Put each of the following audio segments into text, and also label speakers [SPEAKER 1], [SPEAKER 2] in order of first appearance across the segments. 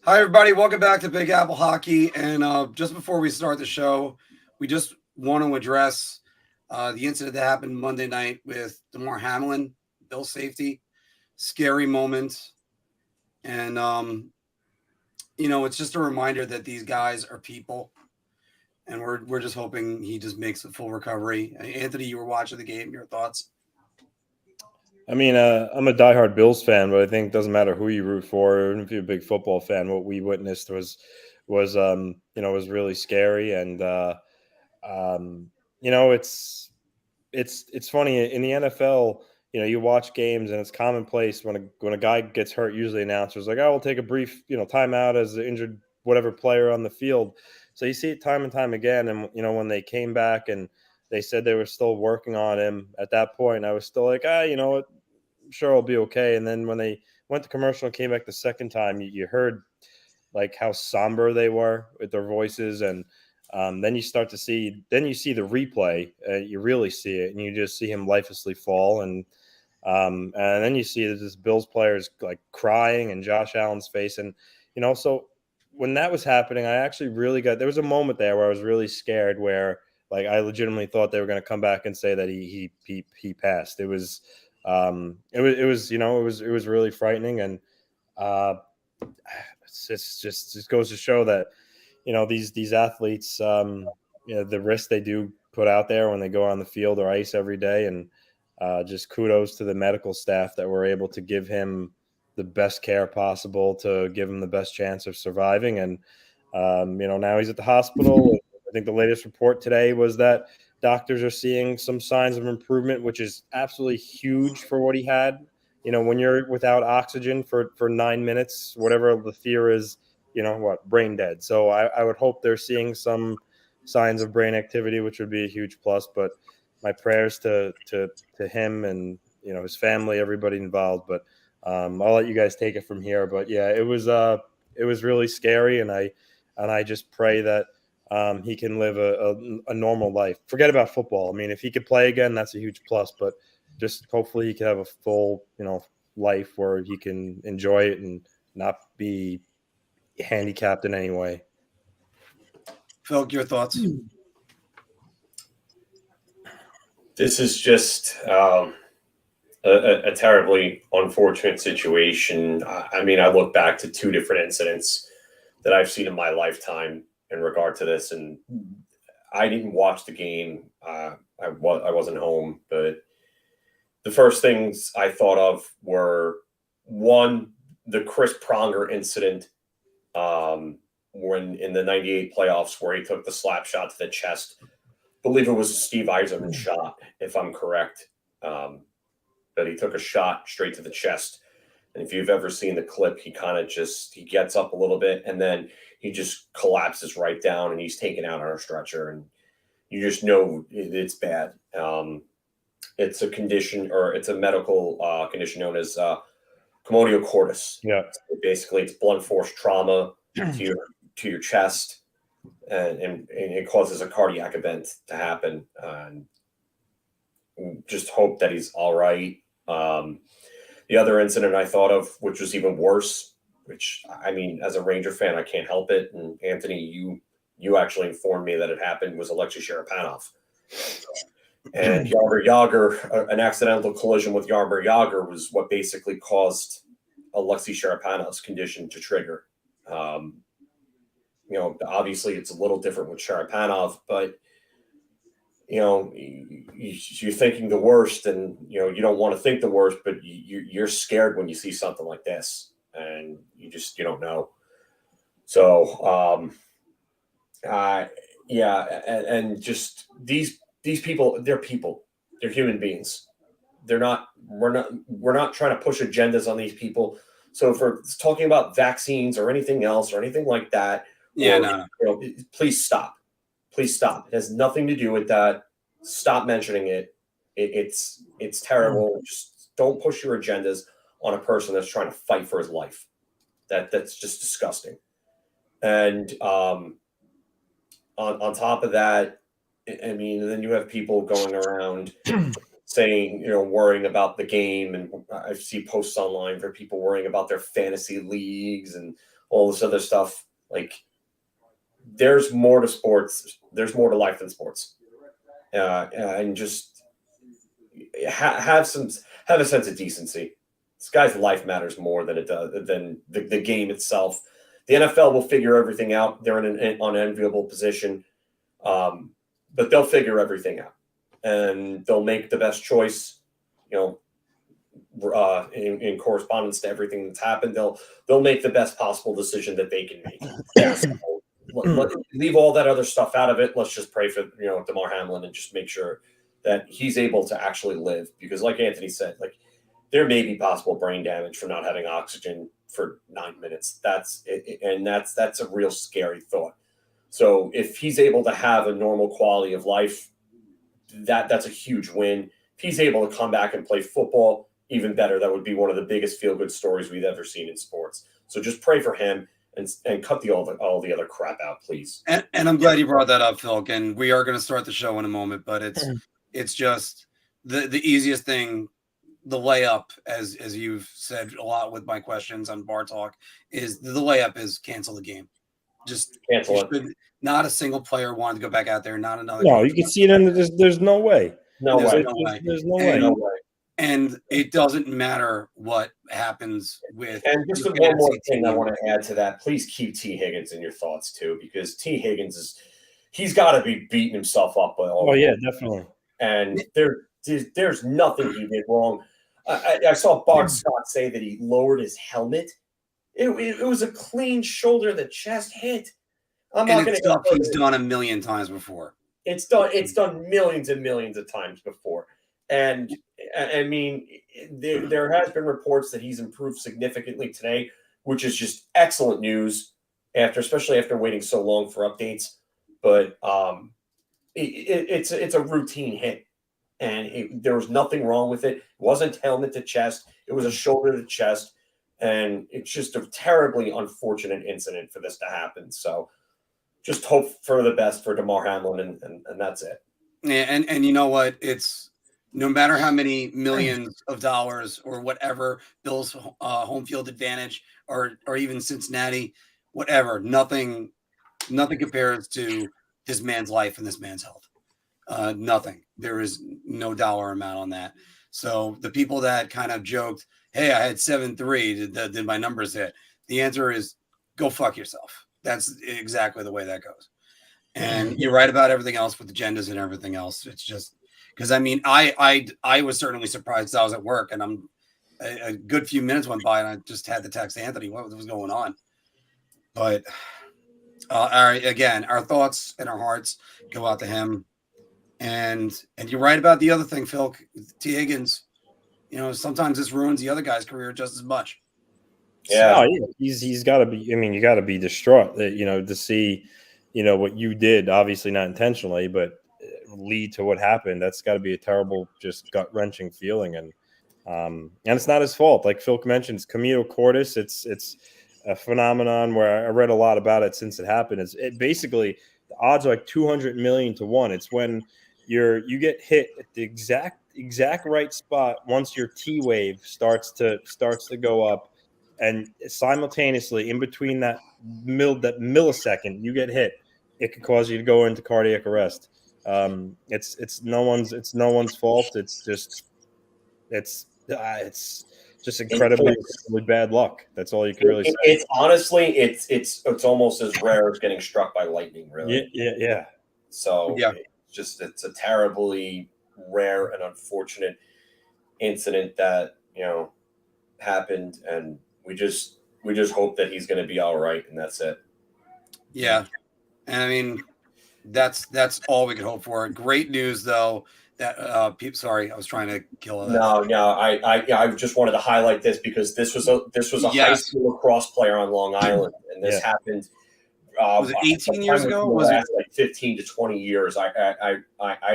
[SPEAKER 1] Hi, everybody. Welcome back to Big Apple Hockey. And just before we start the show, we just want to address the incident that happened Monday night with Damar Hamlin, Bill safety. Scary moment. And, it's just a reminder that these guys are people. And we're just hoping he just makes a full recovery. Anthony, you were watching the game. Your thoughts?
[SPEAKER 2] I mean, I'm a diehard Bills fan, but I think it doesn't matter who you root for, even if you're a big football fan. What we witnessed was really scary, and um, it's funny in the NFL. You watch games, and it's commonplace when a guy gets hurt. Usually, announcers like, "Oh, we'll take a brief timeout as the injured whatever player on the field." So you see it time and time again, and when they came back and they said they were still working on him at that point, I was still like, what, sure I'll be okay. And then when they went to commercial and came back the second time, you heard like how somber they were with their voices, and then you start to see, then you see the replay, you really see it, and you just see him lifelessly fall, and then you see this Bills players like crying and Josh Allen's face, and so when that was happening, I actually really there was a moment there where I was really scared, where like I legitimately thought they were going to come back and say that he passed. It was really frightening, and uh, it's just goes to show that these athletes, the risk they do put out there when they go on the field or ice every day, and just kudos to the medical staff that were able to give him the best care possible to give him the best chance of surviving. And now he's at the hospital. I think the latest report today was that doctors are seeing some signs of improvement, which is absolutely huge for what he had. When you're without oxygen for 9 minutes, whatever the fear is, brain dead. So I would hope they're seeing some signs of brain activity, which would be a huge plus. But my prayers to him and his family, everybody involved. But I'll let you guys take it from here. But yeah, it was really scary, and I just pray that he can live a normal life. Forget about football. I mean, if he could play again, that's a huge plus. But just hopefully he can have a full life where he can enjoy it and not be handicapped in any way.
[SPEAKER 1] Phil, your thoughts?
[SPEAKER 3] This is just a terribly unfortunate situation. I mean, I look back to two different incidents that I've seen in my lifetime in regard to this, and I didn't watch the game. I wasn't home, but the first things I thought of were, one, the Chris Pronger incident, when in the '98 playoffs, where he took the slap shot to the chest. I believe it was a Steve Yzerman shot, if I'm correct. But he took a shot straight to the chest. And if you've ever seen the clip, he kind of he gets up a little bit, and then he just collapses right down, and he's taken out on a stretcher. And you just know it's bad. It's a condition, or it's a medical condition known as commotio cordis.
[SPEAKER 2] Yeah.
[SPEAKER 3] So basically, it's blunt force trauma to your chest, and it causes a cardiac event to happen. And just hope that he's all right. The other incident I thought of, which was even worse, which, I mean, as a Ranger fan, I can't help it. And Anthony, you actually informed me that it happened, was Alexis Lafreniere. And Yager, an accidental collision with Yager was what basically caused Alexis Lafreniere's condition to trigger. Obviously it's a little different with Sharapov, but you're thinking the worst, and you don't want to think the worst, but you're scared when you see something like this, and you don't know. So and just these people, they're people, they're human beings. We're not trying to push agendas on these people. So for talking about vaccines or anything else or anything like that, please stop. Please stop. It has nothing to do with that. Stop mentioning it. It's terrible. Just don't push your agendas on a person that's trying to fight for his life. That's just disgusting. And on top of that, I mean, then you have people going around saying, worrying about the game. And I see posts online for people worrying about their fantasy leagues and all this other stuff. Like, there's more to sports. There's more to life than sports. And just have a sense of decency. This guy's life matters more than it does than the game itself. The NFL will figure everything out. They're in an unenviable position, but they'll figure everything out, and they'll make the best choice. In correspondence to everything that's happened, they'll make the best possible decision that they can make. So, leave all that other stuff out of it. Let's just pray for Damar Hamlin and just make sure that he's able to actually live, because like Anthony said, like, there may be possible brain damage from not having oxygen for 9 minutes. That's a real scary thought. So if he's able to have a normal quality of life, that's a huge win. If he's able to come back and play football, even better. That would be one of the biggest feel-good stories we've ever seen in sports. So just pray for him and cut all the other crap out, please.
[SPEAKER 1] And I'm glad you brought that up, Phil. And we are going to start the show in a moment, but it's just the easiest thing. The layup, as you've said a lot with my questions on Bar Talk, is the layup is cancel the game. Just
[SPEAKER 3] cancel it.
[SPEAKER 1] Not a single player wanted to go back out there. Not another.
[SPEAKER 2] No, you can see it in there's no way.
[SPEAKER 1] There's
[SPEAKER 2] No way.
[SPEAKER 1] And it doesn't matter what happens with.
[SPEAKER 3] And just one more thing I want to add to that. Please keep T. Higgins in your thoughts too, because T. Higgins he's got to be beating himself up.
[SPEAKER 2] Oh yeah, definitely.
[SPEAKER 3] And there's nothing he did wrong. I saw Bart Scott say that he lowered his helmet. It was a clean shoulder to chest hit.
[SPEAKER 1] He's done a million times before.
[SPEAKER 3] It's done millions and millions of times before. And I mean, there has been reports that he's improved significantly today, which is just excellent news, especially after waiting so long for updates. But it's a routine hit. And there was nothing wrong with it. It wasn't helmet to chest. It was a shoulder to chest. And it's just a terribly unfortunate incident for this to happen. So just hope for the best for Damar Hamlin, and that's it.
[SPEAKER 1] Yeah, and you know what? It's no matter how many millions of dollars or whatever, Bill's home field advantage or even Cincinnati, whatever, nothing compares to this man's life and this man's health. Nothing. There is no dollar amount on that. So the people that kind of joked, hey, I had 7.3, did my numbers hit? The answer is go fuck yourself. That's exactly the way that goes. And you're right about everything else with agendas and everything else. It's just because, I mean, I was certainly surprised. I was at work and I'm a good few minutes went by and I just had to text Anthony what was going on. But all right, again, our thoughts and our hearts go out to him. And you're right about the other thing, Phil. T. Higgins, sometimes this ruins the other guy's career just as much.
[SPEAKER 3] Yeah,
[SPEAKER 2] he's got to be. I mean, you got to be distraught that to see, what you did, obviously not intentionally, but lead to what happened. That's got to be a terrible, just gut wrenching feeling, and it's not his fault. Like Phil mentioned, it's comedo cordis. It's a phenomenon where I read a lot about it since it happened. It basically the odds are like 200 million to 1. It's when you get hit at the exact right spot once your T wave starts to go up, and simultaneously in between that millisecond you get hit, it could cause you to go into cardiac arrest. It's no one's fault. It's just incredibly bad luck. That's all you can really say.
[SPEAKER 3] It's honestly, it's almost as rare as getting struck by lightning, really.
[SPEAKER 2] Yeah.
[SPEAKER 3] So yeah. It's a terribly rare and unfortunate incident that happened, and we just hope that he's going to be all right, and that's it.
[SPEAKER 1] Yeah, and I mean that's all we can hope for. Great news though. That sorry, I was trying to kill that.
[SPEAKER 3] No, I just wanted to highlight this because this was a high school lacrosse player on Long Island, and this happened.
[SPEAKER 1] Was it 18 years ago? Was it
[SPEAKER 3] like 15 to 20 years? I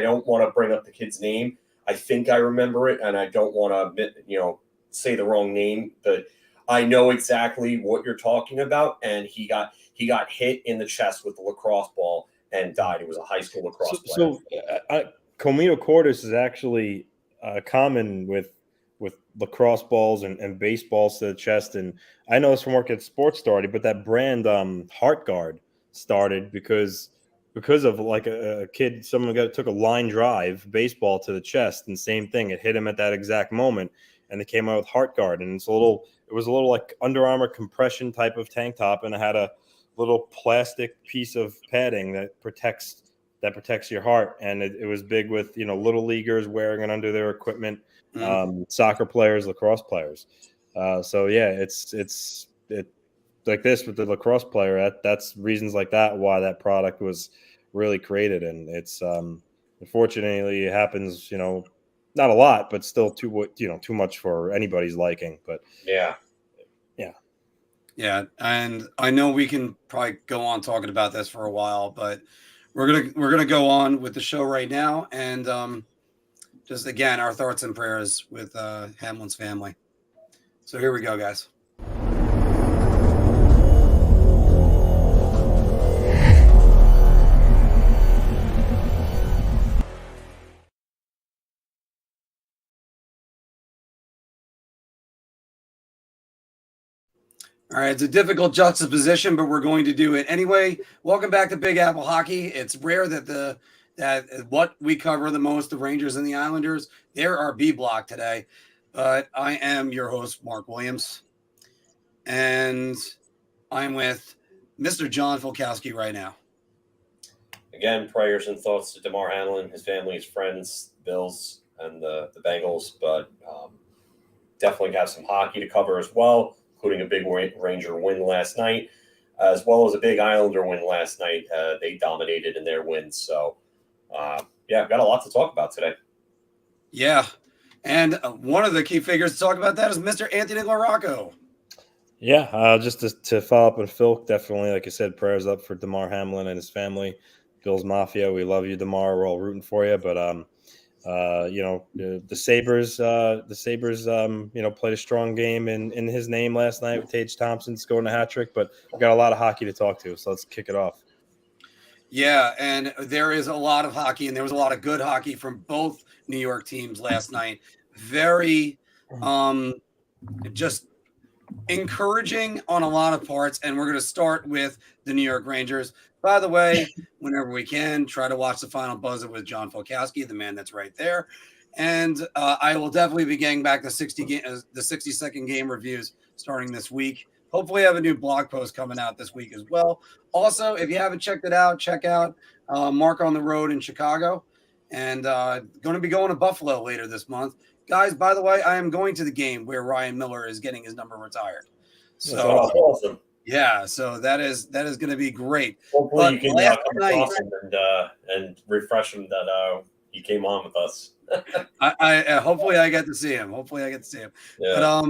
[SPEAKER 3] don't want to bring up the kid's name. I think I remember it, and I don't want to say the wrong name, but I know exactly what you're talking about. And he got hit in the chest with the lacrosse ball and died. It was a high school lacrosse player.
[SPEAKER 2] So comedo cordis is actually common with lacrosse balls and baseballs to the chest. And I know this from working at Sports Authority, but that brand Heart Guard started because of like a kid, someone took a line drive baseball to the chest, and same thing, it hit him at that exact moment, and they came out with Heart Guard, and it was a little like Under Armour compression type of tank top, and it had a little plastic piece of padding that protects your heart, and it was big with little leaguers wearing it under their equipment, soccer players, lacrosse players. So yeah, it's like this with the lacrosse player. That's reasons like that why that product was really created, and it's unfortunately it happens, not a lot, but still too much for anybody's liking. But
[SPEAKER 1] yeah, and I know we can probably go on talking about this for a while, but we're gonna go on with the show right now, and just again, our thoughts and prayers with Hamlin's family. So here we go, guys. All right, it's a difficult juxtaposition, but we're going to do it anyway. Welcome back to Big Apple Hockey. It's rare that what we cover the most, the Rangers and the Islanders, they're our B block today. But I am your host, Mark Williams, and I'm with Mr. John Volkowski right now.
[SPEAKER 3] Again, prayers and thoughts to Damar Hamlin, his family, his friends, the Bills, and the Bengals. But definitely have some hockey to cover as well, including a big Ranger win last night, as well as a big Islander win last night. They dominated in their wins. So, I've got a lot to talk about today.
[SPEAKER 1] Yeah, and one of the key figures to talk about that is Mr. Anthony LaRocco.
[SPEAKER 2] Yeah, just to follow up on Phil, definitely, like I said, prayers up for Damar Hamlin and his family. Bills Mafia, we love you, Damar. We're all rooting for you. But the Sabres, played a strong game in his name last night with Tage Thompson scoring a hat trick. But we've got a lot of hockey to talk to, so let's kick it off.
[SPEAKER 1] Yeah, and there is a lot of hockey, and there was a lot of good hockey from both New York teams last night. Very just encouraging on a lot of parts, and we're going to start with the New York Rangers. By the way, whenever we can, try to watch the final buzzer with John Volkowski, the man that's right there. And I will definitely be getting back the 60-second game reviews starting this week. Hopefully I have a new blog post coming out this week as well. Also, if you haven't checked it out, check out Marc on the Road in Chicago. And going to be going to Buffalo later this month. Guys, by the way, I am going to the game where Ryan Miller is getting his number retired. So
[SPEAKER 3] that's awesome.
[SPEAKER 1] Yeah, so that is going to be great.
[SPEAKER 3] Hopefully you can come across him and refresh him that he came on with us.
[SPEAKER 1] I hopefully I get to see him. Yeah. But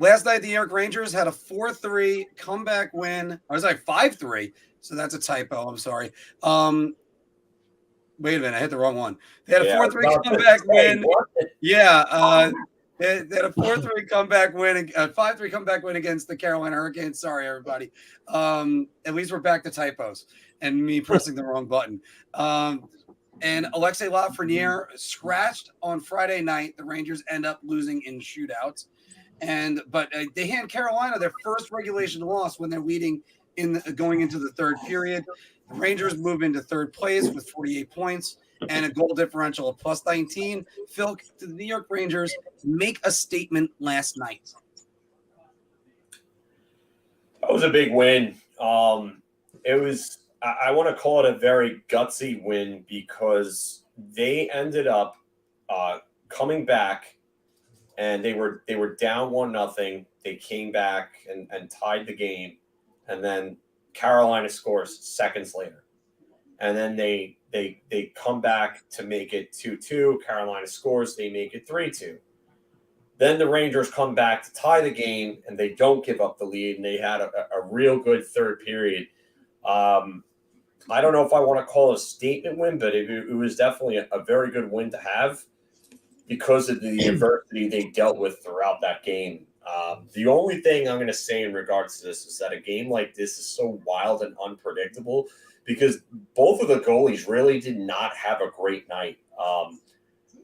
[SPEAKER 1] last night the New York Rangers had a 4-3 comeback win. I was like 5-3, so that's a typo. I'm sorry. Wait a minute, I hit the wrong one. They had a 4-3 comeback win. Yeah, they had a 4-3 comeback win, a 5-3 comeback win against the Carolina Hurricanes. Sorry, everybody. At least we're back to typos and me pressing the wrong button. And Alexis Lafreniere scratched on Friday night. The Rangers end up losing in shootouts. But they hand Carolina their first regulation loss when they're leading going into the third period. The Rangers move into third place with 48 points and a goal differential of +19. Phil, the New York Rangers make a statement last night.
[SPEAKER 3] That was a big win. It was, I want to call it a very gutsy win because they ended up coming back and they were down 1-0. They came back and tied the game. And then Carolina scores seconds later. And then they come back to make it 2-2. Carolina scores. They make it 3-2. Then the Rangers come back to tie the game, and they don't give up the lead. And they had a real good third period. I don't know if I want to call it a statement win, but it was definitely a very good win to have because of the adversity they dealt with throughout that game. The only thing I'm going to say in regards to this is that a game like this is so wild and unpredictable because both of the goalies really did not have a great night.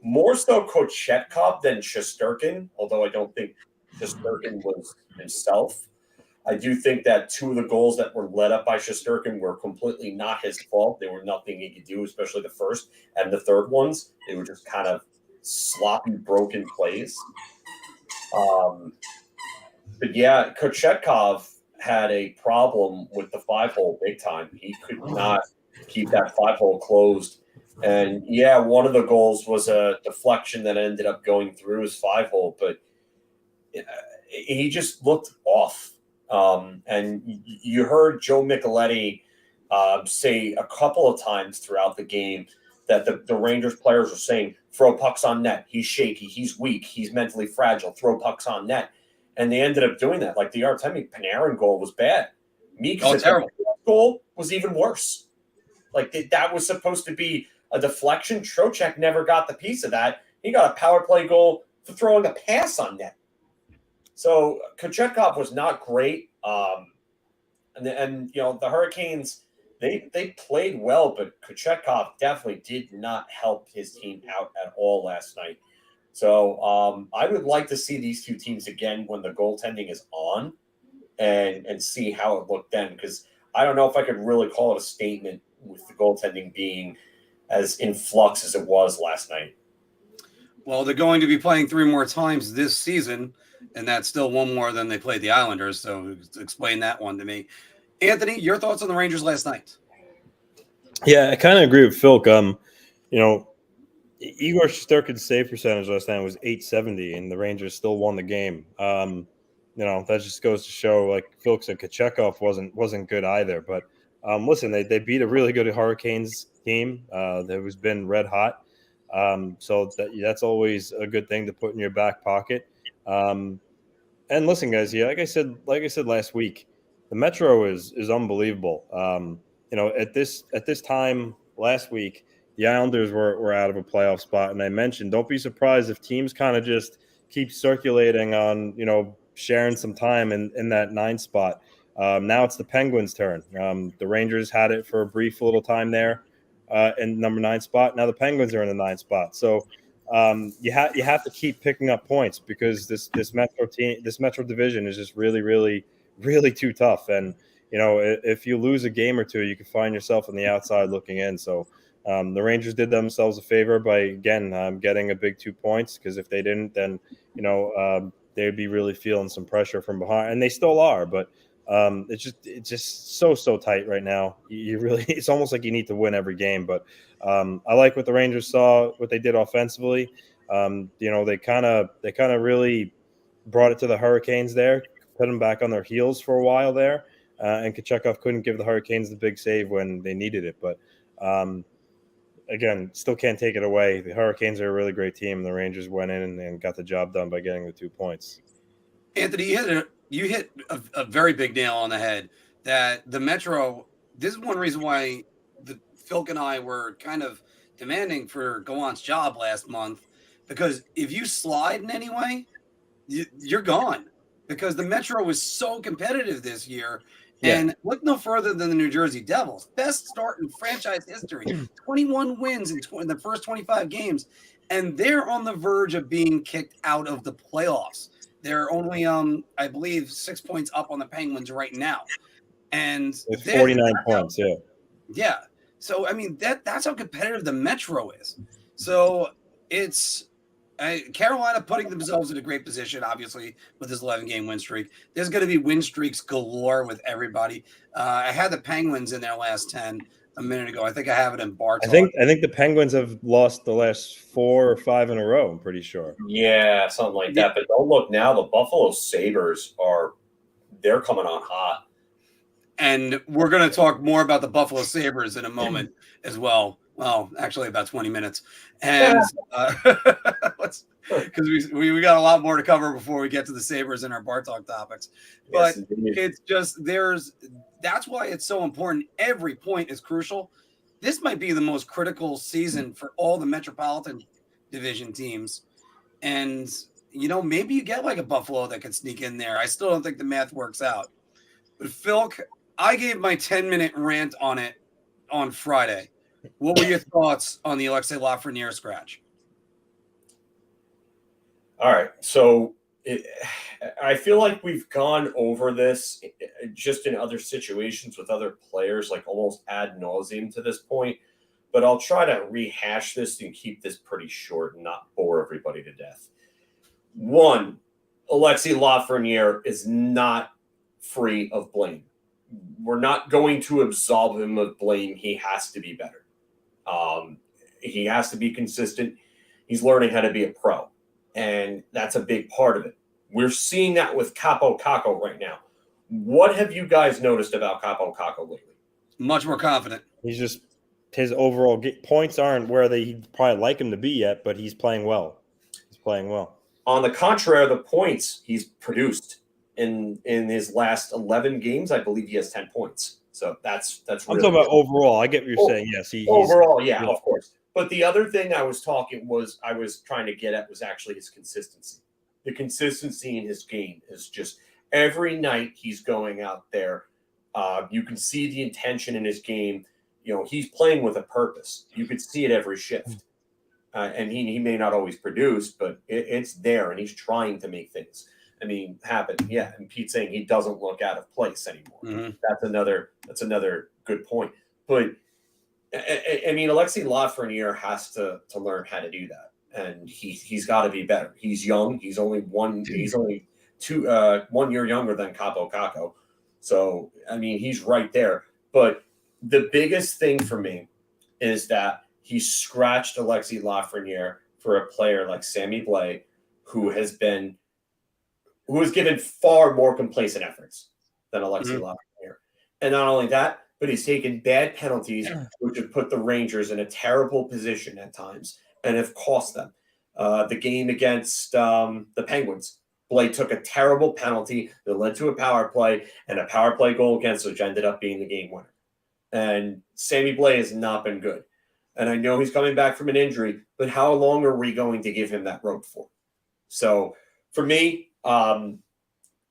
[SPEAKER 3] more so Kochetkov than Shesterkin, although I don't think Shesterkin was himself. I do think that two of the goals that were led up by Shesterkin were completely not his fault. They were nothing he could do, especially the first and the third ones. They were just kind of sloppy, broken plays. But yeah, Kochetkov had a problem with the 5-hole big time. He could not keep that 5-hole closed. And yeah, one of the goals was a deflection that ended up going through his 5-hole, but he just looked off. And you heard Joe Micheletti say a couple of times throughout the game that the Rangers players were saying, throw pucks on net. He's shaky. He's weak. He's mentally fragile. Throw pucks on net. And they ended up doing that. Like the Artemi Panarin goal was bad. Mika's goal was even worse. Like that was supposed to be a deflection. Trocheck never got the piece of that. He got a power play goal for throwing a pass on net. So Kochetkov was not great. And you know, the Hurricanes, they played well, but Kochetkov definitely did not help his team out at all last night. So I would like to see these two teams again when the goaltending is on and see how it looked then, because I don't know if I could really call it a statement with the goaltending being as in flux as it was last night.
[SPEAKER 1] Well, they're going to be playing 3 more times this season, and that's still one more than they played the Islanders. So explain that one to me. Anthony, your thoughts on the Rangers last night?
[SPEAKER 2] Yeah, I kind of agree with Phil. You know, Igor Shesterkin's save percentage last night was .870, and the Rangers still won the game. You know, that just goes to show, like Phil said, Kochetkov wasn't good either. But listen, they beat a really good Hurricanes team that has been red hot. So that's always a good thing to put in your back pocket. And listen, guys, yeah, like I said last week, the Metro is unbelievable. You know, at this time last week, the Islanders were out of a playoff spot, and I mentioned, don't be surprised if teams kind of just keep circulating on, you know, sharing some time in that 9 spot. Now it's the Penguins' turn. The Rangers had it for a brief little time there in number 9 spot. Now the Penguins are in the 9 spot. So you have to keep picking up points, because this Metro division is just really, really, really too tough. And you know, if you lose a game or two, you can find yourself on the outside looking in. So the Rangers did themselves a favor by, again, getting a big 2 points, because if they didn't, then, you know, they'd be really feeling some pressure from behind, and they still are. But it's just so tight right now. It's almost like you need to win every game. But I like what the Rangers saw, what they did offensively. You know, they kind of really brought it to the Hurricanes there, put them back on their heels for a while there. And Kochetkov couldn't give the Hurricanes the big save when they needed it. But again, still can't take it away. The Hurricanes are a really great team. The Rangers went in and got the job done by getting the 2 points.
[SPEAKER 1] Anthony, you hit a very big nail on the head, that the Metro, this is one reason why Philk and I were kind of demanding for Gowan's job last month, because if you slide in any way, you're gone, because the Metro was so competitive this year. Yeah. And look no further than the New Jersey Devils. Best start in franchise history. 21 wins in the first 25 games. And they're on the verge of being kicked out of the playoffs. They're only, I believe, 6 points up on the Penguins right now. And
[SPEAKER 2] with 49 points, yeah.
[SPEAKER 1] Yeah. So, I mean, that's how competitive the Metro is. So it's Carolina putting themselves in a great position, obviously, with this 11-game win streak. There's going to be win streaks galore with everybody. I had the Penguins in their last 10 a minute ago. I think I have it in bar talk.
[SPEAKER 2] I think the Penguins have lost the last 4 or 5 in a row, I'm pretty sure.
[SPEAKER 3] Yeah, something like that. But don't look now, the Buffalo Sabres they're coming on hot.
[SPEAKER 1] And we're going to talk more about the Buffalo Sabres in a moment as well. Well, actually about 20 minutes. And because we got a lot more to cover before we get to the Sabres and our bar talk topics. But yes, it's just that's why it's so important. Every point is crucial. This might be the most critical season for all the Metropolitan Division teams. And, you know, maybe you get like a Buffalo that could sneak in there. I still don't think the math works out. But Phil, I gave my 10-minute rant on it on Friday. What were your thoughts on the Alexis Lafreniere scratch?
[SPEAKER 3] All right. So I feel like we've gone over this just in other situations with other players, like almost ad nauseum to this point. But I'll try to rehash this and keep this pretty short and not bore everybody to death. One, Alexis Lafreniere is not free of blame. We're not going to absolve him of blame. He has to be better. He has to be consistent. He's learning how to be a pro, and that's a big part of it. We're seeing that with Capo Caco right now. What have you guys noticed about Capo Caco lately?
[SPEAKER 1] Much more confident.
[SPEAKER 2] He's just his overall points aren't where he'd probably like him to be yet, but he's playing well. He's playing well.
[SPEAKER 3] On the contrary, the points he's produced in his last 11 games, I believe he has 10 points. So that's really
[SPEAKER 2] I'm talking about overall. I get what you're saying. Yes,
[SPEAKER 3] overall, yeah, of course. But the other thing I was trying to get at was actually his consistency. The consistency in his game is just every night he's going out there. You can see the intention in his game. You know, he's playing with a purpose. You could see it every shift. And he may not always produce, but it's there, and he's trying to make things, happen. Yeah, and Pete's saying he doesn't look out of place anymore.
[SPEAKER 1] Mm-hmm.
[SPEAKER 3] That's another good point. But Alexis Lafreniere has to learn how to do that, and he's got to be better. He's young. He's only 1 year younger than Capo Caco, so he's right there. But the biggest thing for me is that he scratched Alexis Lafreniere for a player like Sammy Blais, who has given far more complacent efforts than Alexis Lafreniere. And not only that, but he's taken bad penalties, which have put the Rangers in a terrible position at times and have cost them. The game against the Penguins, Blais took a terrible penalty that led to a power play, and a power play goal against, which ended up being the game winner. And Sammy Blais has not been good. And I know he's coming back from an injury, but how long are we going to give him that rope for? So for me,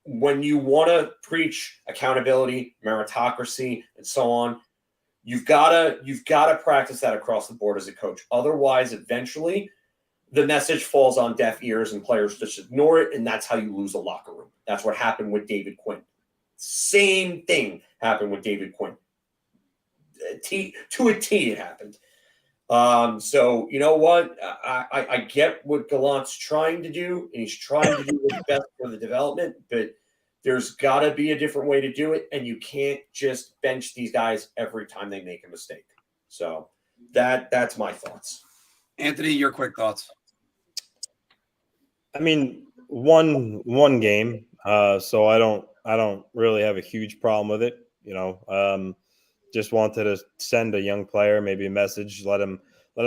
[SPEAKER 3] when you want to preach accountability, meritocracy, and so on, you've got to practice that across the board as a coach. Otherwise, eventually, the message falls on deaf ears and players just ignore it, and that's how you lose a locker room. That's what happened with David Quinn. Same thing happened with David Quinn. To a T, it happened. So you know what? I get what Gallant's trying to do, and he's trying to do what's best for the development, but there's got to be a different way to do it, and you can't just bench these guys every time they make a mistake. So that's my thoughts.
[SPEAKER 1] Anthony, your quick thoughts.
[SPEAKER 2] One game, so I don't really have a huge problem with it. Just wanted to send a young player maybe a message, let him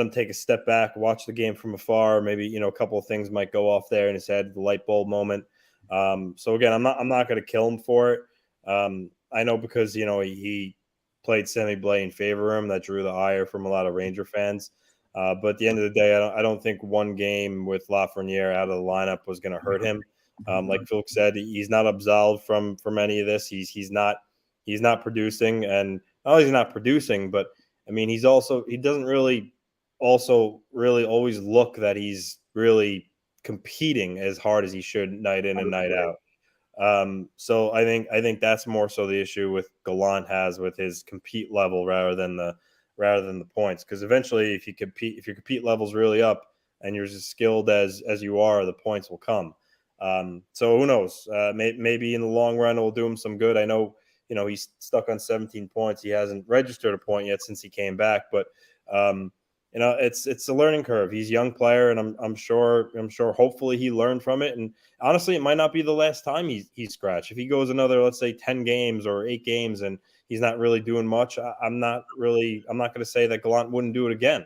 [SPEAKER 2] take a step back, watch the game from afar. Maybe a couple of things might go off there in his head, the light bulb moment. So again, I'm not going to kill him for it. I know because he played Sammy Blais in favor of him, that drew the ire from a lot of Ranger fans. But at the end of the day, I don't think one game with Lafreniere out of the lineup was going to hurt him. Like Phil said, he's not absolved from any of this. He's not producing, and not only he's not producing, but he doesn't really always look that he's really competing as hard as he should night in and night out. So I think that's more so the issue with Gallant has with his compete level rather than the points. Because eventually, if your compete level's really up and you're as skilled as you are, the points will come. So who knows? Maybe in the long run it will do him some good. I know he's stuck on 17 points. He hasn't registered a point yet since he came back, but it's a learning curve. He's a young player, and I'm sure hopefully he learned from it. And honestly, it might not be the last time he's scratched. If he goes another, let's say 10 games or 8 games and he's not really doing much, I'm not going to say that Gallant wouldn't do it again.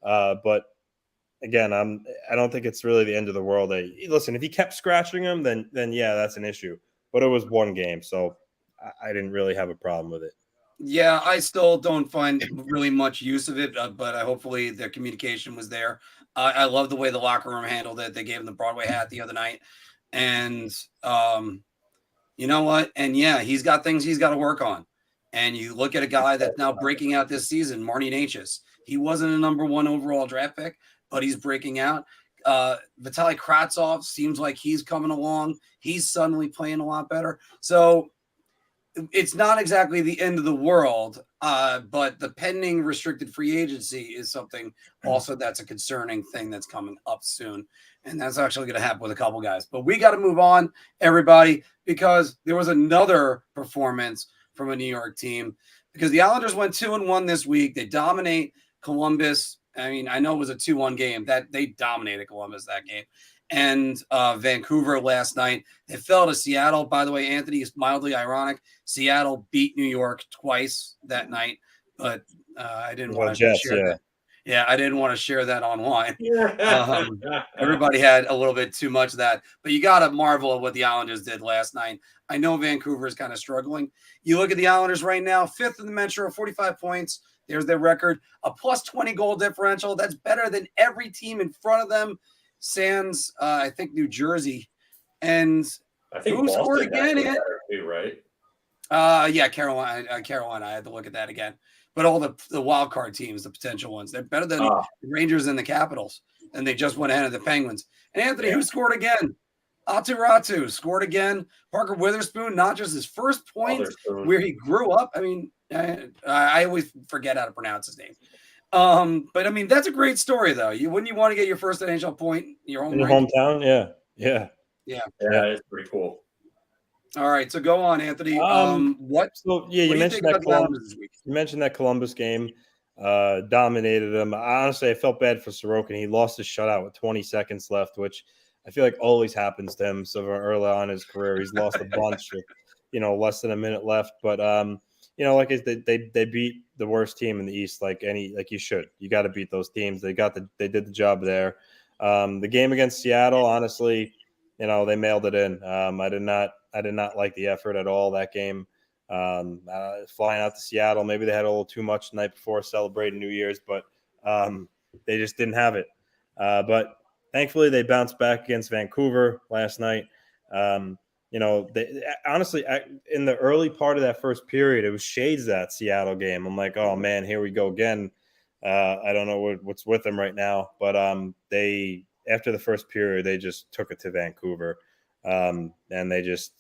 [SPEAKER 2] But again, I don't think it's really the end of the world. Listen, if he kept scratching him, then yeah, that's an issue. But it was one game, so I didn't really have a problem with it.
[SPEAKER 1] Yeah, I still don't find really much use of it, but hopefully the communication was there. I love the way the locker room handled it. They gave him the Broadway hat the other night. And you know what? And yeah, he's got things he's got to work on. And you look at a guy that's now breaking out this season, Marty Natchez. He wasn't a number 1 overall draft pick, but he's breaking out. Vitaly Kravtsov seems like he's coming along. He's suddenly playing a lot better. So it's not exactly the end of the world, but the pending restricted free agency is something also that's a concerning thing that's coming up soon. And that's actually going to happen with a couple guys. But we got to move on, everybody, because there was another performance from a New York team because the Islanders went 2-1 this week. They dominate Columbus. I mean, I know it was a 2-1 game. That they dominated Columbus that game. And Vancouver last night. They fell to Seattle. By the way, Anthony, is mildly ironic. Seattle beat New York twice that night, but I didn't want to share that. Yeah, I didn't want to share that online. Everybody had a little bit too much of that, but you got to marvel at what the Islanders did last night. I know Vancouver is kind of struggling. You look at the Islanders right now, 5th in the Metro, 45 points. There's their record, a plus 20 goal differential. That's better than every team in front of them. Sans, I think New Jersey, and
[SPEAKER 3] I think
[SPEAKER 1] who
[SPEAKER 3] Boston
[SPEAKER 1] scored again?
[SPEAKER 3] Too, right?
[SPEAKER 1] Yeah, Carolina. Carolina. I had to look at that again. But all the wild card teams, the potential ones, they're better than the Rangers and the Capitals, and they just went ahead of the Penguins. And Anthony, who scored again? Aatu Ratu scored again. Parker Witherspoon, not just his first point where he grew up. I mean, I always forget how to pronounce his name. But I mean, that's a great story, though. Wouldn't you want to get your first NHL point in your
[SPEAKER 2] hometown? Yeah.
[SPEAKER 3] It's pretty cool.
[SPEAKER 1] All right, so go on, Anthony.
[SPEAKER 2] You mentioned that Columbus. You mentioned that Columbus game dominated them. Honestly, I felt bad for Sorokin. He lost his shutout with 20 seconds left, which I feel like always happens to him. So early on in his career, he's lost a bunch with less than a minute left. But like they beat the worst team in the East, like you should. You got to beat those teams. They did the job there. The game against Seattle, honestly, they mailed it in. I did not like the effort at all that game. Flying out to Seattle, maybe they had a little too much the night before celebrating New Year's, but they just didn't have it. But thankfully, they bounced back against Vancouver last night. They honestly, in the early part of that first period, it was shades of that Seattle game. I'm like, oh man, here we go again. I don't know what's with them right now, but they after the first period, they just took it to Vancouver, and they just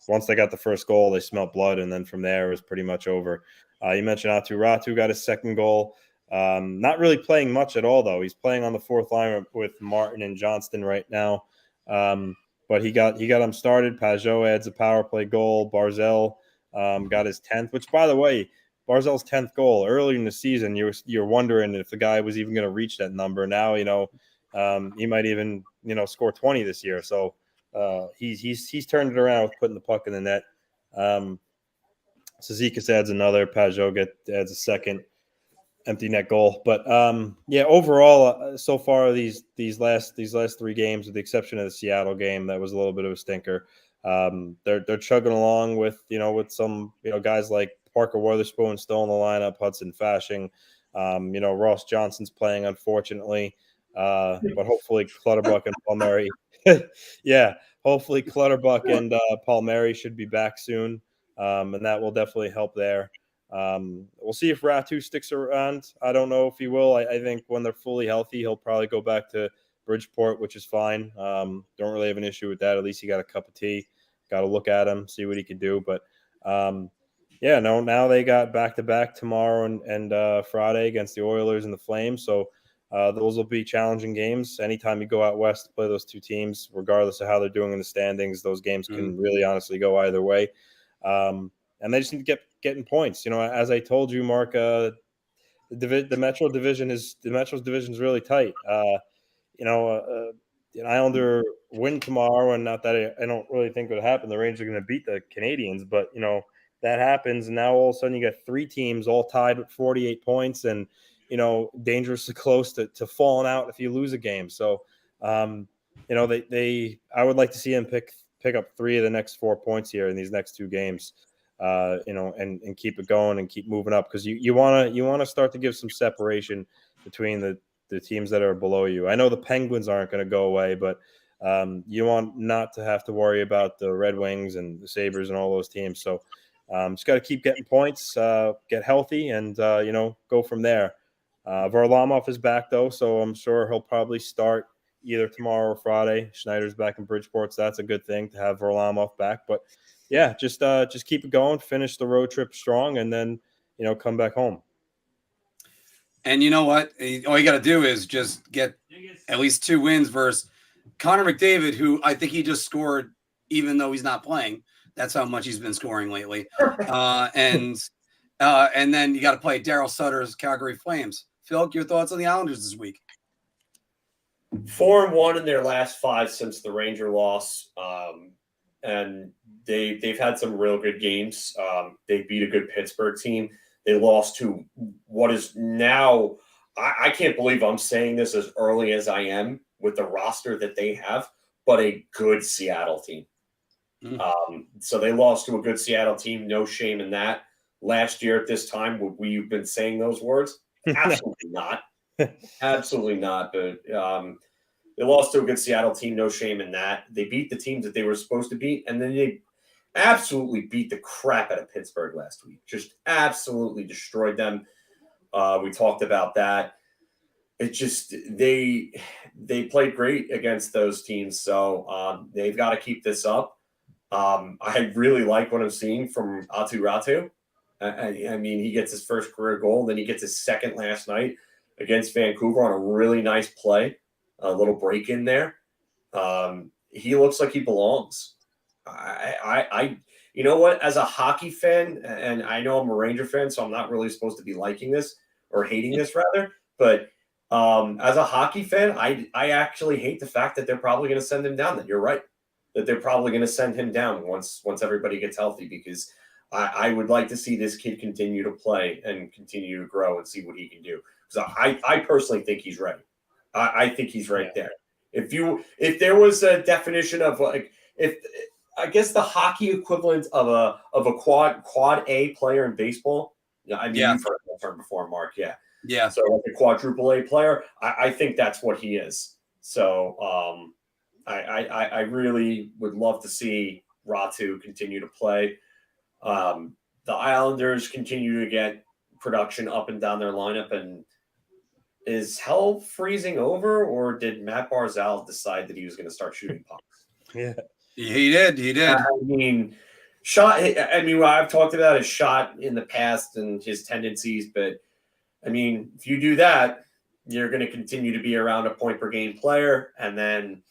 [SPEAKER 2] once they got the first goal, they smelled blood, and then from there it was pretty much over. You mentioned Aatu Ratu got his second goal. Not really playing much at all, though. He's playing on the fourth line with Martin and Johnston right now. But he got him started. Pajot adds a power play goal. Barzal got his 10th, which, by the way, Barzal's 10th goal. Early in the season, you're wondering if the guy was even going to reach that number. Now, he might even, score 20 this year. So he's turned it around with putting the puck in the net. Cizikas adds another. Pajot adds a second empty net goal. But overall, so far these last 3 games, with the exception of the Seattle game, that was a little bit of a stinker. They're chugging along with some guys like Parker Witherspoon still in the lineup, Hudson Fasching, Ross Johnson's playing, unfortunately, but hopefully Clutterbuck and Palmieri, hopefully Clutterbuck and Palmieri should be back soon, and that will definitely help there. We'll see if Ratu sticks around. I don't know if he will. I think when they're fully healthy, he'll probably go back to Bridgeport, which is fine. Don't really have an issue with that. At least he got a cup of tea. Got to look at him, see what he can do. But now they got back-to-back tomorrow and Friday against the Oilers and the Flames. So those will be challenging games. Anytime you go out west to play those two teams, regardless of how they're doing in the standings, those games can really honestly go either way. And they just need to getting points. As I told you, Mark, the Metro division is really tight. An Islander win tomorrow, and not that I don't really think it would happen. The Rangers are going to beat the Canadians, but that happens, and now all of a sudden you got 3 teams all tied with 48 points, and dangerously close to falling out if you lose a game. So, I would like to see them pick up 3 of the next 4 points here in these next 2 games. And keep it going and keep moving up, because you want to start to give some separation between the teams that are below you. I know the Penguins aren't going to go away, but you want not to have to worry about the Red Wings and the Sabres and all those teams. So just got to keep getting points, get healthy, and go from there. Varlamov is back though, so I'm sure he'll probably start either tomorrow or Friday. Schneider's back in Bridgeport, so that's a good thing to have Varlamov back. But yeah, just keep it going, finish the road trip strong, and then come back home.
[SPEAKER 1] And you know what? All you got to do is just get at least 2 wins versus Connor McDavid, who I think he just scored, even though he's not playing. That's how much he's been scoring lately. And then you got to play Daryl Sutter's Calgary Flames. Phil, your thoughts on the Islanders this week?
[SPEAKER 3] 4-1 in their last 5 since the Ranger loss, and they've had some real good games. They beat a good Pittsburgh team. They lost to what is now, I can't believe I'm saying this as early as I am with the roster that they have, but a good Seattle team. So they lost to a good Seattle team. No shame in that. Last year at this time, would we have been saying those words? Absolutely not. Absolutely not. But they lost to a good Seattle team. No shame in that. They beat the teams that they were supposed to beat, and then they absolutely beat the crap out of Pittsburgh last week. Just absolutely destroyed them. We talked about that. It just they played great against those teams, so they've got to keep this up. I really like what I'm seeing from Aatu Räty. I mean, he gets his first career goal, then he gets his second last night against Vancouver on a really nice play, a little break in there. He looks like he belongs. I you know what? As a hockey fan, and I know I'm a Ranger fan, so I'm not really supposed to be liking this or hating this rather, but as a hockey fan, I actually hate the fact that they're probably going to send him down. That you're right, that they're probably going to send him down once everybody gets healthy, because I would like to see this kid continue to play and continue to grow and see what he can do. Because I personally think he's ready. I think he's right there. If there was a definition of like, if I guess the hockey equivalent of a quad A player in baseball. I mean, you've heard that term before, Mark. Yeah.
[SPEAKER 1] Yeah.
[SPEAKER 3] So like a quadruple A player, I think that's what he is. So I really would love to see Räty continue to play. The Islanders continue to get production up and down their lineup. And is hell freezing over, or did Matt Barzal decide that he was going to start shooting pucks?
[SPEAKER 2] Yeah,
[SPEAKER 1] he did.
[SPEAKER 3] I mean, I've talked about his shot in the past and his tendencies, but I mean, if you do that, you're going to continue to be around a point per game player, and then,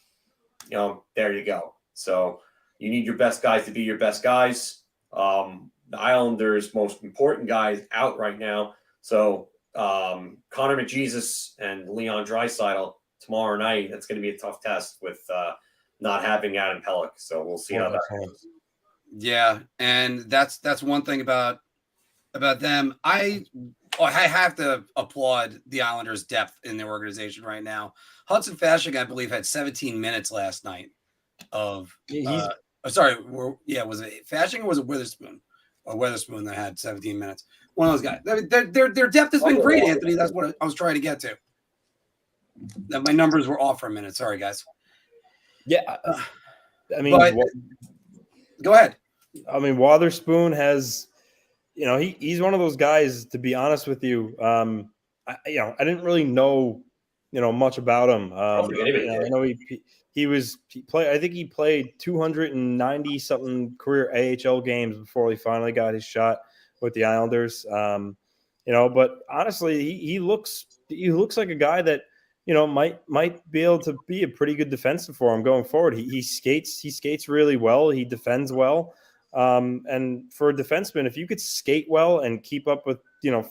[SPEAKER 3] there you go. So you need your best guys to be your best guys. The Islanders' most important guy is out right now. So Connor McJesus and Leon Draisaitl tomorrow night, that's going to be a tough test with not having Adam Pelech. So we'll see how that goes.
[SPEAKER 1] Yeah, and that's one thing about them. I have to applaud the Islanders' depth in their organization right now. Hudson Fasching, I believe, had 17 minutes last night of was it Fasching or was it Witherspoon? Or Witherspoon that had 17 minutes. One of those guys. Their depth has been great, Anthony. That's what I was trying to get to. That my numbers were off for a minute. Sorry, guys.
[SPEAKER 2] Yeah. I mean,
[SPEAKER 1] go ahead.
[SPEAKER 2] I mean, Witherspoon has, he's one of those guys, to be honest with you. I didn't really know, much about him. I know I think he played 290 something career AHL games before he finally got his shot with the Islanders. But honestly, he looks like a guy that, might be able to be a pretty good defensive for him going forward. He skates really well. He defends well. And for a defenseman, if you could skate well and keep up with,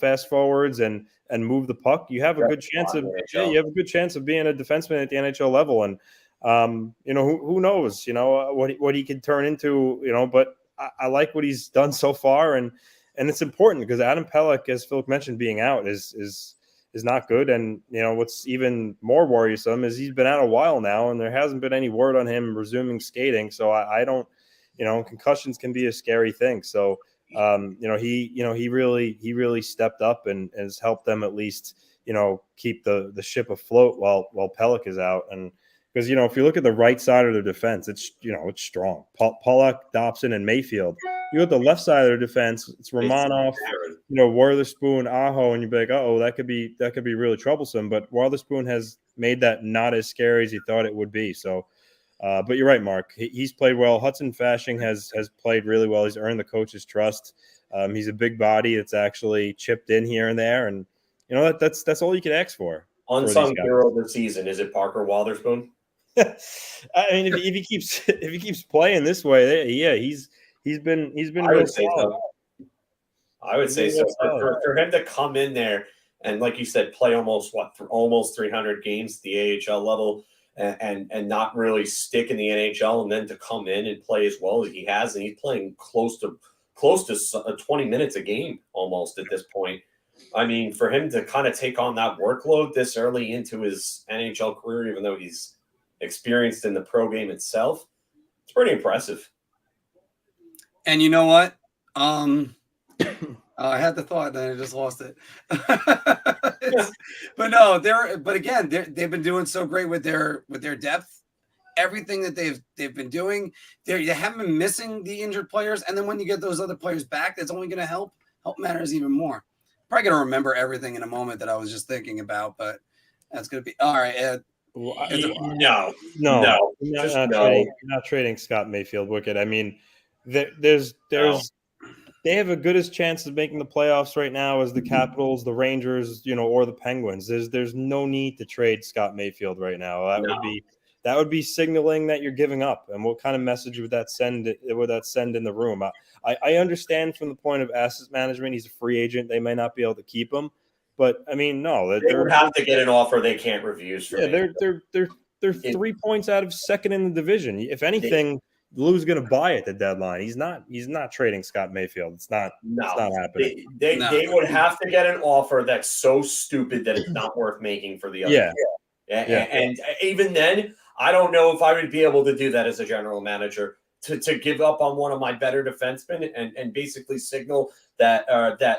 [SPEAKER 2] fast forwards and move the puck, you have a good chance of being a defenseman at the NHL level. And, who knows, what he can turn into, but I like what he's done so far. And it's important because Adam Pelech, as Phil mentioned, being out is not good. And, what's even more worrisome is he's been out a while now and there hasn't been any word on him resuming skating. So I don't, concussions can be a scary thing. So, he really stepped up and has helped them at least, keep the ship afloat while Pelech is out. And Because, if you look at the right side of their defense, it's strong. Pollock, Dobson, and Mayfield. You look at the left side of their defense, it's Romanov, Witherspoon, Aho, and you'd be like, that could be really troublesome. But Witherspoon has made that not as scary as he thought it would be. So, but you're right, Mark. He's played well. Hudson Fasching has played really well. He's earned the coach's trust. He's a big body that's actually chipped in here and there, and that's all you can ask for.
[SPEAKER 3] Unsung hero of the season, is it Parker Witherspoon?
[SPEAKER 2] I mean, if he keeps playing this way, yeah, he's been.
[SPEAKER 3] I would say so. I would say so. For him to come in there and, like you said, play almost 300 games at the AHL level, and not really stick in the NHL, and then to come in and play as well as he has, and he's playing close to 20 minutes a game almost at this point. I mean, for him to kind of take on that workload this early into his NHL career, even though he's experienced in the pro game itself, it's pretty impressive.
[SPEAKER 1] And you know what? I had the thought, then I just lost it. But again, they've been doing so great with their depth. Everything that they've been doing, they haven't been missing the injured players. And then when you get those other players back, that's only going to help matters even more. Probably going to remember everything in a moment that I was just thinking about, but that's going to be all right. Ed.
[SPEAKER 3] No.
[SPEAKER 2] You're not trading Scott Mayfield. Wicked. I mean, there's they have a good as chance of making the playoffs right now as the Capitals, the Rangers, or the Penguins. There's no need to trade Scott Mayfield right now. That would be signaling that you're giving up. And what kind of message would that send? Would that send in the room? I understand from the point of asset management, he's a free agent. They may not be able to keep him, but I mean, no,
[SPEAKER 3] they would have to get an offer they can't refuse.
[SPEAKER 2] They're 3 points out of second in the division. If anything, Lou's going to buy at the deadline. He's not trading Scott Mayfield. It's not happening.
[SPEAKER 3] They would have to get an offer that's so stupid that it's not worth making for the other.
[SPEAKER 2] Yeah.
[SPEAKER 3] And even then, I don't know if I would be able to do that as a general manager to give up on one of my better defensemen and basically signal that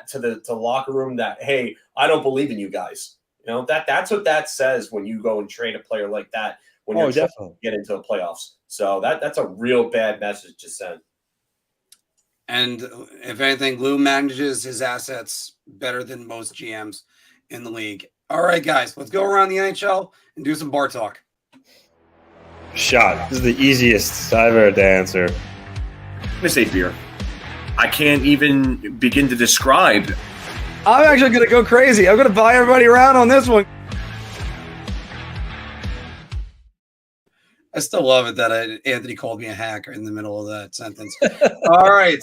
[SPEAKER 3] to the locker room that, hey, I don't believe in you guys. That's what that says when you go and trade a player like that when you're trying to get into the playoffs. So that's a real bad message to send.
[SPEAKER 1] And if anything, Lou manages his assets better than most GMs in the league. All right, guys, let's go around the NHL and do some bar talk.
[SPEAKER 2] Shot. This is the easiest I've ever to answer.
[SPEAKER 4] I'm going to say beer. I can't even begin to describe.
[SPEAKER 1] I'm actually going to go crazy. I'm going to buy everybody around on this one. I still love it that Anthony called me a hacker in the middle of that sentence. All right,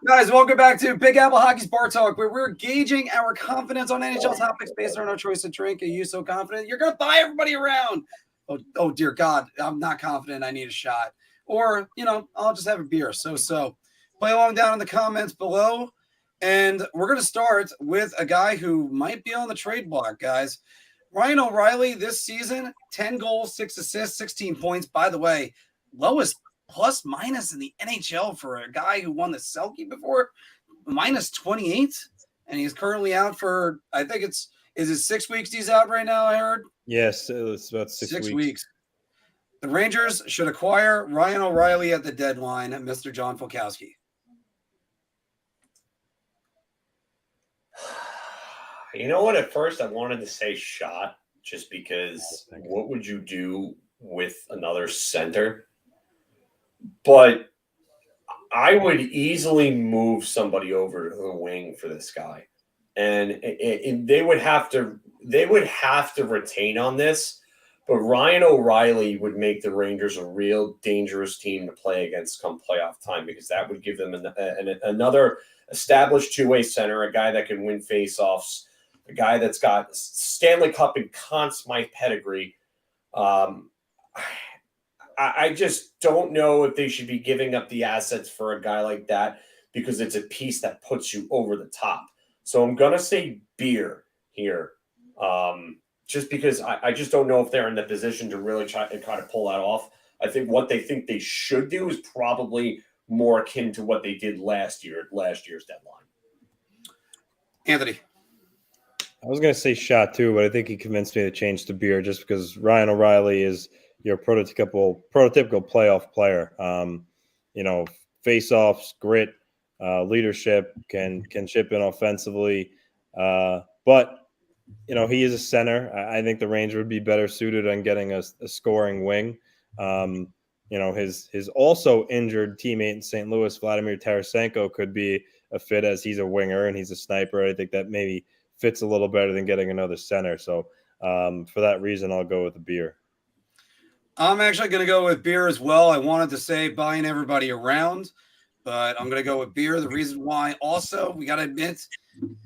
[SPEAKER 1] guys, welcome back to Big Apple Hockey's Bar Talk, where we're gauging our confidence on NHL topics based on our choice to drink. Are you so confident you're going to buy everybody around? Oh, dear God, I'm not confident. I need a shot. Or, I'll just have a beer. So. Play along down in the comments below. And we're going to start with a guy who might be on the trade block, guys. Ryan O'Reilly this season, 10 goals, 6 assists, 16 points. By the way, lowest plus minus in the NHL for a guy who won the Selke before, minus 28. And he's currently out for, I think is it 6 weeks he's out right now, I heard?
[SPEAKER 2] Yes, it's about 6 weeks.
[SPEAKER 1] The Rangers should acquire Ryan O'Reilly at the deadline, Mr. John Folkowski.
[SPEAKER 3] You know what? At first, I wanted to say shot just because what would you do with another center? But I would easily move somebody over to the wing for this guy. And they would have to retain on this. But Ryan O'Reilly would make the Rangers a real dangerous team to play against come playoff time, because that would give them another established two-way center, a guy that can win faceoffs, a guy that's got Stanley Cup and Conn Smythe pedigree. I just don't know if they should be giving up the assets for a guy like that, because it's a piece that puts you over the top. So I'm going to say beer here. Just because I just don't know if they're in the position to really try to pull that off. I think what they think they should do is probably more akin to what they did last year's deadline.
[SPEAKER 1] Anthony.
[SPEAKER 2] I was going to say shot too, but I think he convinced me to change to beer just because Ryan O'Reilly is, your prototypical playoff player. Face-offs, grit, leadership, can chip in offensively, but he is a center. I think the Rangers would be better suited on getting a scoring wing. His also injured teammate in St. Louis, Vladimir Tarasenko, could be a fit, as he's a winger and he's a sniper. I think that maybe fits a little better than getting another center. So for that reason, I'll go with the beer.
[SPEAKER 1] I'm actually going to go with beer as well. I wanted to say buying everybody around, but I'm going to go with beer. The reason why, also, we got to admit,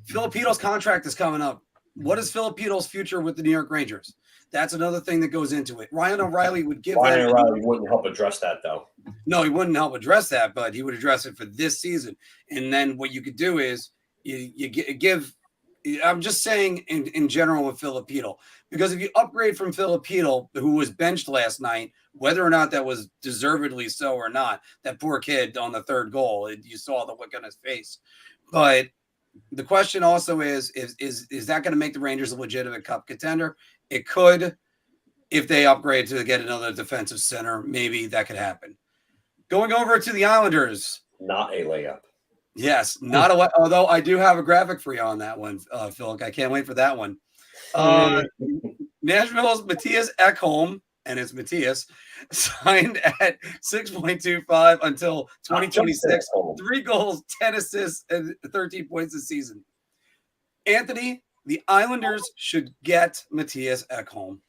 [SPEAKER 1] Filipino's contract is coming up. What is Filipino's future with the New York Rangers? That's another thing that goes into it. Ryan O'Reilly would give
[SPEAKER 3] Ryan O'Reilly wouldn't help address that, though.
[SPEAKER 1] No, he wouldn't help address that, but he would address it for this season. And then what you could do is you give – I'm just saying in general with Filipino, because if you upgrade from Filipino, who was benched last night, whether or not that was deservedly so or not, that poor kid on the third goal, you saw the look on his face. But the question also is that going to make the Rangers a legitimate cup contender? It could. If they upgrade to get another defensive center, maybe that could happen. Going over to the Islanders.
[SPEAKER 3] Not a layup.
[SPEAKER 1] Yes, not a. Although I do have a graphic for you on that one, Phil. I can't wait for that one. Nashville's Matthias Ekholm, and it's Matthias, signed at 6.25 until 2026. 3 goals, 10 assists, and 13 points this season. Anthony, the Islanders should get Matthias Ekholm.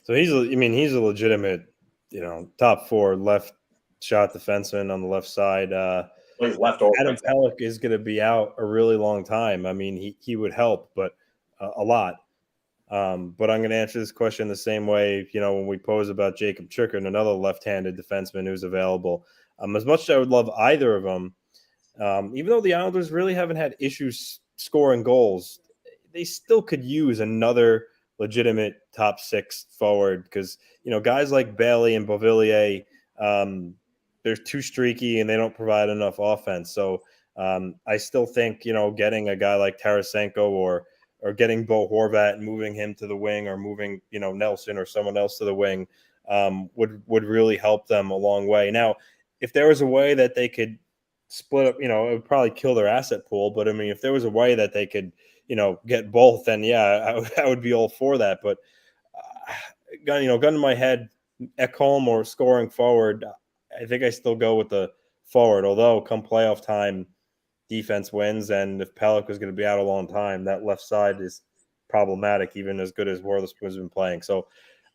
[SPEAKER 2] So he's a legitimate, top 4 left shot defenseman on the left side.
[SPEAKER 3] He's left over.
[SPEAKER 2] Adam Pelech is going to be out a really long time. I mean, he would help, but a lot. But I'm going to answer this question the same way, when we pose about Jacob Chicken, another left-handed defenseman who's available. As much as I would love either of them, even though the Islanders really haven't had issues scoring goals, they still could use another legitimate top 6 forward because, guys like Bailey and Beauvillier, they're too streaky and they don't provide enough offense. So I still think, getting a guy like Tarasenko or getting Bo Horvat and moving him to the wing, or moving, Nelson or someone else to the wing would really help them a long way. Now, if there was a way that they could split up, it would probably kill their asset pool. But I mean, if there was a way that they could, get both, then yeah, I would be all for that. But gun to my head, Ekholm or scoring forward, I think I still go with the forward. Although come playoff time, defense wins, and if Pelech was going to be out a long time, that left side is problematic, even as good as Witherspoon's been playing. So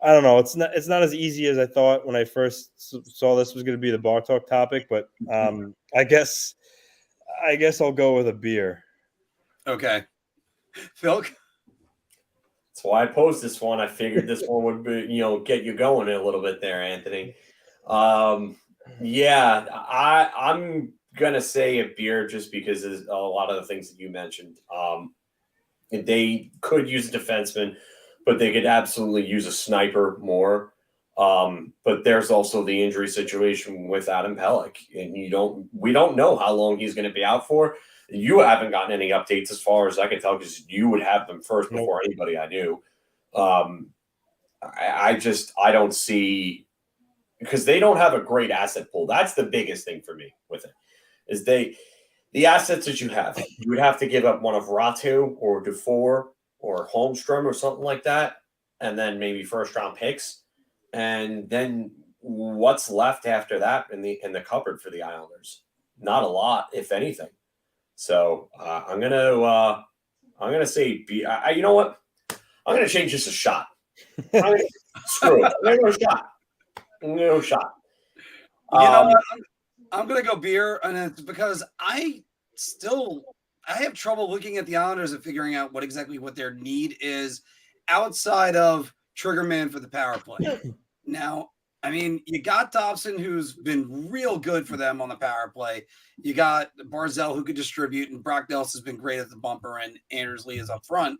[SPEAKER 2] I don't know. It's not as easy as I thought when I first saw this was going to be the bar talk topic. But I guess I'll go with a beer. Okay,
[SPEAKER 1] Phil.
[SPEAKER 3] That's why I posed this one. I figured this one would be, get you going a little bit there, Anthony. Yeah, I'm gonna say a beer just because of a lot of the things that you mentioned. They could use a defenseman, but they could absolutely use a sniper more. But there's also the injury situation with Adam Pelech, and we don't know how long he's going to be out for. You haven't gotten any updates as far as I can tell, because you would have them first before anybody I knew. I don't see, because they don't have a great asset pool. That's the biggest thing for me with it, is the assets that you would have to give up one of Ratu or Dufour or Holmstrom or something like that, and then maybe first round picks. And then what's left after that in the cupboard for the Islanders? Not a lot, if anything. So I'm gonna say, you know what? I'm gonna change this a shot. Screw it. I'm gonna go shot.
[SPEAKER 1] You know what? I'm gonna go beer, and it's because I have trouble looking at the Islanders and figuring out what their need is outside of trigger man for the power play. Now, I mean, you got Dobson, who's been real good for them on the power play. You got Barzell, who could distribute, and Brock Nelson's been great at the bumper, and Anders Lee is up front.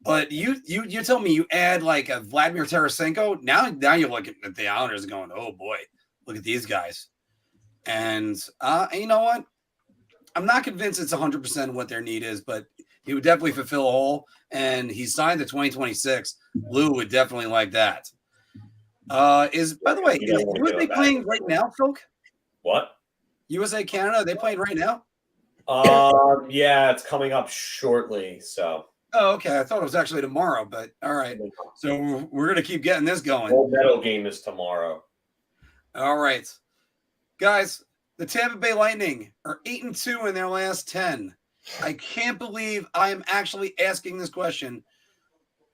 [SPEAKER 1] But you tell me you add like a Vladimir Tarasenko. Now you're looking at the Islanders and going, oh boy, look at these guys. And you know what? I'm not convinced it's 100% what their need is, but He would definitely fulfill a hole, and he signed to 2026. Lou would definitely like that. By the way,
[SPEAKER 3] You
[SPEAKER 1] is
[SPEAKER 3] don't wanna go
[SPEAKER 1] USA
[SPEAKER 3] back.
[SPEAKER 1] playing right now, Phil?
[SPEAKER 3] What?
[SPEAKER 1] USA Canada, are they playing right now?
[SPEAKER 3] Yeah, it's coming up shortly. So
[SPEAKER 1] Oh, okay. I thought it was actually tomorrow, but all right. So we're going to keep getting this going.
[SPEAKER 3] gold medal game is tomorrow.
[SPEAKER 1] All right. Guys, the Tampa Bay Lightning are 8-2 in their last 10. I can't believe I am actually asking this question,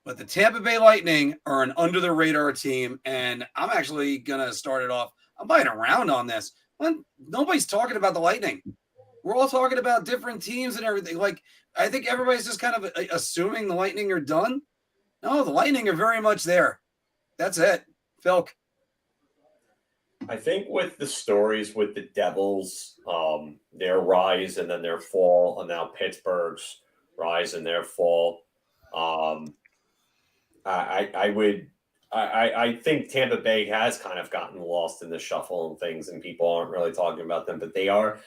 [SPEAKER 1] but the Tampa Bay Lightning are an under-the-radar team, and I'm actually going to start it off. I'm buying around on this. Nobody's talking about the Lightning. We're all talking about different teams and everything. Like, I think everybody's just kind of assuming the Lightning are done. No, the Lightning are very much there. That's it. Phil.
[SPEAKER 3] I think with the stories with the Devils, their rise and then their fall, and now Pittsburgh's rise and their fall, I think Tampa Bay has kind of gotten lost in the shuffle and things, and people aren't really talking about them, but they are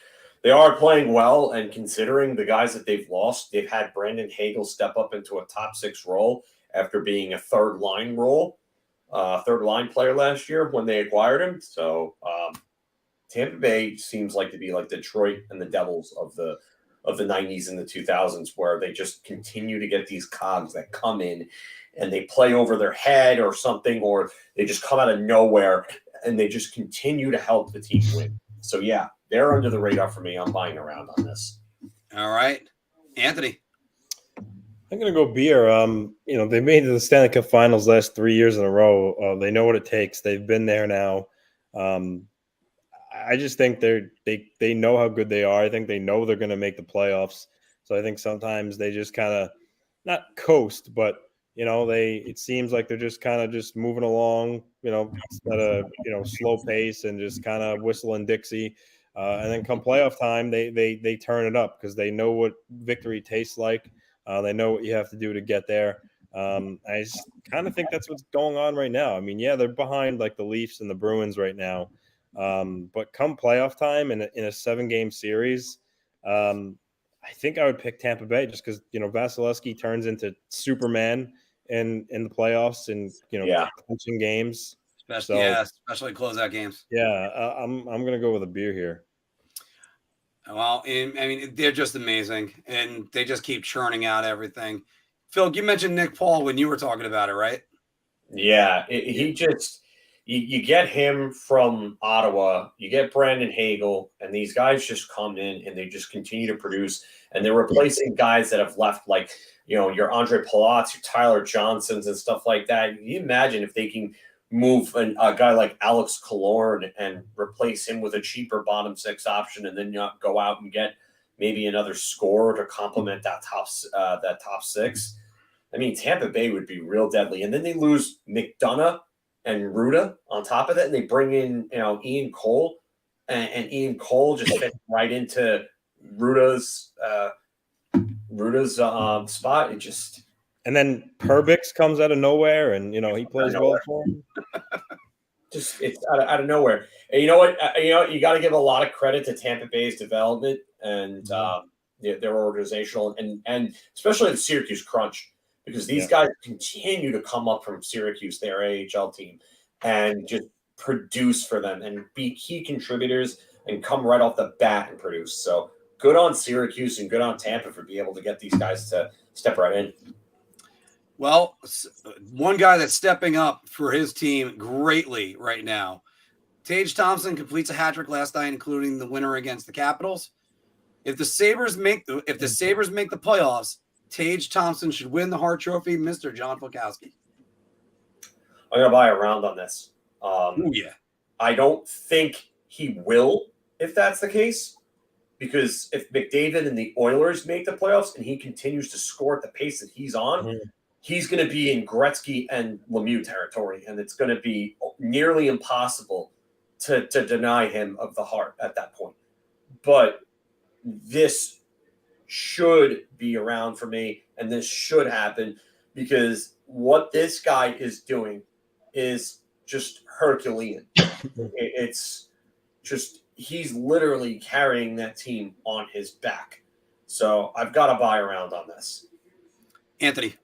[SPEAKER 3] playing well. And considering the guys that they've lost, they've had Brandon Hagel step up into a top 6 role after being a third line player last year when they acquired him. So Tampa Bay seems like to be like Detroit and the Devils of the 90s and the 2000s, where they just continue to get these cogs that come in and they play over their head or something, or they just come out of nowhere and they just continue to help the team win. So yeah, they're under the radar for me. I'm buying around on this.
[SPEAKER 1] All right. Anthony.
[SPEAKER 2] I'm going to go beer. They made the Stanley Cup Finals last 3 years in a row. They know what it takes. They've been there now. I just think they know how good they are. I think they know they're going to make the playoffs. So I think sometimes they just kind of not coast, but it seems like they're just kind of just moving along, at a slow pace and just kind of whistling Dixie. And then come playoff time, they turn it up because they know what victory tastes like. They know what you have to do to get there. I just kind of think that's what's going on right now. I mean, yeah, they're behind like the Leafs and the Bruins right now. But come playoff time in a 7-game series, I think I would pick Tampa Bay just because, Vasilevsky turns into Superman in the playoffs and, clinching games.
[SPEAKER 1] Especially closeout games.
[SPEAKER 2] Yeah, I'm going to go with a beer here.
[SPEAKER 1] Well, they're just amazing, and they just keep churning out everything. Phil, you mentioned Nick Paul when you were talking about it, right?
[SPEAKER 3] Yeah, you get him from Ottawa, you get Brandon Hagel, and these guys just come in and they just continue to produce, and they're replacing guys that have left, like, your Andre Palat's, your Tyler Johnsons and stuff like that. You imagine if they can move a guy like Alex Killorn and replace him with a cheaper bottom 6 option, and then go out and get maybe another scorer to complement that top 6. I mean, Tampa Bay would be real deadly. And then they lose McDonough and Ruda on top of that, and they bring in Ian Cole, and Ian Cole just fits right into Ruda's spot. It just.
[SPEAKER 2] And then Perbix comes out of nowhere, and he plays well for him.
[SPEAKER 3] Just it's out of nowhere. And you know what? You got to give a lot of credit to Tampa Bay's development and their organizational and especially the Syracuse Crunch, because these guys continue to come up from Syracuse, their AHL team, and just produce for them and be key contributors and come right off the bat and produce. So good on Syracuse and good on Tampa for being able to get these guys to step right in.
[SPEAKER 1] Well, one guy that's stepping up for his team greatly right now, Tage Thompson completes a hat trick last night, including the winner against the Capitals. If the Sabres make the playoffs, Tage Thompson should win the Hart Trophy, Mr. John Fulkowski.
[SPEAKER 3] I'm gonna buy a round on this.
[SPEAKER 1] Yeah.
[SPEAKER 3] I don't think he will, if that's the case, because if McDavid and the Oilers make the playoffs and he continues to score at the pace that he's on, he's going to be in Gretzky and Lemieux territory, and it's going to be nearly impossible to deny him of the Hart at that point. But this should be around for me, and this should happen, because what this guy is doing is just Herculean. It's just, he's literally carrying that team on his back. So I've got to buy around on this.
[SPEAKER 1] Anthony.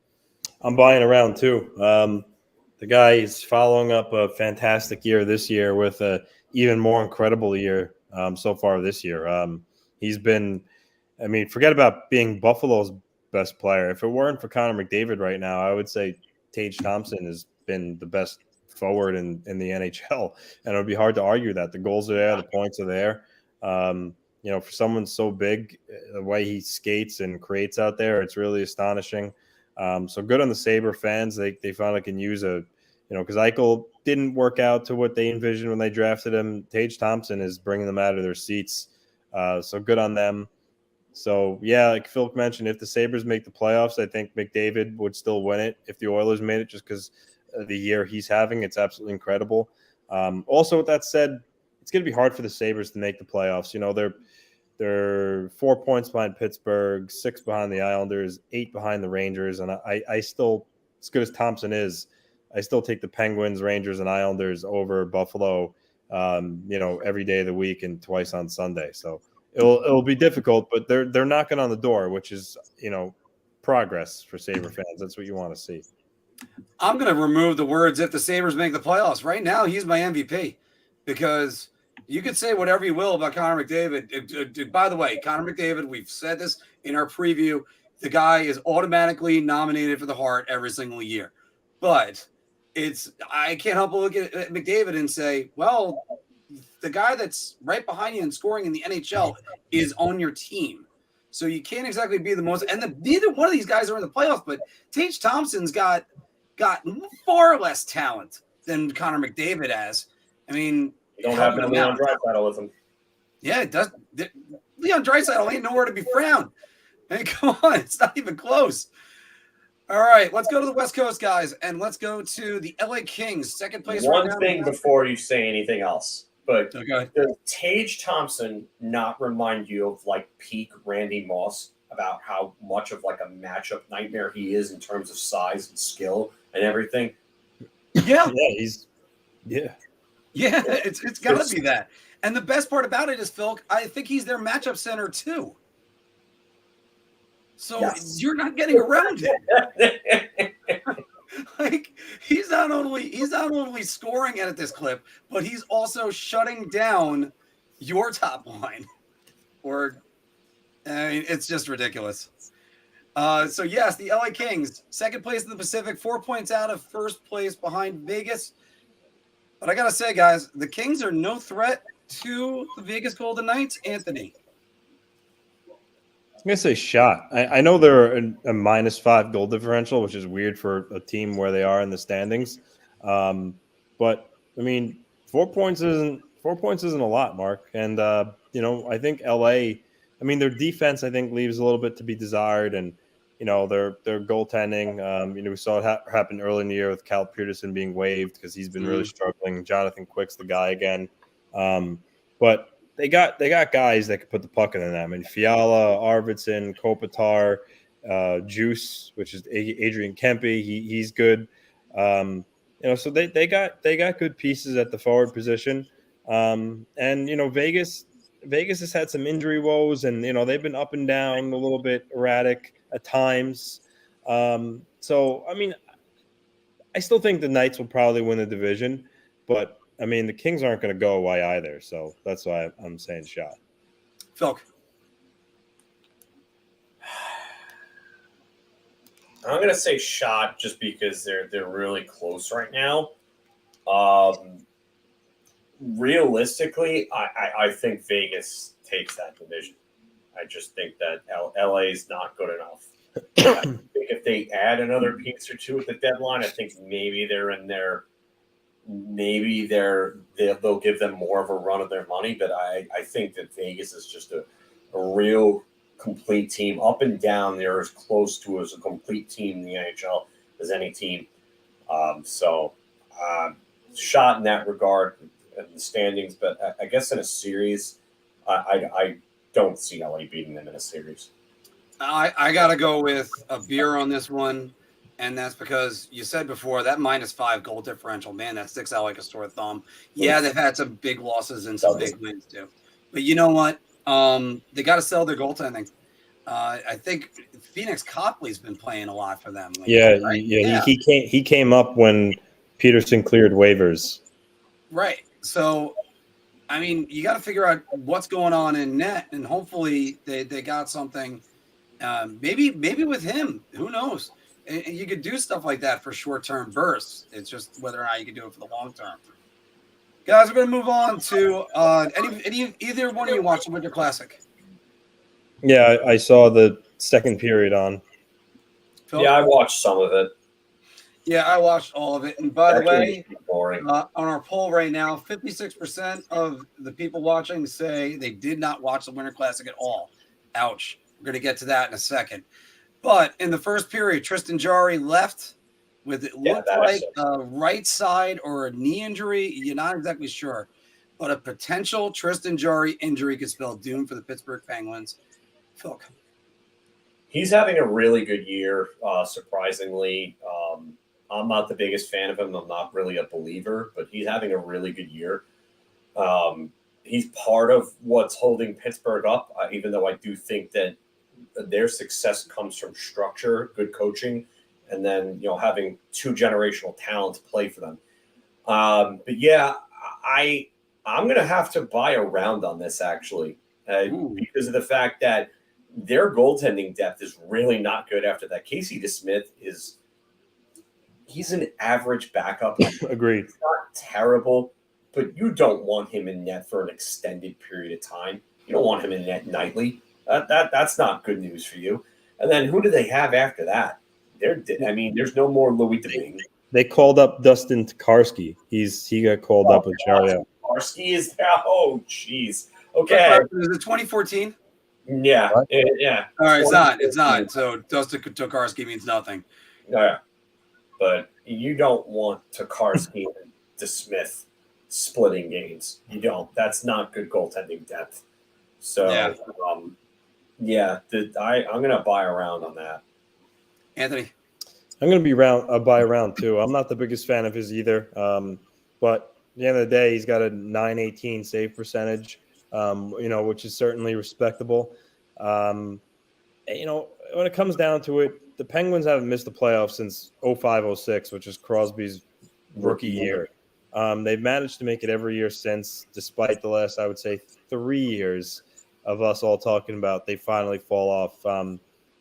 [SPEAKER 2] I'm buying around too. The guy is following up a fantastic year this year with a even more incredible year so far this year. He's been, I mean, forget about being Buffalo's best player. If it weren't for Connor McDavid right now, I would say Tage Thompson has been the best forward in the NHL, and it would be hard to argue that. The goals are there, the points are there. For someone so big, the way he skates and creates out there, it's really astonishing. So good on the Sabre fans. They finally can use because Eichel didn't work out to what they envisioned when they drafted him. Tage Thompson is bringing them out of their seats. So good on them. So, yeah, like Phil mentioned, if the Sabres make the playoffs, I think McDavid would still win it. If the Oilers made it, just because the year he's having, it's absolutely incredible. Also, with that said, it's going to be hard for the Sabres to make the playoffs. They're 4 points behind Pittsburgh, 6 behind the Islanders, 8 behind the Rangers. And I still, as good as Thompson is, I still take the Penguins, Rangers, and Islanders over Buffalo, every day of the week and twice on Sunday. So it'll be difficult, but they're knocking on the door, which is, progress for Sabre fans. That's what you want to see.
[SPEAKER 1] I'm going to remove the words if the Sabres make the playoffs. Right now, he's my MVP because you could say whatever you will about Connor McDavid. By the way, Connor McDavid, we've said this in our preview, the guy is automatically nominated for the Hart every single year. But I can't help but look at McDavid and say, well, the guy that's right behind you and scoring in the NHL is on your team. So you can't exactly be the most – and neither one of these guys are in the playoffs, but Tage Thompson's got far less talent than Connor McDavid has. I mean –
[SPEAKER 3] you don't have no Leon Draisaitl with him.
[SPEAKER 1] Yeah, it does. Leon Draisaitl ain't nowhere to be found. Hey, come on. It's not even close. All right, let's go to the West Coast, guys, and let's go to the LA Kings, second place.
[SPEAKER 3] One thing before you say anything else, but
[SPEAKER 1] okay.
[SPEAKER 3] Does Tage Thompson not remind you of like peak Randy Moss about how much of like a matchup nightmare he is in terms of size and skill and everything?
[SPEAKER 1] Yeah.
[SPEAKER 2] Yeah,
[SPEAKER 1] it's got to be that. And the best part about it is, Phil, I think he's their matchup center too. So You're not getting around it. Like he's not only scoring at this clip, but he's also shutting down your top line. It's just ridiculous. So yes, the LA Kings, second place in the Pacific, 4 points out of first place behind Vegas. But I got to say, guys, the Kings are no threat to the Vegas Golden Knights. Anthony.
[SPEAKER 2] I'm going to say shot. I know they're a -5 goal differential, which is weird for a team where they are in the standings. But, I mean, 4 points isn't a lot, Mark. And, I think LA, their defense, I think, leaves a little bit to be desired. And, their goaltending, we saw it happen early in the year with Cal Peterson being waived because he's been really struggling. Jonathan Quick's the guy again. But they got guys that could put the puck in them. And Fiala, Arvidsson, Kopitar, Juice, which is Adrian Kempe. He's good. So they got good pieces at the forward position. And Vegas has had some injury woes, and they've been up and down, a little bit erratic at times. So I still think the Knights will probably win the division, but the Kings aren't going to go away either. So that's why I'm saying shot.
[SPEAKER 1] Phil.
[SPEAKER 3] I'm going to say shot just because they're really close right now. Realistically, I think Vegas takes that division. I just think that LA is not good enough. I think if they add another piece or two at the deadline, I think maybe they're in there. Maybe they'll give them more of a run of their money. But I think that Vegas is just a real complete team. Up and down, they're as close to as a complete team in the NHL as any team. Shot in that regard in the standings. But I guess in a series, I don't see LA beating them in a series.
[SPEAKER 1] I got to go with a beer on this one, and that's because you said before that -5 goal differential, man, that sticks out like a sore thumb. Yeah, they've had some big losses and some big wins too. But you know what? They got to sell their goaltending. I think Phoenix Copley's been playing a lot for them lately,
[SPEAKER 2] Yeah,
[SPEAKER 1] right?
[SPEAKER 2] yeah. He came up when Peterson cleared waivers.
[SPEAKER 1] Right. So, I mean, you got to figure out what's going on in net, and hopefully they got something. Maybe with him, who knows? And you could do stuff like that for short-term bursts. It's just whether or not you can do it for the long term. Guys, we're going to move on to either one of you watch the Winter Classic.
[SPEAKER 2] Yeah, I saw the second period on.
[SPEAKER 1] Phil?
[SPEAKER 3] Yeah, I watched some of it.
[SPEAKER 1] Yeah, I watched all of it. And by the way,
[SPEAKER 3] boring.
[SPEAKER 1] on our poll right now, 56% of the people watching say they did not watch the Winter Classic at all. Ouch. We're going to get to that in a second. But in the first period, Tristan Jarry left with it looked like a right side or a knee injury. You're not exactly sure. But a potential Tristan Jarry injury could spell doom for the Pittsburgh Penguins. Phil.
[SPEAKER 3] He's having a really good year, surprisingly. I'm not the biggest fan of him. I'm not really a believer, but he's having a really good year. He's part of what's holding Pittsburgh up, even though I do think that their success comes from structure, good coaching, and then having two generational talents play for them. But yeah, I'm going to have to buy a round on this actually, because of the fact that their goaltending depth is really not good after that. Casey DeSmith he's an average backup.
[SPEAKER 2] Agreed.
[SPEAKER 3] He's not terrible, but you don't want him in net for an extended period of time. You don't want him in net nightly. That's not good news for you. And then who do they have after that? There's no more Louis Domingue.
[SPEAKER 2] They called up Dustin Tokarski. He got called up with Charlie.
[SPEAKER 3] Tokarski is now. Oh, jeez. Okay.
[SPEAKER 1] Is it 2014?
[SPEAKER 3] Yeah.
[SPEAKER 2] What?
[SPEAKER 3] Yeah.
[SPEAKER 1] All right, it's not. So Dustin Tokarski means nothing.
[SPEAKER 3] Yeah. But you don't want Tokarski and DeSmith splitting games. You don't. That's not good goaltending depth. So, I'm going to buy a round on that.
[SPEAKER 1] Anthony?
[SPEAKER 2] I'm going to buy a round too. I'm not the biggest fan of his either. But at the end of the day, he's got a .918 save percentage, which is certainly respectable. When it comes down to it, the Penguins haven't missed the playoffs since 05-06, which is Crosby's rookie year. They've managed to make it every year since, despite the last, I would say, 3 years of us all talking about they finally fall off.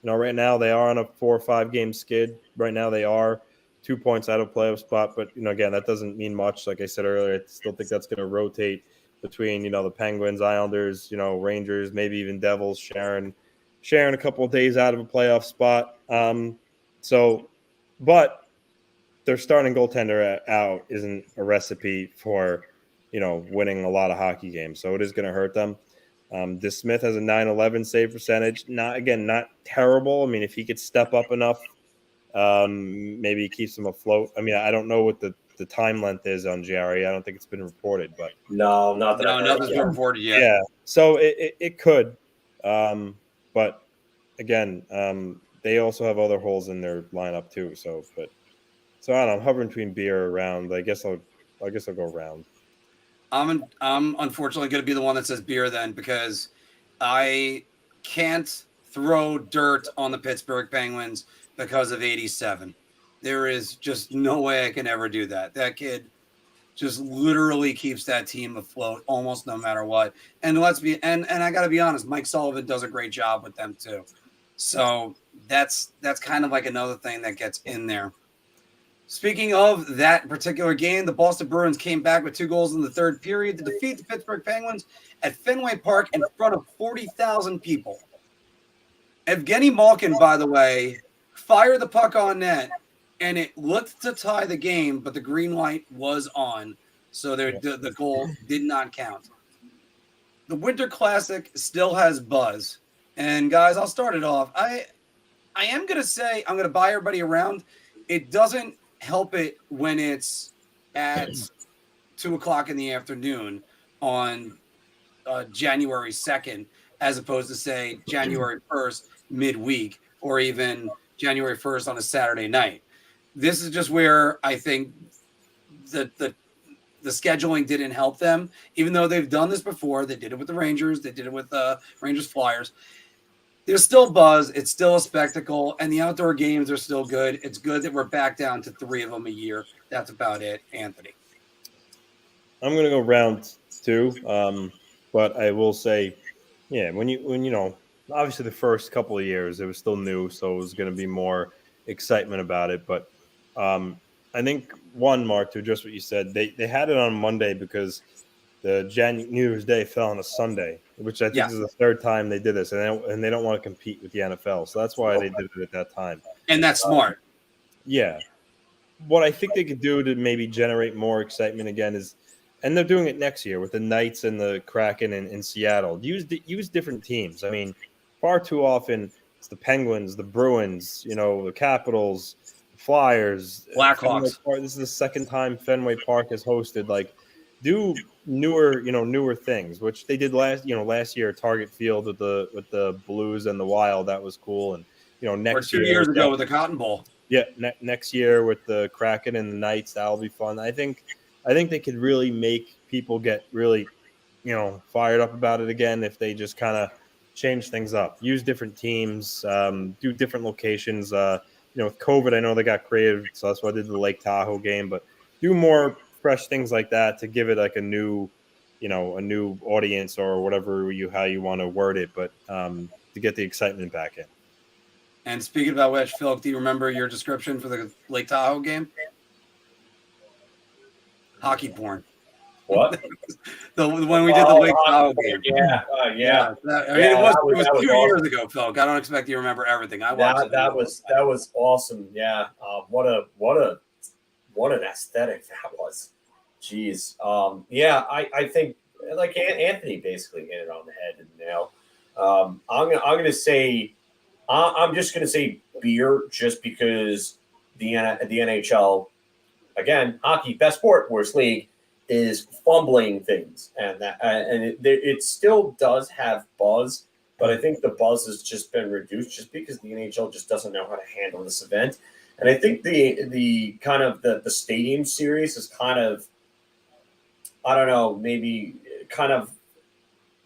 [SPEAKER 2] Right now they are on a 4 or 5 game skid. Right now they are 2 points out of playoff spot. But, again, that doesn't mean much. Like I said earlier, I still think that's going to rotate between, the Penguins, Islanders, Rangers, maybe even Devils sharing a couple of days out of a playoff spot. But their starting goaltender out isn't a recipe for, winning a lot of hockey games. So it is going to hurt them. DeSmith has a .911 save percentage. Not terrible. I mean, if he could step up enough, maybe he keeps them afloat. I mean, I don't know what the time length is on Jarry. I don't think it's been reported, but
[SPEAKER 1] Nothing's been reported yet.
[SPEAKER 2] Yeah, so it could. But again, they also have other holes in their lineup too. So I don't know. I'm hovering between beer or round. I guess I'll go round.
[SPEAKER 1] I'm unfortunately going to be the one that says beer then, because I can't throw dirt on the Pittsburgh Penguins because of 87. There is just no way I can ever do that. That kid just literally keeps that team afloat almost no matter what. And and I got to be honest, Mike Sullivan does a great job with them too. So that's kind of like another thing that gets in there. Speaking of that particular game, the Boston Bruins came back with 2 goals in the third period to defeat the Pittsburgh Penguins at Fenway Park in front of 40,000 people. Evgeny Malkin, by the way, fired the puck on net, and it looked to tie the game, but the green light was on, so the goal did not count. The Winter Classic still has buzz. And, guys, I'll start it off. I am going to say I'm going to buy everybody around. It doesn't help it when it's at 2:00 in the afternoon on January 2nd, as opposed to, say, January 1st midweek, or even January 1st on a Saturday night. This is just where I think the scheduling didn't help them, even though they've done this before. They did it with the Rangers. They did it with the Rangers Flyers. there's still buzz. It's still a spectacle, and the outdoor games are still good. It's good that we're back down to 3 of them a year. That's about it, Anthony.
[SPEAKER 2] I'm gonna go round 2, but I will say, yeah, when you know, obviously the first couple of years it was still new, so it was gonna be more excitement about it. But I think Mark, to address what you said, they had it on Monday because the New Year's Day fell on a Sunday, which I think is the third time they did this, and they don't want to compete with the NFL, so that's why they did it at that time.
[SPEAKER 1] And that's smart.
[SPEAKER 2] Yeah, what I think they could do to maybe generate more excitement again is, and they're doing it next year with the Knights and the Kraken in Seattle. Use different teams. I mean, far too often it's the Penguins, the Bruins, the Capitals, the Flyers,
[SPEAKER 1] Blackhawks.
[SPEAKER 2] This is the second time Fenway Park has hosted. Like, do newer things, which they did last year. Target Field with the Blues and the Wild, that was cool. And next
[SPEAKER 1] year, 2 years ago with the Cotton Bowl.
[SPEAKER 2] Yeah, next year with the Kraken and the Knights, that'll be fun. I think they could really make people get really, fired up about it again if they just kind of change things up, use different teams, do different locations. With COVID, I know they got creative, so that's why I did the Lake Tahoe game, but do more fresh things like that to give it like a new audience or whatever how you want to word it, but to get the excitement back in.
[SPEAKER 1] And speaking about which, Phil, do you remember your description for the Lake Tahoe game? Hockey porn.
[SPEAKER 3] What?
[SPEAKER 1] When we did the Lake Tahoe game.
[SPEAKER 3] Yeah.
[SPEAKER 1] It was 2 years ago, Phil. I don't expect you to remember everything. I watched
[SPEAKER 3] that was awesome. Yeah. What an aesthetic that was. Jeez. I think like Anthony basically hit it on the head and nail. I'm just gonna say beer, just because the NHL, again, hockey, best sport, worst league, is fumbling things, and it still does have buzz, but I think the buzz has just been reduced just because the NHL just doesn't know how to handle this event. And I think the kind of the stadium series is kind of, I don't know, maybe kind of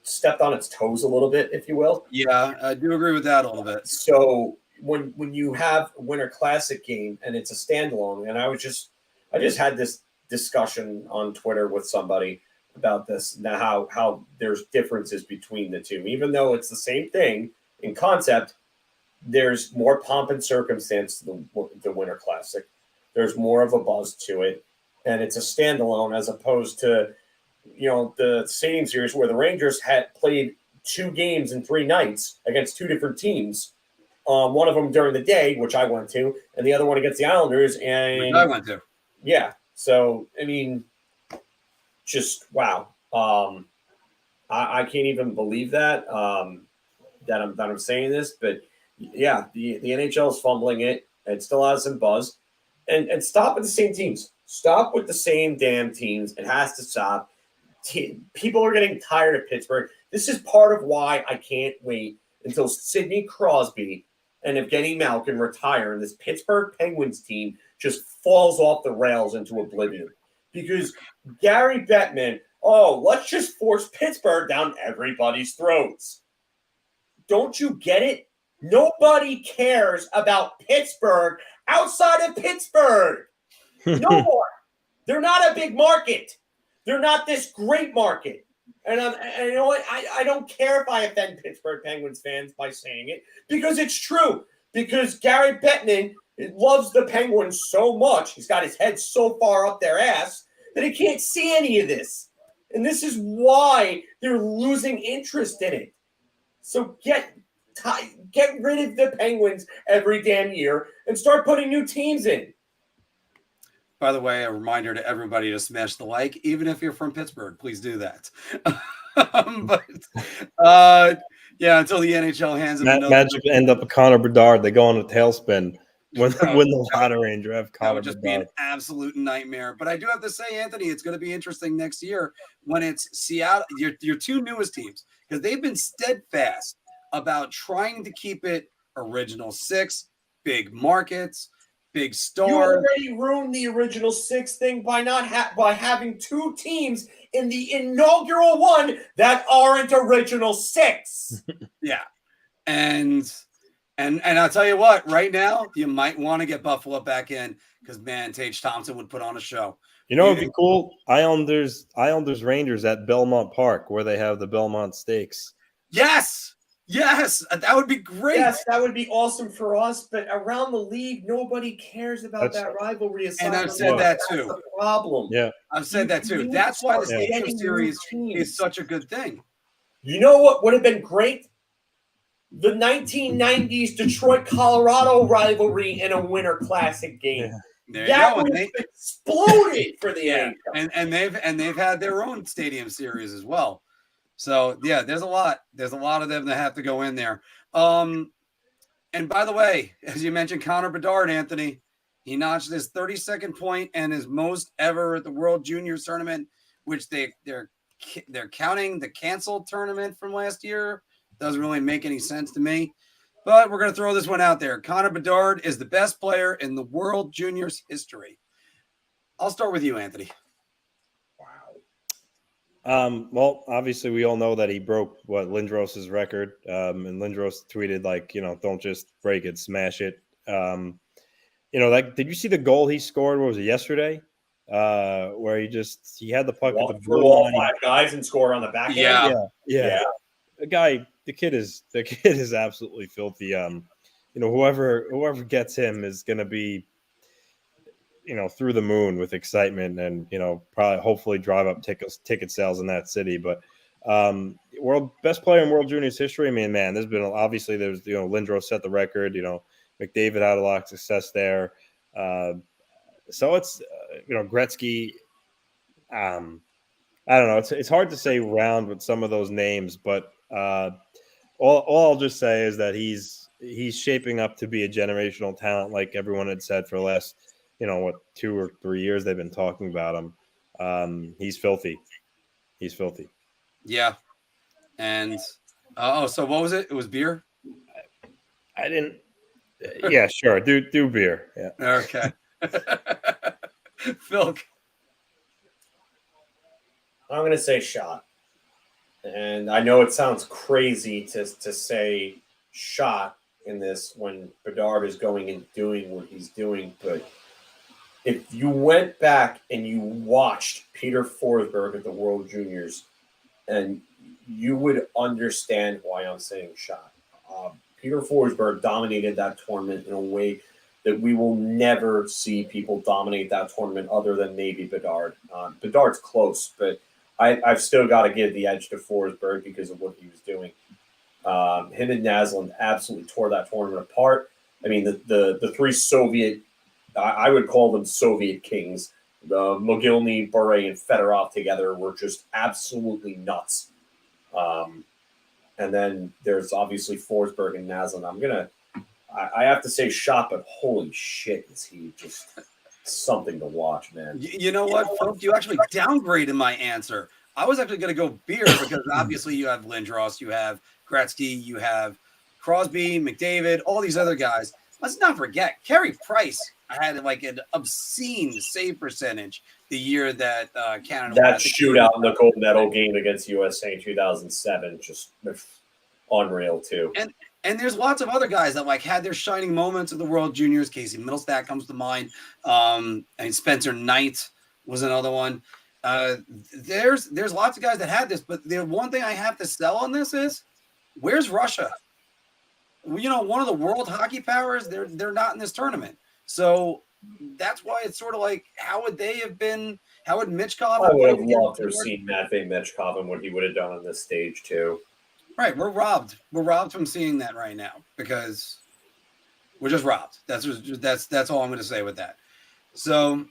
[SPEAKER 3] stepped on its toes a little bit, if you will.
[SPEAKER 1] Yeah, I do agree with that a little bit.
[SPEAKER 3] So when you have a Winter Classic game and it's a standalone, and I just had this discussion on Twitter with somebody about this, now how there's differences between the two, even though it's the same thing in concept. There's more pomp and circumstance to the Winter Classic. There's more of a buzz to it, and it's a standalone as opposed to, the Stadium Series where the Rangers had played 2 games in 3 nights against 2 different teams. One of them during the day, which I went to, and the other one against the Islanders, and
[SPEAKER 1] which I went to.
[SPEAKER 3] Yeah. So I mean, just wow. I can't even believe that that I'm saying this, but yeah, the NHL is fumbling it. It still has some buzz, and stop with the same teams. Stop with the same damn teams. It has to stop. People are getting tired of Pittsburgh. This is part of why I can't wait until Sidney Crosby and Evgeny Malkin retire and this Pittsburgh Penguins team just falls off the rails into oblivion. Because Gary Bettman, let's just force Pittsburgh down everybody's throats. Don't you get it? Nobody cares about Pittsburgh outside of Pittsburgh. No more. They're not a big market. They're not this great market. And you know what? I don't care if I offend Pittsburgh Penguins fans by saying it, because it's true. Because Gary Bettman loves the Penguins so much, he's got his head so far up their ass that he can't see any of this. And this is why they're losing interest in it. So get rid of the Penguins every damn year and start putting new teams in.
[SPEAKER 1] By the way, a reminder to everybody to smash the like, even if you're from Pittsburgh, please do that. Until the NHL hands him another.
[SPEAKER 2] Magic end up with Connor Bedard. They go on a tailspin when the lottery and draft Connor
[SPEAKER 1] Bedard. That would just
[SPEAKER 2] Bedard.
[SPEAKER 1] be an absolute nightmare. But I do have to say, Anthony, it's going to be interesting next year when it's Seattle, your 2 newest teams, because they've been steadfast about trying to keep it original 6, big markets, big stars.
[SPEAKER 3] You already ruined the original 6 thing by by having 2 teams in the inaugural one that aren't original 6.
[SPEAKER 1] Yeah. And I'll tell you what, right now, you might want to get Buffalo back in because, man, Tage Thompson would put on a show.
[SPEAKER 2] You know, it'd be cool. Islanders Rangers at Belmont Park where they have the Belmont Stakes.
[SPEAKER 1] Yes, that would be great.
[SPEAKER 3] Yes, that would be awesome for us. But around the league, nobody cares about that rivalry.
[SPEAKER 1] And I've said that too.
[SPEAKER 3] That's the problem.
[SPEAKER 2] Yeah,
[SPEAKER 1] I've said that too. That's why the Stadium Series is such a good thing.
[SPEAKER 3] You know what would have been great? The 1990s Detroit Colorado rivalry in a Winter Classic game.
[SPEAKER 1] Yeah.
[SPEAKER 3] That would have exploded for the NHL.
[SPEAKER 1] And they've had their own Stadium Series as well. So yeah, there's a lot of them that have to go in there. And by the way, as you mentioned, Connor Bedard, Anthony, he notched his 32nd point and his most ever at the World Juniors tournament, which they're counting the canceled tournament from last year. Doesn't really make any sense to me, but we're going to throw this one out there. Connor Bedard is the best player in the World Juniors history. I'll start with you, Anthony.
[SPEAKER 2] Well, obviously we all know that he broke Lindros's record. And Lindros tweeted don't just break it, smash it. Did you see the goal he scored? What was it, yesterday? Where he had the puck at the blue
[SPEAKER 3] all
[SPEAKER 2] line.
[SPEAKER 3] 5 guys and score on the back end.
[SPEAKER 2] Yeah. The kid is absolutely filthy. Whoever gets him is going to be, through the moon with excitement and, probably hopefully drive up ticket sales in that city. But best player in World Juniors history. I mean, man, there's Lindros set the record, McDavid had a lot of success there. So it's, Gretzky, I don't know. It's hard to say round with some of those names, but all I'll just say is that he's shaping up to be a generational talent, like everyone had said for the last, 2 or 3 years they've been talking about him. He's filthy.
[SPEAKER 1] Yeah. And so what was it? It was beer?
[SPEAKER 2] I didn't. Yeah, sure. Do beer. Yeah.
[SPEAKER 1] Okay. Phil.
[SPEAKER 3] I'm going to say shot. And I know it sounds crazy to say shot in this when Bedard is going and doing what he's doing, but if you went back and you watched Peter Forsberg at the World Juniors, and you would understand why I'm saying shot. Peter Forsberg dominated that tournament in a way that we will never see people dominate that tournament other than maybe Bedard. Bedard's close, but I've still got to give the edge to Forsberg because of what he was doing. Him and Naslund absolutely tore that tournament apart. I mean, the 3 Soviet, I would call them Soviet kings, the Mogilny, Bure, and Fedorov together were just absolutely nuts. And then there's obviously Forsberg and Naslund. I have to say shot, but holy shit, is he just something to watch, man.
[SPEAKER 1] You know what, folks? You actually downgraded my answer. I was actually going to go beer because obviously you have Lindros, you have Gretzky, you have Crosby, McDavid, all these other guys. Let's not forget, Carey Price had an obscene save percentage the year that Canada.
[SPEAKER 3] That shootout in the gold medal game against USA in 2007, just unreal too.
[SPEAKER 1] And there's lots of other guys that had their shining moments of the World Juniors. Casey Middlestat comes to mind. Spencer Knight was another one. There's lots of guys that had this, but the one thing I have to sell on this is, where's Russia? One of the world hockey powers. They're not in this tournament, so that's why it's sort of how would they have been? How would Michkov?
[SPEAKER 3] I would have loved to have seen Matvei Michkov and what he would have done on this stage too.
[SPEAKER 1] Right, we're robbed. We're robbed from seeing that right now because we're just robbed. That's all I'm going to say with that. So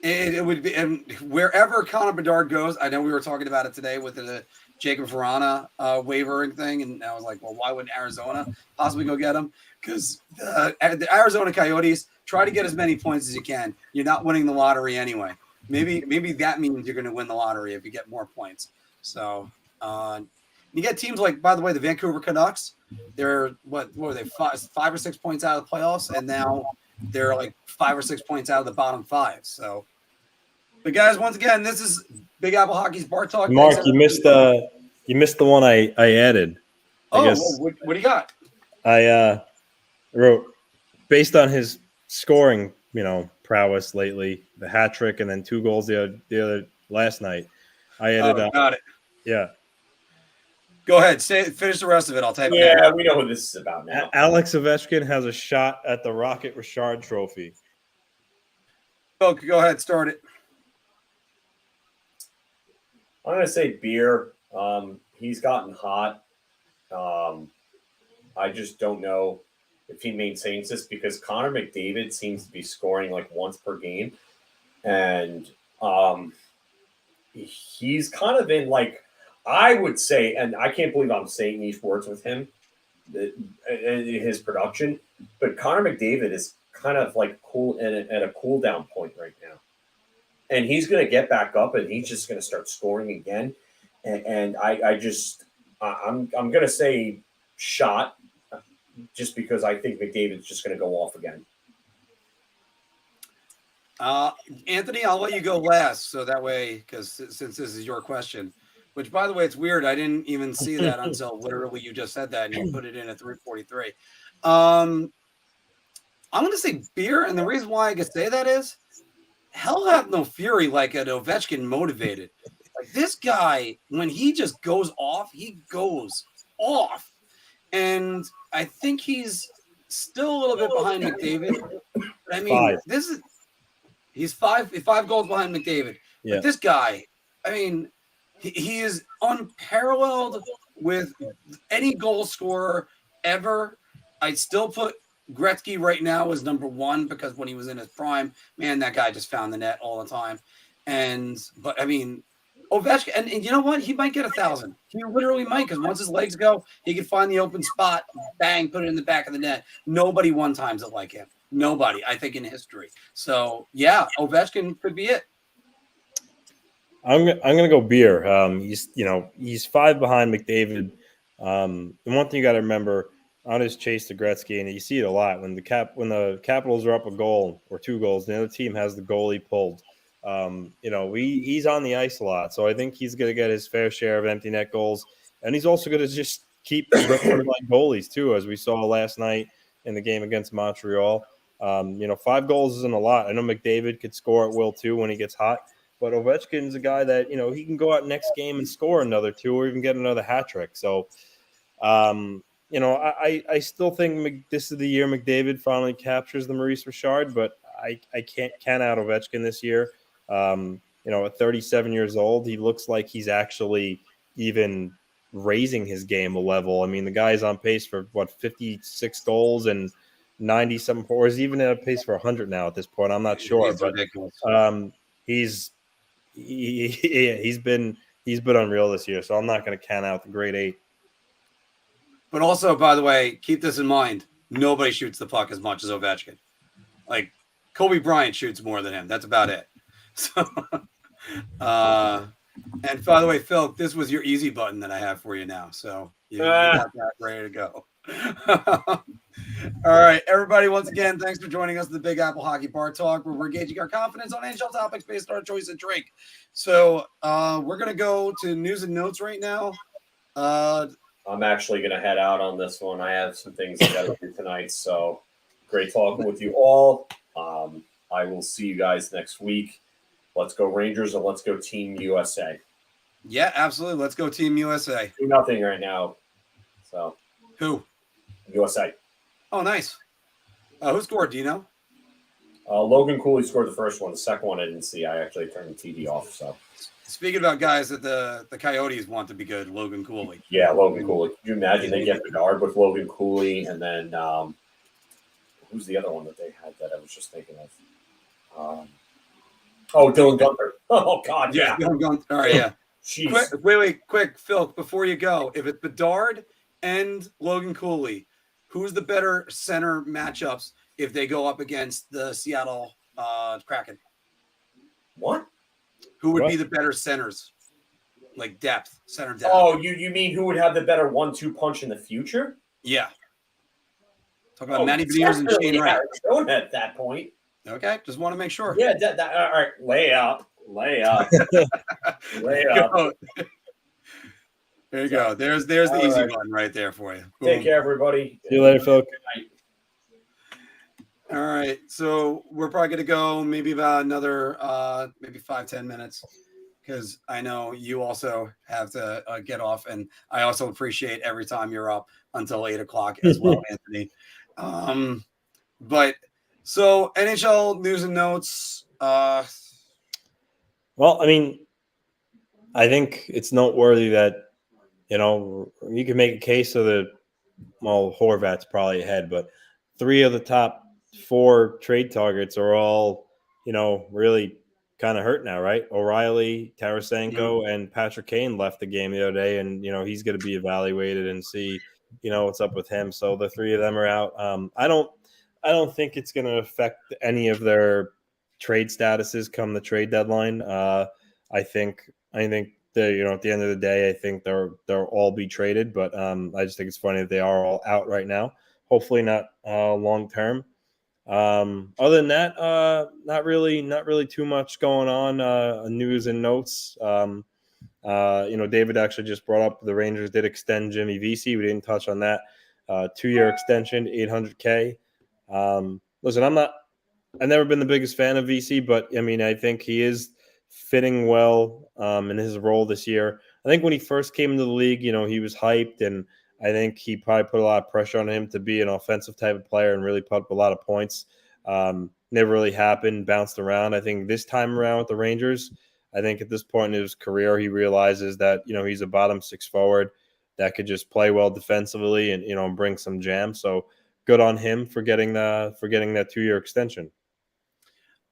[SPEAKER 1] it would be, and wherever Connor Bedard goes, I know we were talking about it today with the Jacob Verana wavering thing, and I was like, well, why wouldn't Arizona possibly go get him? Because the Arizona Coyotes try to get as many points as you can. You're not winning the lottery anyway. Maybe that means you're going to win the lottery if you get more points. So. You get teams like, by the way, the Vancouver Canucks. They're what were they 5 or 6 points out of the playoffs, and now they're 5 or 6 points out of the bottom 5. So, but guys, once again, this is Big Apple Hockey's Bar Talk.
[SPEAKER 2] Mark, you missed the one I added.
[SPEAKER 1] What do you got?
[SPEAKER 2] I wrote based on his scoring, prowess lately, the hat trick and then 2 goals the other last night. I added
[SPEAKER 1] got it.
[SPEAKER 2] Yeah.
[SPEAKER 1] Go ahead. Finish the rest of it. I'll type it in.
[SPEAKER 3] Yeah, we know what this is about now.
[SPEAKER 2] Alex Ovechkin has a shot at the Rocket Richard Trophy.
[SPEAKER 1] Go ahead. Start it.
[SPEAKER 3] I'm going to say Beer. He's gotten hot. I just don't know if he maintains this because Connor McDavid seems to be scoring like once per game. And he's kind of in like, I would say, and I can't believe I'm saying these words with him, his production, but Connor McDavid is kind of like cool at a cool down point right now. And he's going to get back up and he's just going to start scoring again. And I'm going to say shot just because I think McDavid's just going to go off again.
[SPEAKER 1] Anthony, I'll let you go last. So that way, because since this is your question, which by the way, it's weird. I didn't even see that until literally you just said that and you put it in at 3:43. I'm going to say Beer. And the reason why I could say that is hell hath no fury like an Ovechkin motivated. Like this guy, when he just goes off, he goes off. And I think he's still a little bit behind McDavid. I mean, he's five goals behind McDavid.
[SPEAKER 2] Yeah.
[SPEAKER 1] But this guy, I mean, he is unparalleled with any goal scorer ever. I'd still put Gretzky right now as number 1 because when he was in his prime, man, that guy just found the net all the time. But I mean, Ovechkin, and you know what? He might get 1,000. He literally might, because once his legs go, he can find the open spot, bang, put it in the back of the net. Nobody one times it like him. Nobody, I think, in history. So yeah, Ovechkin could be it.
[SPEAKER 2] I'm gonna go Beer. He's 5 behind McDavid. The one thing you got to remember on his chase to Gretzky, and you see it a lot when the Capitals are up a goal or 2 goals, the other team has the goalie pulled. He's on the ice a lot, so I think he's going to get his fair share of empty net goals, and he's also going to just keep ripping like goalies too, as we saw last night in the game against Montreal. 5 goals isn't a lot. I know McDavid could score at will too when he gets hot, but Ovechkin's a guy that he can go out next game and score another 2 or even get another hat trick. So, I still think this is the year McDavid finally captures the Maurice Richard, but I can't count out Ovechkin this year. At 37 years old, he looks like he's actually even raising his game a level. I mean, the guy's on pace for 56 goals and 90-something, or is even at a pace for 100 now at this point. I'm not sure, but he's been unreal this year. So I'm not going to count out the grade 8.
[SPEAKER 1] But also, by the way, keep this in mind: nobody shoots the puck as much as Ovechkin. Like Kobe Bryant shoots more than him. That's about it. So, and by the way, Phil, this was your easy button that I have for you now. So you got that ready to go. All right, everybody. Once again, thanks for joining us at the Big Apple Hockey Bar Talk, where we're gauging our confidence on NHL topics based on our choice of drink. So we're gonna go to news and notes right now.
[SPEAKER 3] I'm actually going to head out on this one. I have some things I got to do tonight. So great talking with you all. I will see you guys next week. Let's go Rangers and let's go Team USA.
[SPEAKER 1] Yeah, absolutely. Let's go Team USA.
[SPEAKER 3] 2-0 right now. So
[SPEAKER 1] who?
[SPEAKER 3] USA.
[SPEAKER 1] Oh, nice. Who scored? Do you know?
[SPEAKER 3] Logan Cooley scored the first one. The second one I didn't see. I actually turned the TV off. So.
[SPEAKER 1] Speaking about guys that the Coyotes want to be good, Logan Cooley.
[SPEAKER 3] Yeah, Logan Cooley. Could you imagine they get the guard with Logan Cooley and then who's the other one that they had that I was just thinking of? Dylan Gunther. Oh, God, yeah.
[SPEAKER 1] Dylan Gunther. All right, yeah.
[SPEAKER 3] Jeez.
[SPEAKER 1] Quick, Phil, before you go, if it's Bedard and Logan Cooley, who's the better center matchups if they go up against the Seattle Kraken?
[SPEAKER 3] What?
[SPEAKER 1] Who would be the better centers? Like center depth.
[SPEAKER 3] Oh, you mean who would have the better 1-2 punch in the future?
[SPEAKER 1] Yeah. Talk about Matty Beniers and Shane Wright.
[SPEAKER 3] Arizona at that point.
[SPEAKER 1] Okay, just want to make sure.
[SPEAKER 3] Yeah, all right. Lay up.
[SPEAKER 1] There you go. There's the
[SPEAKER 3] All
[SPEAKER 1] easy
[SPEAKER 3] right.
[SPEAKER 1] button right there for you.
[SPEAKER 3] Take
[SPEAKER 1] Boom.
[SPEAKER 3] care, everybody.
[SPEAKER 2] See you later, Phil.
[SPEAKER 1] All right. So we're probably going to go maybe about another maybe 5-10 minutes because I know you also have to get off. And I also appreciate every time you're up until 8 o'clock as well, Anthony. But so NHL news and notes.
[SPEAKER 2] Well, I mean, I think it's noteworthy that, you know, you can make a case of Horvat's probably ahead, but 3 of the top 4 trade targets are all, you know, really kind of hurt now, right? O'Reilly, Tarasenko, and Patrick Kane left the game the other day, and, you know, he's going to be evaluated and see, you know, what's up with him. So the 3 of them are out. I don't think it's going to affect any of their trade statuses come the trade deadline. I think that, you know, at the end of the day, I think they'll all be traded, but I just think it's funny that they are all out right now. Hopefully not long term. Other than that, not really too much going on. News and notes. You know, David actually just brought up the Rangers did extend Jimmy Vesey. We didn't touch on that. 2-year extension, $800K. Listen, I've never been the biggest fan of Vesey, but I mean, I think he is fitting well in his role this year. I think when he first came into the league, you know, he was hyped, and I think he probably put a lot of pressure on him to be an offensive type of player and really put up a lot of points. Never really happened, bounced around. I think this time around with the Rangers, I think at this point in his career, he realizes that, you know, he's a bottom 6 forward that could just play well defensively and, you know, bring some jam. So good on him for getting that 2-year extension.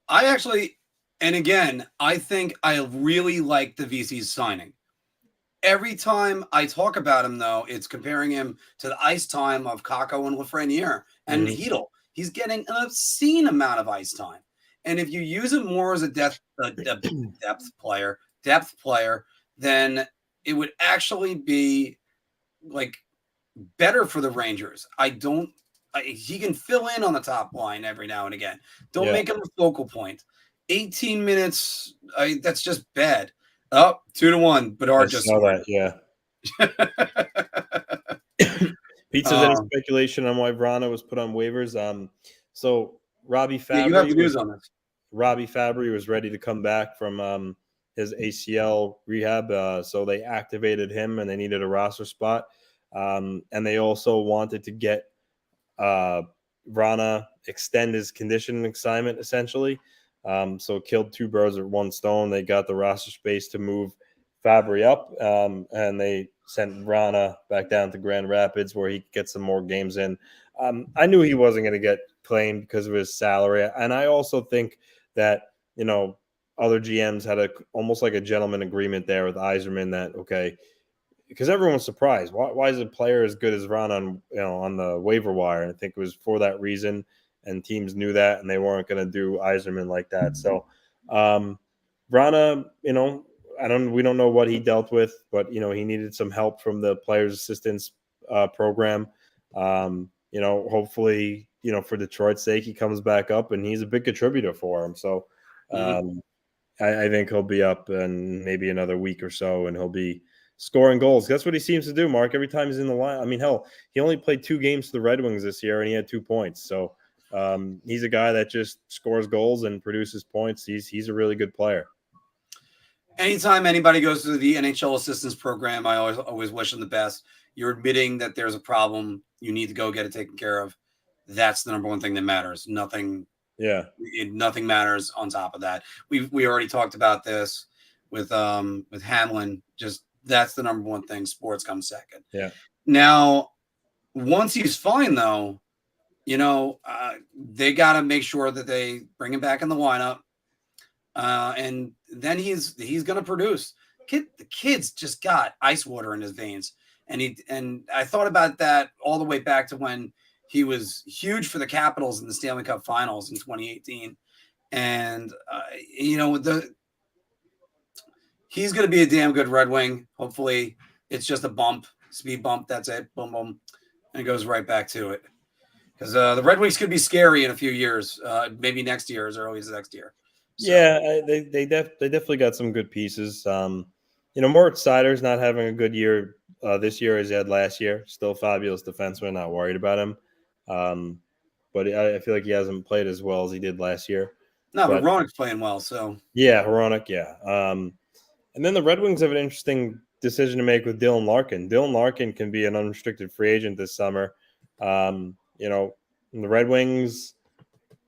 [SPEAKER 1] I actually, and again, I think I really like the VC's signing. Every time I talk about him, though, it's comparing him to the ice time of Kakko and Lafreniere and Hedl. He's getting an obscene amount of ice time. And if you use him more as a depth player, then it would actually be like better for the Rangers. He can fill in on the top line every now and again. Don't make him a focal point. 18 minutes, that's just bad. Oh, 2-1. Bedard just saw
[SPEAKER 2] that, yeah. Pete says any speculation on why Vrana was put on waivers. So Robbie Fabry,
[SPEAKER 1] you have the news on this.
[SPEAKER 2] Robbie Fabry was ready to come back from his ACL rehab, so they activated him, and they needed a roster spot. And they also wanted to get Vrana extend his conditioning assignment, essentially. So killed 2 birds with 1 stone. They got the roster space to move Fabry up, and they sent Vrana back down to Grand Rapids where he could get some more games in. I knew he wasn't going to get claimed because of his salary, and I also think that, you know, other GMs had almost like a gentleman agreement there with Yzerman that, okay, because everyone's surprised. Why is a player as good as Vrana on the waiver wire? And I think it was for that reason, and teams knew that, and they weren't going to do Yzerman like that. So Vrana, you know, we don't know what he dealt with, but, you know, he needed some help from the players' assistance program. You know, hopefully, you know, for Detroit's sake, he comes back up, and he's a big contributor for him. So I think he'll be up in maybe another week or so, and he'll be scoring goals. That's what he seems to do, Mark, every time he's in the line. I mean, hell, he only played 2 games for the Red Wings this year, and he had 2 points. So he's a guy that just scores goals and produces points. He's a really good player.
[SPEAKER 1] Anytime anybody goes through the NHL assistance program, I always wish them the best. You're admitting that there's a problem. You need to go get it taken care of. That's the number one thing that matters. Nothing matters on top of that. We already talked about this with Hamlin. Just that's the number one thing. Sports comes second.
[SPEAKER 2] Yeah.
[SPEAKER 1] Now, once he's fine, though, you know, they got to make sure that they bring him back in the lineup, and then he's going to produce. The kid's just got ice water in his veins, and I thought about that all the way back to when he was huge for the Capitals in the Stanley Cup Finals in 2018, and you know, he's going to be a damn good Red Wing. Hopefully, it's just a speed bump. That's it. Boom, boom, and it goes right back to it. Because the Red Wings could be scary in a few years, maybe next year, as early as next year. So.
[SPEAKER 2] Yeah, they definitely got some good pieces. You know, Moritz Seider's not having a good year this year as he had last year. Still fabulous defenseman. Not worried about him. But I feel like he hasn't played as well as he did last year.
[SPEAKER 1] No, but Ronik's playing well, so.
[SPEAKER 2] Yeah, Hronik, yeah. And then the Red Wings have an interesting decision to make with Dylan Larkin. Dylan Larkin can be an unrestricted free agent this summer. You know, the Red Wings,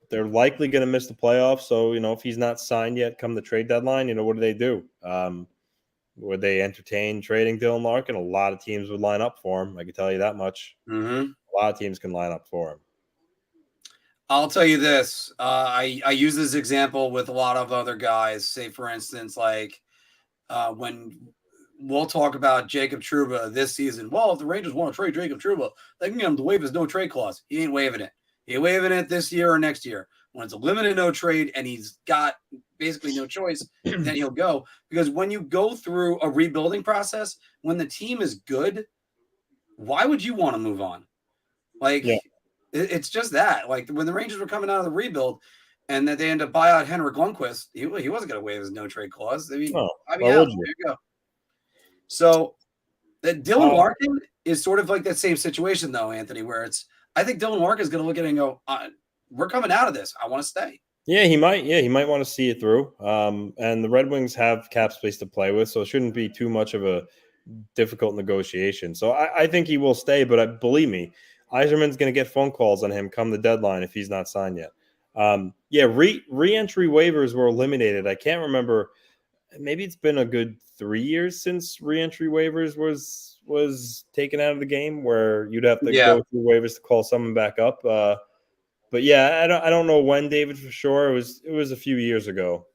[SPEAKER 2] they're likely going to miss the playoffs. So, you know, if he's not signed yet come the trade deadline, you know, what do? Would they entertain trading Dylan Larkin? A lot of teams would line up for him. I can tell you that much.
[SPEAKER 1] Mm-hmm.
[SPEAKER 2] A lot of teams can line up for him.
[SPEAKER 1] I'll tell you this. I use this example with a lot of other guys. Say, for instance, like when we'll talk about Jacob Trouba this season. Well, if the Rangers want to trade Jacob Trouba, they can get him to waive his no trade clause. He ain't waiving it. He ain't waiving it this year or next year. When it's a limited no trade and he's got basically no choice, then he'll go. Because when you go through a rebuilding process, when the team is good, why would you want to move on? Like, it's just that. Like, when the Rangers were coming out of the rebuild and that they ended up buy out Henrik Lundqvist, he wasn't going to waive his no trade clause. I mean, there you go. So that Dylan Larkin is sort of like that same situation, though, Anthony, where I think Dylan Larkin is going to look at it and go, we're coming out of this. I want to stay. Yeah,
[SPEAKER 2] he might. Yeah, he might want to see it through. And the Red Wings have cap space to play with, so it shouldn't be too much of a difficult negotiation. So I think he will stay, but believe me, Yzerman's going to get phone calls on him come the deadline if he's not signed yet. Re-entry waivers were eliminated. I can't remember. Maybe it's been a good 3 years since re-entry waivers was taken out of the game, where you'd have to go through waivers to call someone back up. But yeah, I don't know when, David, for sure. It was a few years ago.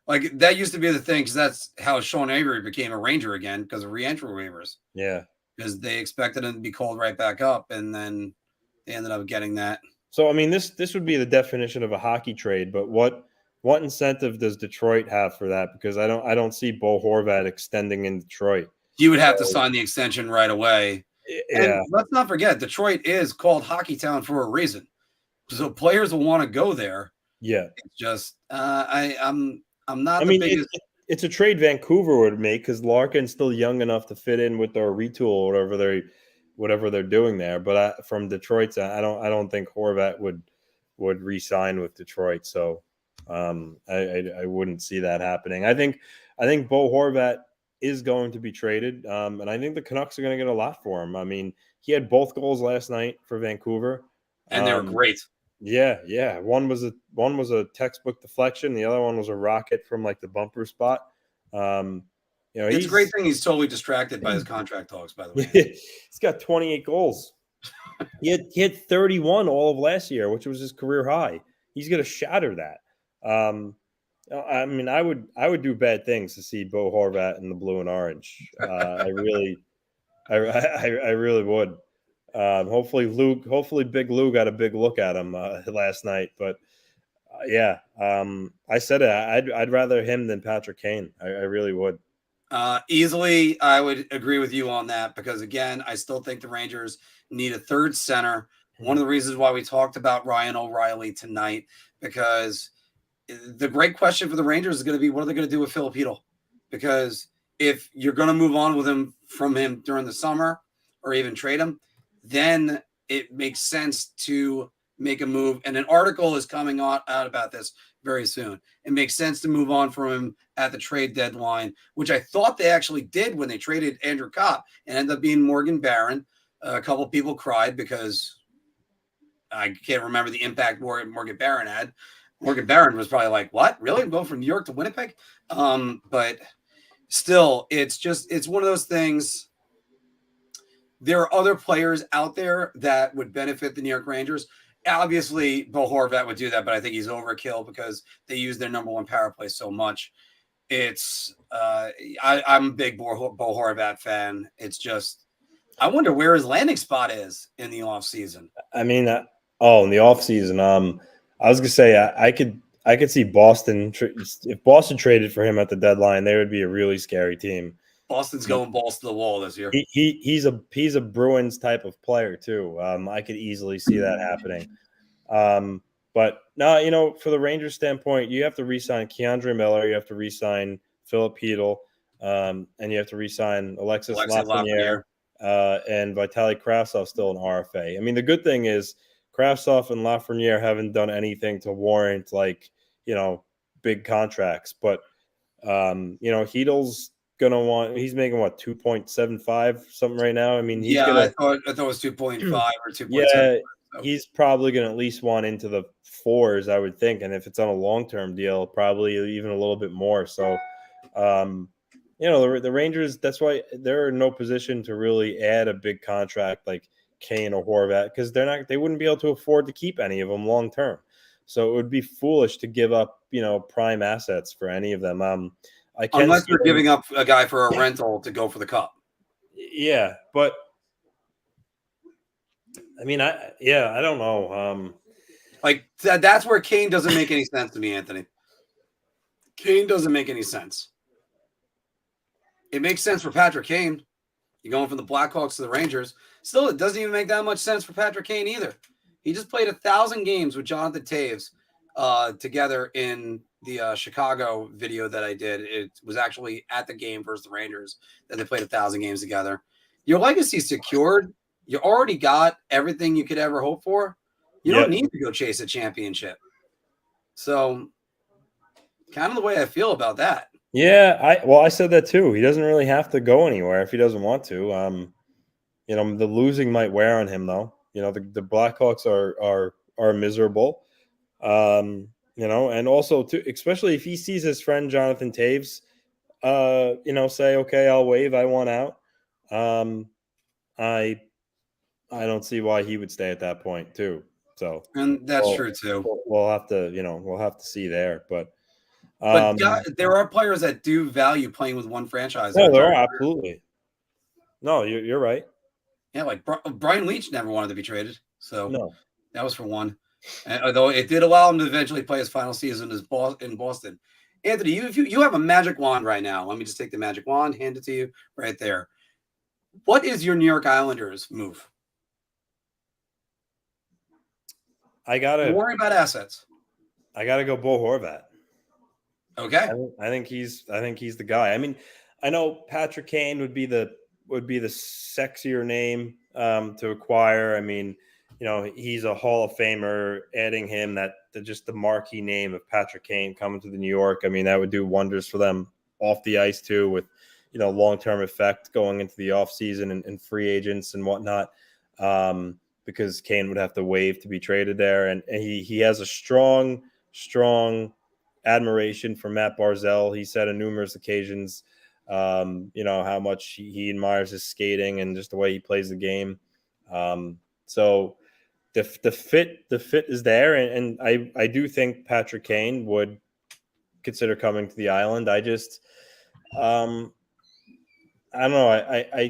[SPEAKER 1] Like, that used to be the thing, because that's how Sean Avery became a Ranger again, because of re-entry waivers.
[SPEAKER 2] Yeah.
[SPEAKER 1] Because they expected him to be called right back up, and then they ended up getting that.
[SPEAKER 2] So, I mean, this would be the definition of a hockey trade, but what incentive does Detroit have for that? Because I don't see Bo Horvat extending in Detroit.
[SPEAKER 1] You would have to sign the extension right away.
[SPEAKER 2] Yeah.
[SPEAKER 1] And let's not forget, Detroit is called Hockey Town for a reason. So players will want to go there.
[SPEAKER 2] Yeah.
[SPEAKER 1] It's just I'm not the biggest.
[SPEAKER 2] It's a trade Vancouver would make, because Larkin's still young enough to fit in with their retool or whatever they're doing there. But from Detroit's, I don't think Horvat would re-sign with Detroit. So I wouldn't see that happening. I think Bo Horvat is going to be traded, and I think the Canucks are going to get a lot for him. I mean, he had both goals last night for Vancouver,
[SPEAKER 1] and they were great.
[SPEAKER 2] Yeah. One was a textbook deflection. The other one was a rocket from like the bumper spot. It's
[SPEAKER 1] a great thing he's totally distracted by his contract talks, by the way.
[SPEAKER 2] He's got 28 goals. He had 31 all of last year, which was his career high. He's going to shatter that. I mean, I would do bad things to see Bo Horvat in the blue and orange. I really would. Hopefully Big Lou got a big look at him last night. But I said it. I'd rather him than Patrick Kane. I really would.
[SPEAKER 1] Easily, I would agree with you on that, because again, I still think the Rangers need a third center. One of the reasons why we talked about Ryan O'Reilly tonight, because the great question for the Rangers is going to be, what are they going to do with Filipino? Because if you're going to move on from him during the summer or even trade him, then it makes sense to make a move. And an article is coming out about this very soon. It makes sense to move on from him at the trade deadline, which I thought they actually did when they traded Andrew Kopp, and ended up being Morgan Barron. A couple of people cried because I can't remember the impact Morgan Barron had. Morgan Barron was probably like, what? Really? I'm going from New York to Winnipeg? But still, it's one of those things. There are other players out there that would benefit the New York Rangers. Obviously, Bo Horvat would do that, but I think he's overkill because they use their number one power play so much. I'm a big Bo Horvat fan. It's just, I wonder where his landing spot is in the offseason.
[SPEAKER 2] I mean, in the offseason, I was gonna say I could see Boston. If Boston traded for him at the deadline, they would be a really scary team.
[SPEAKER 1] Boston's going balls to the wall this year.
[SPEAKER 2] He's a Bruins type of player too. I could easily see that happening. But no, for the Rangers standpoint, you have to re-sign Keandre Miller. You have to re-sign Philip Hedl. and you have to re-sign Alexis
[SPEAKER 1] Lafreniere.
[SPEAKER 2] Lafreniere, and Vitaly Kravtsov still an RFA. I mean, the good thing is Kravtsov and Lafreniere haven't done anything to warrant big contracts, but Heedle's he's making what 2.75 something right now. I mean,
[SPEAKER 1] I thought it was 2.5 or 2.7.
[SPEAKER 2] Yeah, he's probably gonna at least want into the fours, I would think, and if it's on a long-term deal, probably even a little bit more. So the Rangers, that's why they're in no position to really add a big contract like Kane or Horvat, because they wouldn't be able to afford to keep any of them long term. So it would be foolish to give up, prime assets for any of them.
[SPEAKER 1] Unless you're giving up a guy for a rental to go for the cup.
[SPEAKER 2] Yeah, but I mean, I don't know.
[SPEAKER 1] That's where Kane doesn't make any sense to me, Anthony. Kane doesn't make any sense. It makes sense for Patrick Kane. You're going from the Blackhawks to the Rangers. Still, it doesn't even make that much sense for Patrick Kane either. He just played 1,000 games with Jonathan Taves together in the Chicago video that I did. It was actually at the game versus the Rangers that they played 1,000 games together. Your legacy's secured. You already got everything you could ever hope for. You don't need to go chase a championship. So, kind of the way I feel about that.
[SPEAKER 2] Yeah, I said that too. He doesn't really have to go anywhere if he doesn't want to. The losing might wear on him though. The Blackhawks are miserable. And also too, especially if he sees his friend Jonathan Taves, say, okay, I'll waive, I want out. I don't see why he would stay at that point too. So,
[SPEAKER 1] and that's true too.
[SPEAKER 2] We'll have to see there, but
[SPEAKER 1] there are players that do value playing with one franchise.
[SPEAKER 2] No, there are absolutely. No, you're right.
[SPEAKER 1] Yeah, like Brian Leach never wanted to be traded, so
[SPEAKER 2] no,
[SPEAKER 1] that was for one. And although it did allow him to eventually play his final season in Boston. Anthony, you have a magic wand right now. Let me just take the magic wand, hand it to you right there. What is your New York Islanders move? Don't worry about assets.
[SPEAKER 2] I gotta go Bo Horvat.
[SPEAKER 1] Okay.
[SPEAKER 2] I think he's the guy. I mean, I know Patrick Kane would be the sexier name to acquire. I mean, he's a Hall of Famer. Adding him just the marquee name of Patrick Kane coming to the New York. I mean, that would do wonders for them off the ice too, with long-term effect going into the offseason and free agents and whatnot. Because Kane would have to waive to be traded there, and he has a strong admiration for Matt Barzal. He said on numerous occasions, how much he admires his skating and just the way he plays the game. So the fit is there, and I do think Patrick Kane would consider coming to the island. I just I don't know.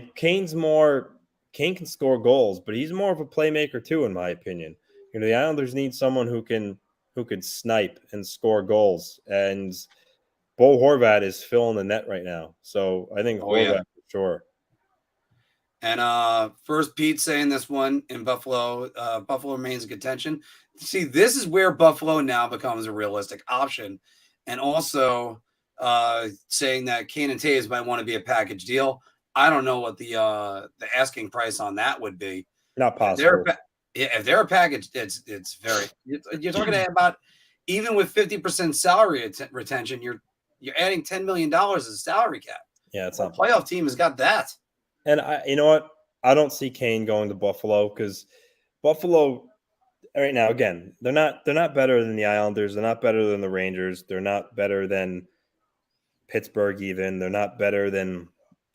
[SPEAKER 2] Kane can score goals, but he's more of a playmaker too, in my opinion. The Islanders need someone who can snipe and score goals, and Bo Horvat is filling the net right now. So I think Horvat for sure.
[SPEAKER 1] And first Pete saying this one in Buffalo. Buffalo remains in contention. See, this is where Buffalo now becomes a realistic option. And also saying that Kane and Taves might want to be a package deal. I don't know what the asking price on that would be.
[SPEAKER 2] Not possible.
[SPEAKER 1] If they're a package, it's very. You're talking about even with 50% salary retention, you're adding $10 million as a salary cap.
[SPEAKER 2] Yeah, it's not.
[SPEAKER 1] Playoff team has got that.
[SPEAKER 2] And you know what? I don't see Kane going to Buffalo because Buffalo right now, again, they're not better than the Islanders. They're not better than the Rangers. They're not better than Pittsburgh even. They're not better than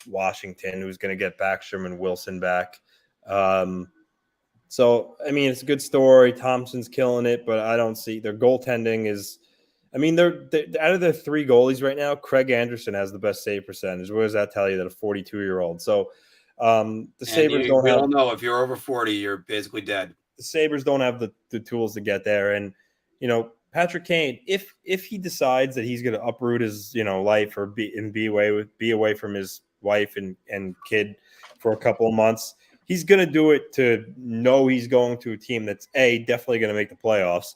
[SPEAKER 2] Washington, who's going to get Backstrom and Wilson back. So, I mean, it's a good story. Thompson's killing it, but I don't see their goaltending is – I mean, they're out of the three goalies right now, Craig Anderson has the best save percentage. What does that tell you, that a 42-year-old? So, the Sabres don't have –
[SPEAKER 1] we all know if you're over 40, you're basically dead.
[SPEAKER 2] The Sabres don't have the tools to get there. And, Patrick Kane, if he decides that he's going to uproot his, life or be away from his wife and kid for a couple of months, he's going to do it to know he's going to a team that's A, definitely going to make the playoffs,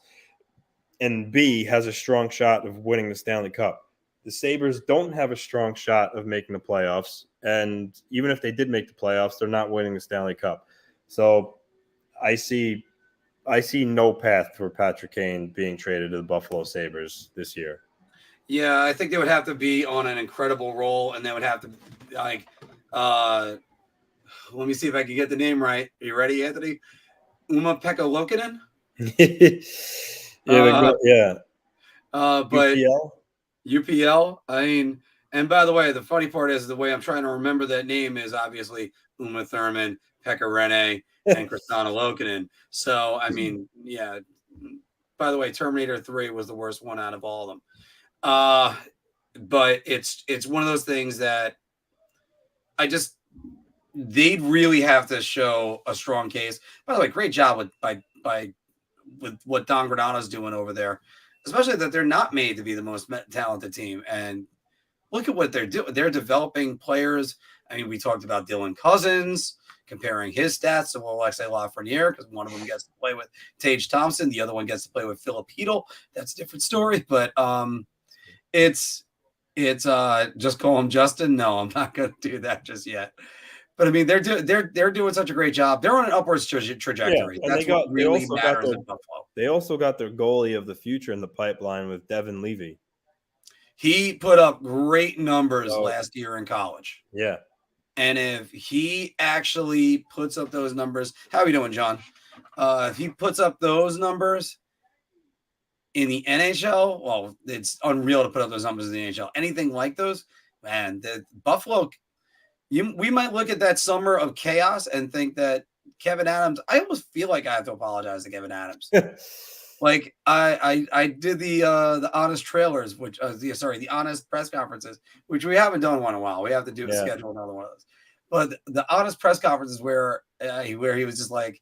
[SPEAKER 2] and B, has a strong shot of winning the Stanley Cup. the Sabres don't have a strong shot of making the playoffs. And even if they did make the playoffs, they're not winning the Stanley Cup. So I see no path for Patrick Kane being traded to the Buffalo Sabres this year.
[SPEAKER 1] Yeah, I think they would have to be on an incredible roll, and they would have to like let me see if I can get the name right. Are you ready, Anthony? Uma-Pekka Lokinen?
[SPEAKER 2] Yeah.
[SPEAKER 1] But
[SPEAKER 2] UPL?
[SPEAKER 1] UPL. I mean, and by the way, the funny part is the way I'm trying to remember that name is obviously Uma Thurman, Pekka Rinne, and Kristiina Lokinen. So, I mean, yeah. By the way, Terminator 3 was the worst one out of all of them. But it's one of those things that they'd really have to show a strong case. By the way, great job with what Don Granato's doing over there, especially that they're not made to be the most talented team. And look at what they're doing. They're developing players. I mean, we talked about Dylan Cousins, comparing his stats to Alexis Lafreniere, because one of them gets to play with Tage Thompson, the other one gets to play with Philip Hedl. That's a different story, but it's just call him Justin. No, I'm not going to do that just yet. But I mean, they're doing such a great job. They're on an upwards trajectory.
[SPEAKER 2] Yeah,
[SPEAKER 1] that's what really matters in Buffalo.
[SPEAKER 2] They also got their goalie of the future in the pipeline with Devin Levy.
[SPEAKER 1] He put up great numbers last year in college.
[SPEAKER 2] Yeah.
[SPEAKER 1] And if he actually puts up those numbers, how are you doing, John? If he puts up those numbers in the NHL, well, it's unreal to put up those numbers in the NHL. Anything like those, man, the Buffalo, we might look at that summer of chaos and think that Kevin Adams, I almost feel like I have to apologize to Kevin Adams. Like I did the honest trailers, which the honest press conferences, which we haven't done one in a while. We have to schedule another one of those. But the honest press conferences where he was just like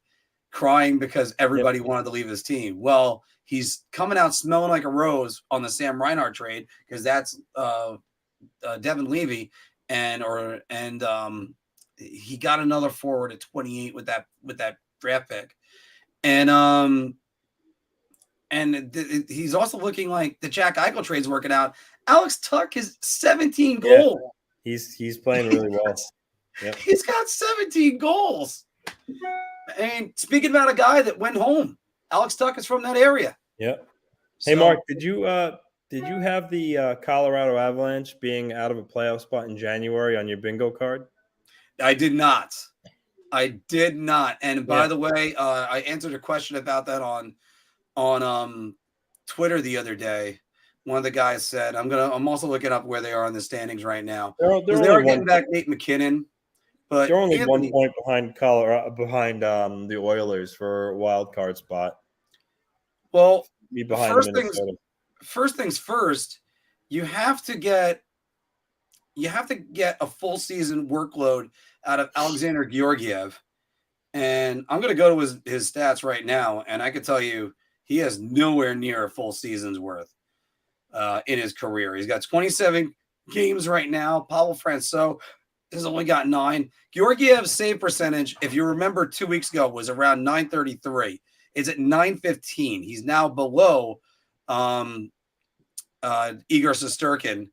[SPEAKER 1] crying because everybody wanted to leave his team. Well, he's coming out smelling like a rose on the Sam Reinhart trade because that's Devin Levy, and he got another forward at 28 with that draft pick, and he's also looking like the Jack Eichel trade's working out. Alex Tuck has 17 goals.
[SPEAKER 2] Yeah. He's playing really well.
[SPEAKER 1] Yep. He's got 17 goals. And speaking about a guy that went home, Alex Tuck is from that area.
[SPEAKER 2] Yeah. Hey, Mark, did you have the Colorado Avalanche being out of a playoff spot in January on your bingo card?
[SPEAKER 1] I did not. And by the way, I answered a question about that on Twitter the other day. One of the guys said, I'm also looking up where they are in the standings right now. They are getting back Nate McKinnon, but
[SPEAKER 2] they're only 1 point behind Colorado, behind the Oilers for a wild card spot.
[SPEAKER 1] Well,
[SPEAKER 2] be behind
[SPEAKER 1] first things first, you have to get a full season workload out of Alexander Georgiev. And I'm going to go to his stats right now, and I can tell you he has nowhere near a full season's worth in his career. He's got 27 games right now. Pavel Francouz has only got 9. Georgiev's save percentage, if you remember 2 weeks ago, was around .933. It's at .915. He's now below Igor Shesterkin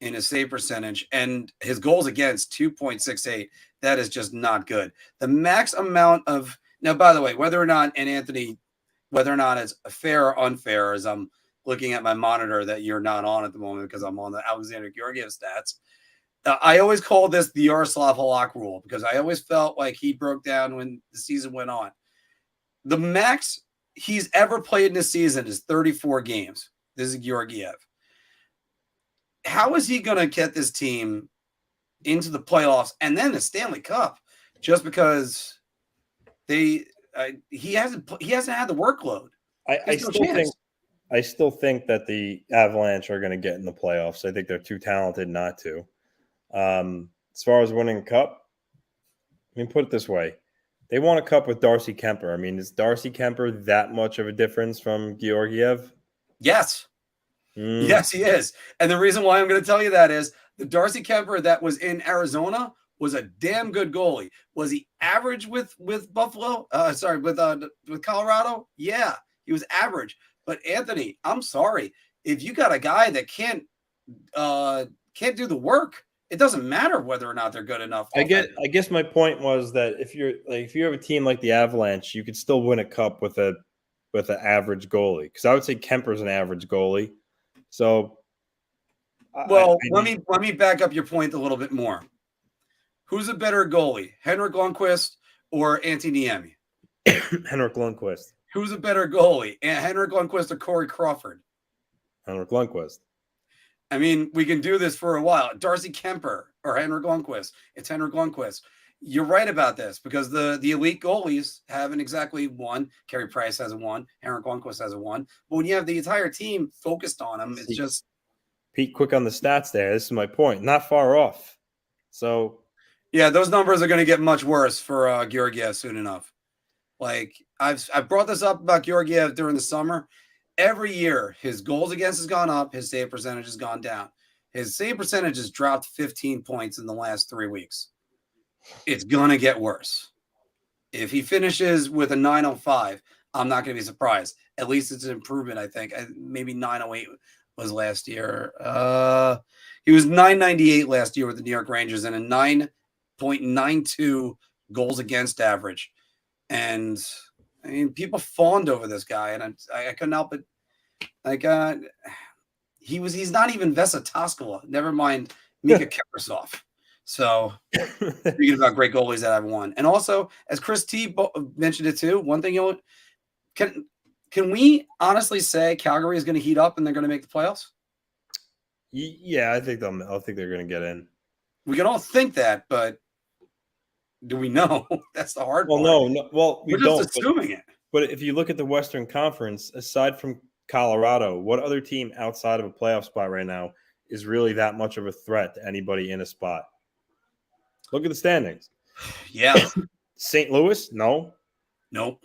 [SPEAKER 1] in his save percentage, and his goals against 2.68. That is just not good. The max amount of now, by the way, whether or not it's fair or unfair, as I'm looking at my monitor that you're not on at the moment because I'm on the Alexander Georgiev stats. I always call this the Yaroslav Halak rule because I always felt like he broke down when the season went on. The max he's ever played in this season is 34 games. This is Georgiev. How is he going to get this team into the playoffs and then the Stanley Cup just because he hasn't had the workload?
[SPEAKER 2] I still think that the Avalanche are going to get in the playoffs. I think they're too talented not to. As far as winning a cup, I mean, put it this way. They won a cup with Darcy Kemper. I mean, is Darcy Kemper that much of a difference from Georgiev?
[SPEAKER 1] Yes. Yes, he is. And the reason why I'm going to tell you that is the Darcy Kemper that was in Arizona was a damn good goalie. Was he average with Buffalo? With Colorado? Yeah, he was average. But Anthony, I'm sorry. If you got a guy that can't can't do the work, it doesn't matter whether or not they're good enough.
[SPEAKER 2] I guess my point was that if you have a team like the Avalanche, you could still win a cup with an average goalie. Because I would say Kemper's an average goalie. So,
[SPEAKER 1] let me back up your point a little bit more. Who's a better goalie, Henrik Lundqvist or Antti Niemi?
[SPEAKER 2] Henrik Lundqvist.
[SPEAKER 1] Who's a better goalie, Henrik Lundqvist or Corey Crawford?
[SPEAKER 2] Henrik Lundqvist.
[SPEAKER 1] I mean, we can do this for a while. Darcy Kemper or Henrik Lundqvist. It's Henrik Lundqvist. You're right about this because the elite goalies haven't exactly won. Carey Price hasn't won. Henrik Lundqvist hasn't won. But when you have the entire team focused on them, it's just...
[SPEAKER 2] Pete, quick on the stats there. This is my point. Not far off. So...
[SPEAKER 1] yeah, those numbers are going to get much worse for Georgiev soon enough. Like, I've brought this up about Georgiev during the summer. Every year, his goals against has gone up. His save percentage has gone down. His save percentage has dropped 15 points in the last 3 weeks. It's going to get worse. If he finishes with a 905, I'm not going to be surprised. At least it's an improvement, I think. Maybe 908 was last year. He was 998 last year with the New York Rangers and a 9.92 goals against average. And I mean, people fawned over this guy, and I couldn't help it. Like, he's not even Vesa Toskala. Never mind Mika Kiprusoff. So, speaking about great goalies that I've won, and also as Chris T mentioned it too. One thing can we honestly say Calgary is going to heat up and they're going to make the playoffs?
[SPEAKER 2] Yeah, I think they're going to get in.
[SPEAKER 1] We can all think that, but do we know? That's the hard part.
[SPEAKER 2] No. Well, we're
[SPEAKER 1] just assuming it.
[SPEAKER 2] But if you look at the Western Conference, aside from Colorado, what other team outside of a playoff spot right now is really that much of a threat to anybody in a spot? Look at the standings.
[SPEAKER 1] Yeah.
[SPEAKER 2] St. Louis? No.
[SPEAKER 1] Nope.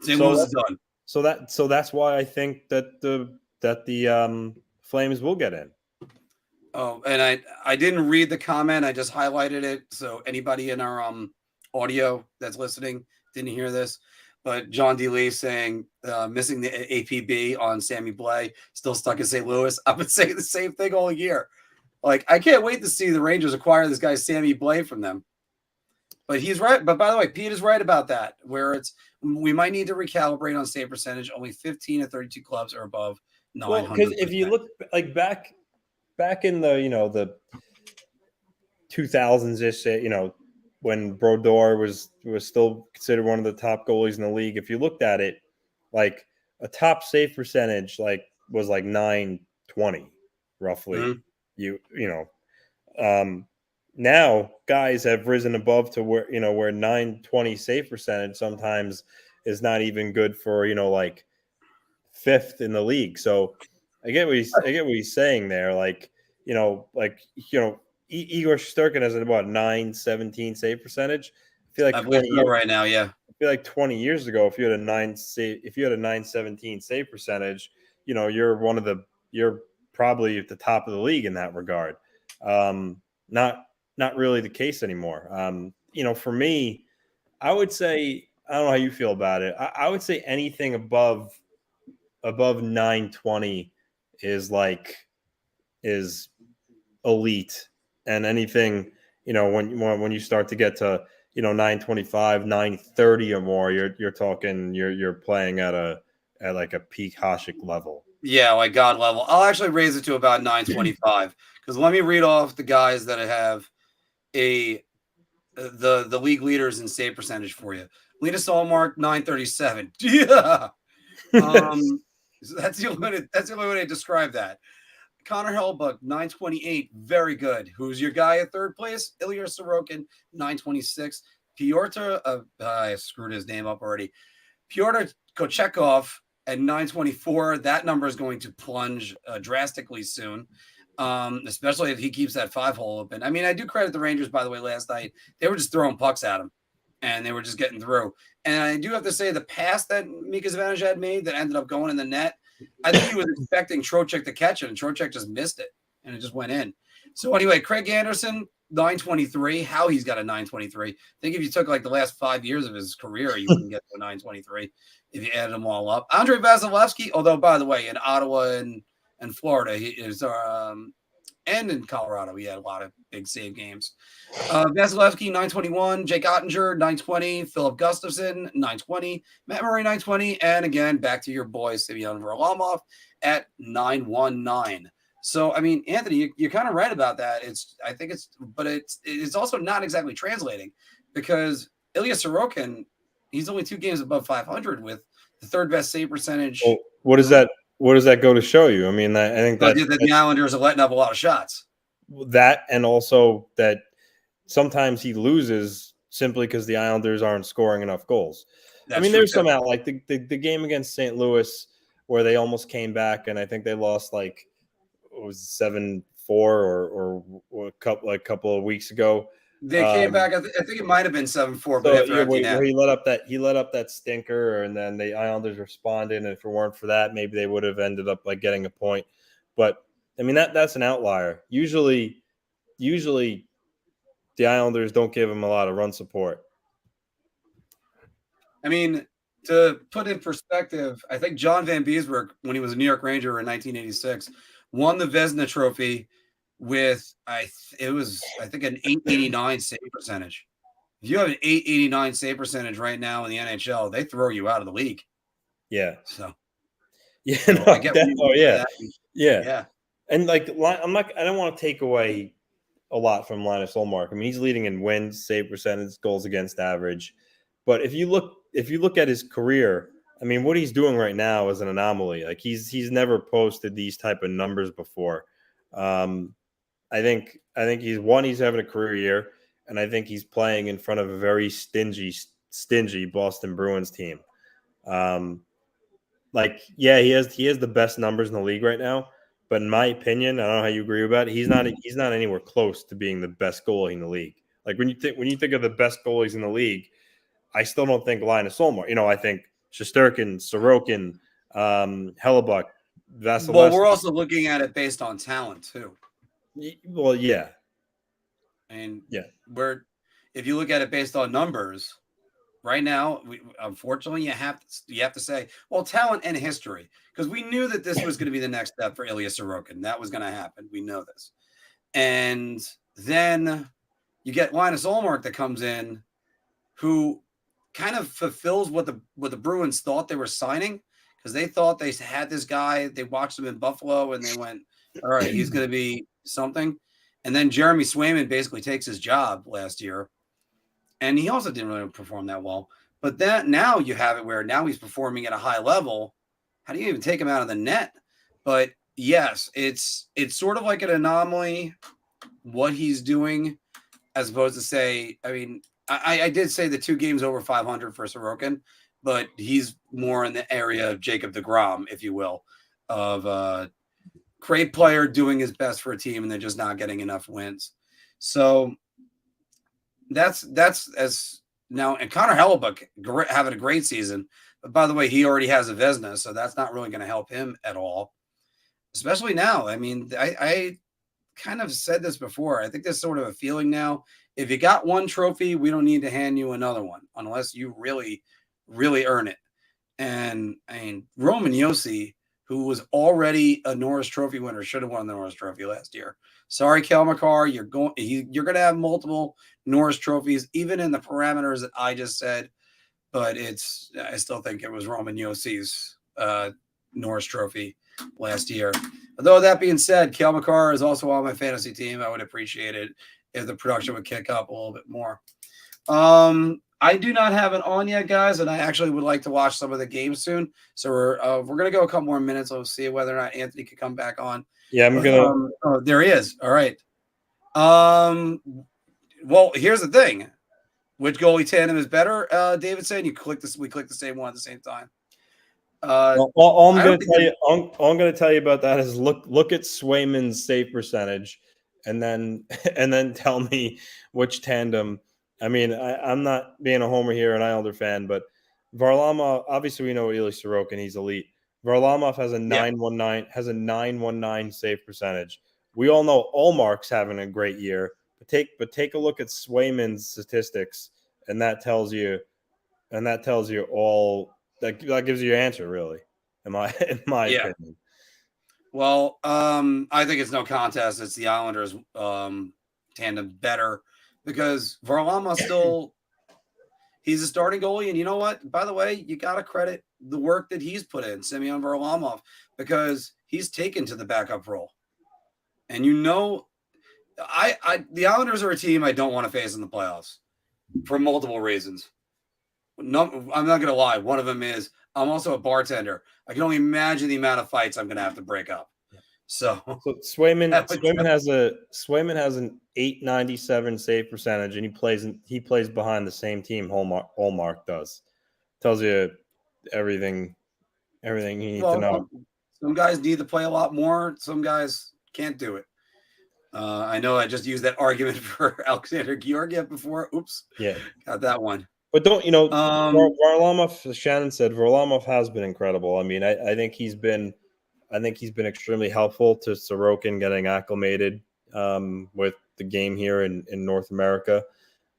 [SPEAKER 1] St. Louis is done.
[SPEAKER 2] So that's why I think that the Flames will get in.
[SPEAKER 1] Oh, and I didn't read the comment. I just highlighted it. So anybody in our audio that's listening didn't hear this. But John D. Lee saying missing the APB on Sammy Blais, still stuck in St. Louis. I've been saying the same thing all year. Like, I can't wait to see the Rangers acquire this guy Sammy Blais from them. But he's right. But by the way, Pete is right about that, where we might need to recalibrate on save percentage. Only 15 of 32 clubs are above 900.
[SPEAKER 2] Well, because if you look like back in the 2000s-ish, when Brodeur was still considered one of the top goalies in the league, if you looked at it, like a top save percentage was like 920 roughly.
[SPEAKER 1] Mm-hmm.
[SPEAKER 2] Now guys have risen above to where 920 save percentage sometimes is not even good for like fifth in the league. So I get what he's saying there. Igor Shesterkin has about 917 save percentage. I feel like
[SPEAKER 1] right now, yeah.
[SPEAKER 2] I feel like 20 years ago, if you had a 917 save percentage, you're probably at the top of the league in that regard. Not really the case anymore. For me, I would say, I don't know how you feel about it. I would say anything above 920 is elite, and anything when you start to get to 925, 930 or more, you're talking you're playing at like a peak Hasek level.
[SPEAKER 1] Yeah, like God level. I'll actually raise it to about 925 because let me read off the guys that have the league leaders in save percentage for you. Linus Ullmark 937. Yeah. So that's the only way to describe that. Connor Hellebuyck 928, very good. Who's your guy at third place? Ilya Sorokin 926. Pyotr, I screwed his name up already. Pyotr Kochekov at 924. That number is going to plunge drastically soon, especially if he keeps that 5-hole open. I mean, I do credit the Rangers, by the way, last night. They were just throwing pucks at him, and they were just getting through. And I do have to say the pass that Mika Zibanejad made that ended up going in the net, I think he was expecting Trocheck to catch it, and Trocheck just missed it, and it just went in. So anyway, Craig Anderson, 923. How he's got a 923. I think if you took like the last 5 years of his career, you wouldn't get to a 923 if you added them all up. Andrei Vasilevsky, although, by the way, in Ottawa and Florida, he is and in Colorado, we had a lot of big save games. Vasilevsky, 921. Jake Ottinger, 920. Philip Gustafson, 920. Matt Murray, 920. And again, back to your boy, Semyon Varlamov at 919. So, I mean, Anthony, you're kind of right about that. It's also not exactly translating because Ilya Sorokin, he's only 2 games above 500 with the 3rd best save percentage.
[SPEAKER 2] Well, what does that go to show you? I mean, I think that
[SPEAKER 1] the Islanders are letting up a lot of shots.
[SPEAKER 2] That, and also that sometimes he loses simply because the Islanders aren't scoring enough goals. There's some out, like the game against St. Louis where they almost came back, and I think they lost like it was 7-4 or a couple of weeks ago.
[SPEAKER 1] They came back. I think it might have been 7-4.
[SPEAKER 2] But where he let up that stinker, and then the Islanders responded. And if it weren't for that, maybe they would have ended up like getting a point. But I mean that's an outlier. Usually the Islanders don't give him a lot of run support.
[SPEAKER 1] I mean, to put in perspective, I think John Van Beesbroek, when he was a New York Ranger in 1986, won the Vezina Trophy with I think an 889 save percentage. If you have an 889 save percentage right now in the NHL, they throw you out of the league.
[SPEAKER 2] Yeah.
[SPEAKER 1] So.
[SPEAKER 2] Yeah. No,
[SPEAKER 1] I get
[SPEAKER 2] yeah. And like I don't want to take away a lot from Linus Ullmark. I mean, he's leading in wins, save percentage, goals against average. But if you look at his career, I mean, what he's doing right now is an anomaly. Like he's never posted these type of numbers before. I think he's having a career year, and I think he's playing in front of a very stingy Boston Bruins team. He has the best numbers in the league right now, but in my opinion, I don't know how you agree about it. He's not anywhere close to being the best goalie in the league. Like when you think of the best goalies in the league, I still don't think Linus Ullmark. I think Shesterkin, Sorokin, Hellebuck, Vasilevsky.
[SPEAKER 1] Well, we're also looking at it based on talent too.
[SPEAKER 2] Well, yeah.
[SPEAKER 1] And
[SPEAKER 2] yeah,
[SPEAKER 1] if you look at it based on numbers, right now, unfortunately, you have to say, well, talent and history, because we knew that this was going to be the next step for Ilya Sorokin. That was going to happen. We know this. And then you get Linus Ullmark that comes in, who kind of fulfills what the Bruins thought they were signing, because they thought they had this guy. They watched him in Buffalo, and they went, all right, he's going to be something. And then Jeremy Swayman basically takes his job last year. And he also didn't really perform that well. But now you have it where now he's performing at a high level. How do you even take him out of the net? But yes, it's sort of like an anomaly what he's doing, as opposed to say, I mean, I did say the 2 games over 500 for Sorokin, but he's more in the area of Jacob deGrom, if you will, of great player doing his best for a team and they're just not getting enough wins. So that's as now, and Connor Hellebuck having a great season. But by the way, he already has a Vezina, so that's not really going to help him at all, especially now. I mean, I kind of said this before. I think there's sort of a feeling now. If you got one trophy, we don't need to hand you another one unless you really, really earn it. And I mean, Roman Josi, who was already a Norris Trophy winner, should have won the Norris Trophy last year. Sorry, Kel McCarr, you're going to have multiple Norris Trophies, even in the parameters that I just said. But I still think it was Roman Josi's Norris Trophy last year. Although that being said, Kel McCarr is also on my fantasy team. I would appreciate it if the production would kick up a little bit more. I do not have it on yet, guys, and I actually would like to watch some of the games soon. So we're gonna go a couple more minutes. We'll see whether or not Anthony can come back on.
[SPEAKER 2] Yeah, I'm gonna.
[SPEAKER 1] Oh, there he is. All right. Well, here's the thing. Which goalie tandem is better? David said we clicked the same one at the same time.
[SPEAKER 2] All I'm going to tell you about that is look at Swayman's save percentage, and then tell me which tandem. I mean, I'm not being a homer here, an Islander fan, but Varlamov. Obviously, we know Ilya Sorokin; he's elite. Varlamov has a 919 save percentage. We all know Ullmark's having a great year, but take a look at Swayman's statistics, and that tells you all. That gives you your answer, really, in my opinion.
[SPEAKER 1] Well, I think it's no contest. It's the Islanders tandem better because Varlamov still he's a starting goalie, and you know what? By the way, you got to credit the work that he's put in, Semyon Varlamov, because he's taken to the backup role. And you know, the Islanders are a team I don't want to face in the playoffs for multiple reasons. No, I'm not going to lie. One of them is I'm also a bartender. I can only imagine the amount of fights I'm going to have to break up. So
[SPEAKER 2] Swayman has an .897 save percentage, and he plays behind the same team Hallmark does. Tells you everything you need to know.
[SPEAKER 1] Some guys need to play a lot more. Some guys can't do it. I know I just used that argument for Alexander Georgiev before. Oops.
[SPEAKER 2] Yeah.
[SPEAKER 1] Got that one.
[SPEAKER 2] But Varlamov, Shannon said, Varlamov has been incredible. I mean, I think he's been extremely helpful to Sorokin getting acclimated with the game here in North America.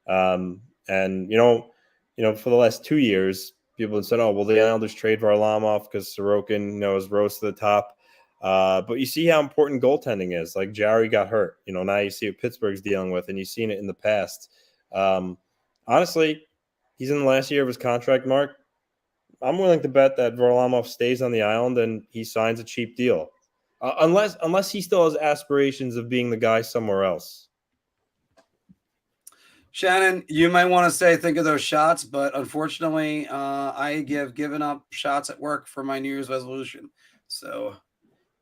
[SPEAKER 2] And for the last 2 years, people have said, "Oh, well, the Islanders trade Varlamov because Sorokin, is rose to the top." But you see how important goaltending is. Like Jarry got hurt. Now you see what Pittsburgh's dealing with, and you've seen it in the past. Honestly, he's in the last year of his contract, Mark. I'm willing to bet that Varlamov stays on the island and he signs a cheap deal, unless he still has aspirations of being the guy somewhere else.
[SPEAKER 1] Shannon, you might want to say think of those shots, but unfortunately, I given up shots at work for my New Year's resolution. So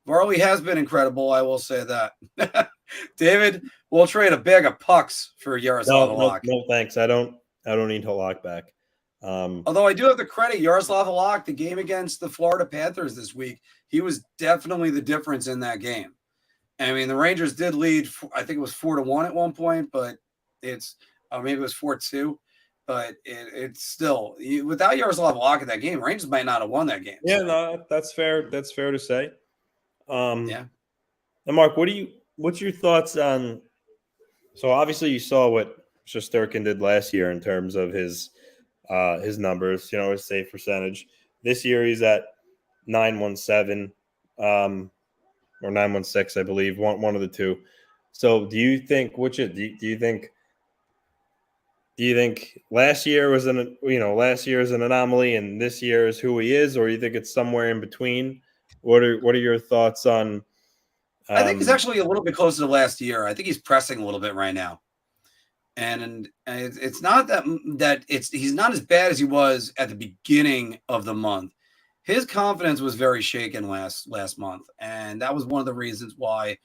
[SPEAKER 1] Varley has been incredible. I will say that. David, we'll trade a bag of pucks for Yaroslav Halak.
[SPEAKER 2] No, thanks. I don't need Halak back.
[SPEAKER 1] Although I do have to credit Yaroslav Halak, the game against the Florida Panthers this week, he was definitely the difference in that game. I mean, the Rangers did lead, I think it was 4-1 at one point, but maybe it was 4-2, but it's still without Yaroslav Halak in that game, Rangers might not have won that game.
[SPEAKER 2] Yeah, no, that's fair. That's fair to say.
[SPEAKER 1] Yeah.
[SPEAKER 2] And Mark, what's your thoughts on? So obviously, you saw what Shesterkin did last year in terms of his numbers, his save percentage. This year he's at 917 or 916, I believe, one of the two. So do you think do you think last year was an anomaly and this year is who he is, or you think it's somewhere in between? What are your thoughts on?
[SPEAKER 1] I think he's actually a little bit closer to last year. I think he's pressing a little bit right now. And it's not that he's not as bad as he was at the beginning of the month. His confidence was very shaken last month, and that was one of the reasons why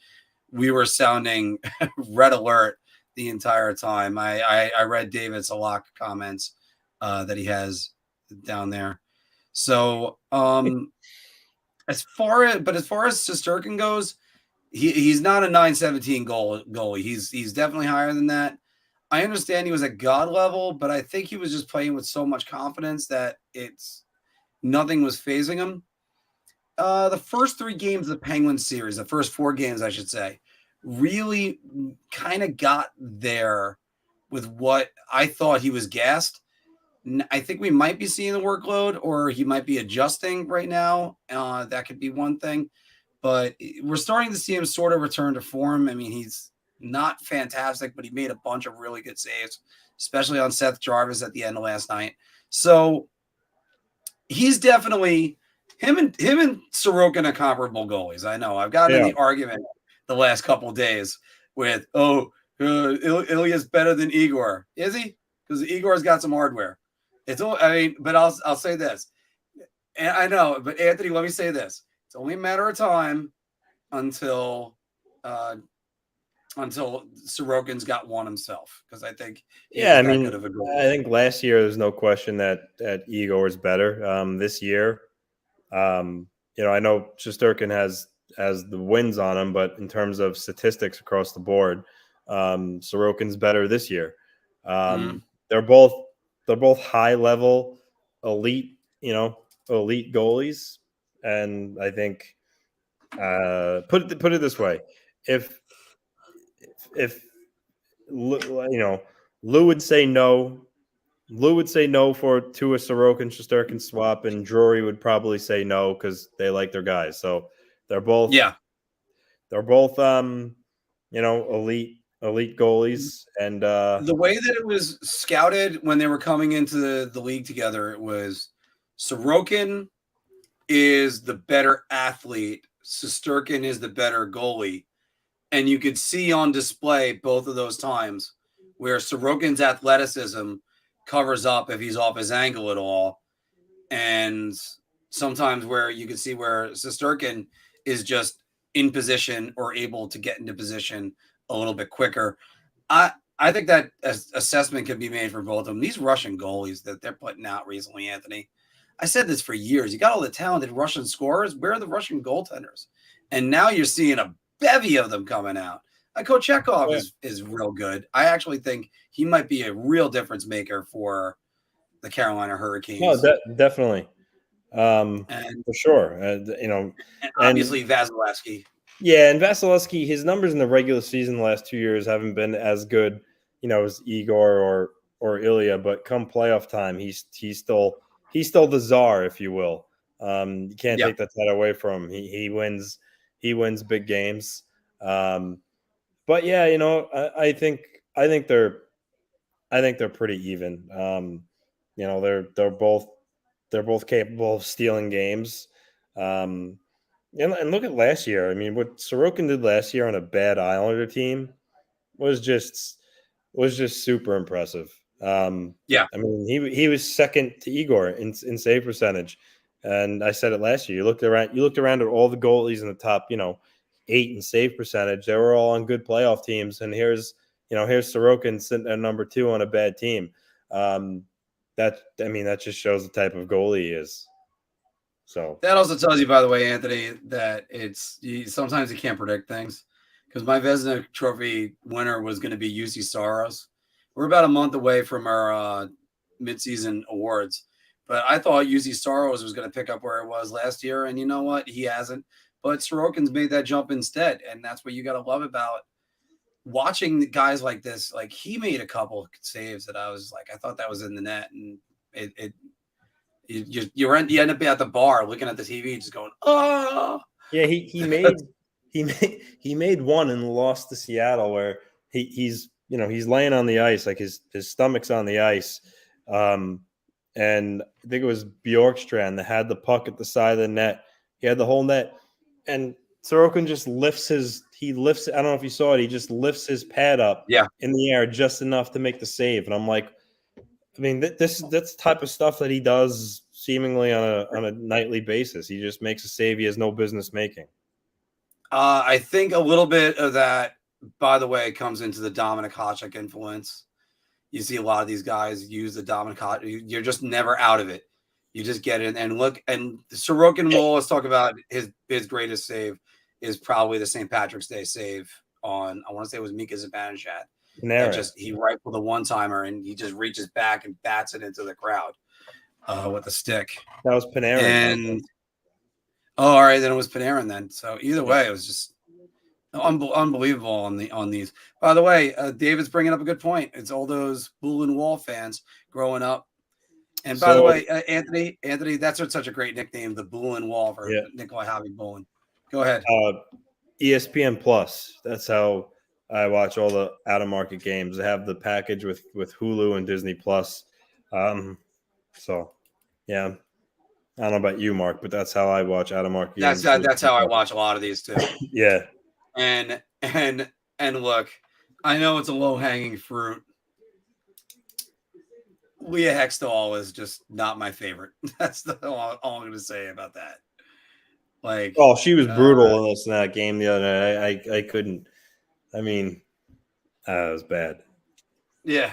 [SPEAKER 1] we were sounding red alert the entire time. I read David's Halak comments that he has down there. So as far as Shesterkin goes, he's not a 917 goalie. He's definitely higher than that. I understand he was at God level, but I think he was just playing with so much confidence that nothing was phasing him. The first 3 games of the Penguins series, the first 4 games, I should say, really kind of got there with what I thought he was gassed. I think we might be seeing the workload, or he might be adjusting right now. That could be one thing, but we're starting to see him sort of return to form. I mean, he's not fantastic, but he made a bunch of really good saves, especially on Seth Jarvis at the end of last night. So he's definitely him and Sorokin are comparable goalies. I know I've gotten in the argument the last couple of days with, Ilya's better than Igor. Is he? Because Igor's got some hardware. But I'll say this. And I know, but Anthony, let me say this. It's only a matter of time until Sorokin's got one himself, because I think
[SPEAKER 2] I think last year there's no question that Igor is better. This year, I know Shesterkin has the wins on him, but in terms of statistics across the board, Sorokin's better this year. They're both high level elite goalies, and I think put it this way, if Lou would say no to a Sorokin Shesterkin swap, and Drury would probably say no because they like their guys. So They're both
[SPEAKER 1] Yeah.
[SPEAKER 2] Elite goalies, and
[SPEAKER 1] The way that it was scouted when they were coming into the league together, it was Sorokin is the better athlete, Shesterkin is the better goalie. And you could see on display both of those times where Sorokin's athleticism covers up if he's off his angle at all. And sometimes where you can see where Shesterkin is just in position or able to get into position a little bit quicker. I think that assessment can be made for both of them. These Russian goalies that they're putting out recently, Anthony, I said this for years. You got all the talented Russian scorers. Where are the Russian goaltenders? And now you're seeing a bevy of them coming out. Kochetkov is real good. I actually think he might be a real difference maker for the Carolina Hurricanes.
[SPEAKER 2] No, definitely.
[SPEAKER 1] And
[SPEAKER 2] for sure.
[SPEAKER 1] and obviously Vasilevsky.
[SPEAKER 2] Yeah, and Vasilevsky, his numbers in the regular season the last 2 years haven't been as good, as Igor or Ilya, but come playoff time, he's still the czar, if you will. You can't take that title away from him. He wins big games. But yeah, I think they're pretty even. They're both capable of stealing games. And look at last year. I mean, what Sorokin did last year on a bad Islander team was just super impressive. I mean, he was second to Igor in save percentage, and I said it last year. You looked around at all the goalies in the top, 8 in save percentage. They were all on good playoff teams, and here's Sorokin sitting at number 2 on a bad team. That just shows the type of goalie he is. So
[SPEAKER 1] that also tells you, by the way, Anthony, that sometimes you can't predict things, because my Vezina Trophy winner was going to be UC Saros. We're about a month away from our midseason awards, but I thought UC Saros was going to pick up where it was last year, and you know what? He hasn't. But Sorokin's made that jump instead, and that's what you got to love about watching guys like this. Like, he made a couple saves that I was like, I thought that was in the net, and you end up at the bar looking at the TV, just going, oh.
[SPEAKER 2] Yeah, he made one and lost to Seattle where he's laying on the ice, like his stomach's on the ice, and I think it was Bjorkstrand that had the puck at the side of the net. He had the whole net, and Sorokin just lifts. I don't know if you saw it. He just lifts his pad up in the air just enough to make the save, and I'm like, I mean, that's the type of stuff that he does seemingly on a nightly basis. He just makes a save he has no business making.
[SPEAKER 1] I think a little bit of that, by the way, comes into the Dominik Hasek influence. You see a lot of these guys use the Dominik Hasek. You're just never out of it. You just get in and look. And Sorokin will, let's talk about his greatest save is probably the St. Patrick's Day save on, I want to say it was Mika Zibanejad. He rifled a one-timer and he just reaches back and bats it into the crowd with a stick.
[SPEAKER 2] That was Panarin.
[SPEAKER 1] All right, then it was Panarin then. So either way, it was just unbelievable on these. By the way, David's bringing up a good point. It's all those Bullen Wall fans growing up. And by the way, Anthony, that's such a great nickname, the Bullen Wall for Nikolai Havik-Bullen. Go ahead.
[SPEAKER 2] ESPN Plus. That's how I watch all the out-of-market games. They have the package with Hulu and Disney Plus. So, yeah. I don't know about you, Mark, but that's how I watch out-of-market games.
[SPEAKER 1] That's how I watch a lot of these too.
[SPEAKER 2] Yeah.
[SPEAKER 1] And look, I know it's a low-hanging fruit. Leah Hextall is just not my favorite. That's all I'm going to say about that. Like,
[SPEAKER 2] she was brutal in that game the other night. I couldn't. I mean, it was bad.
[SPEAKER 1] Yeah,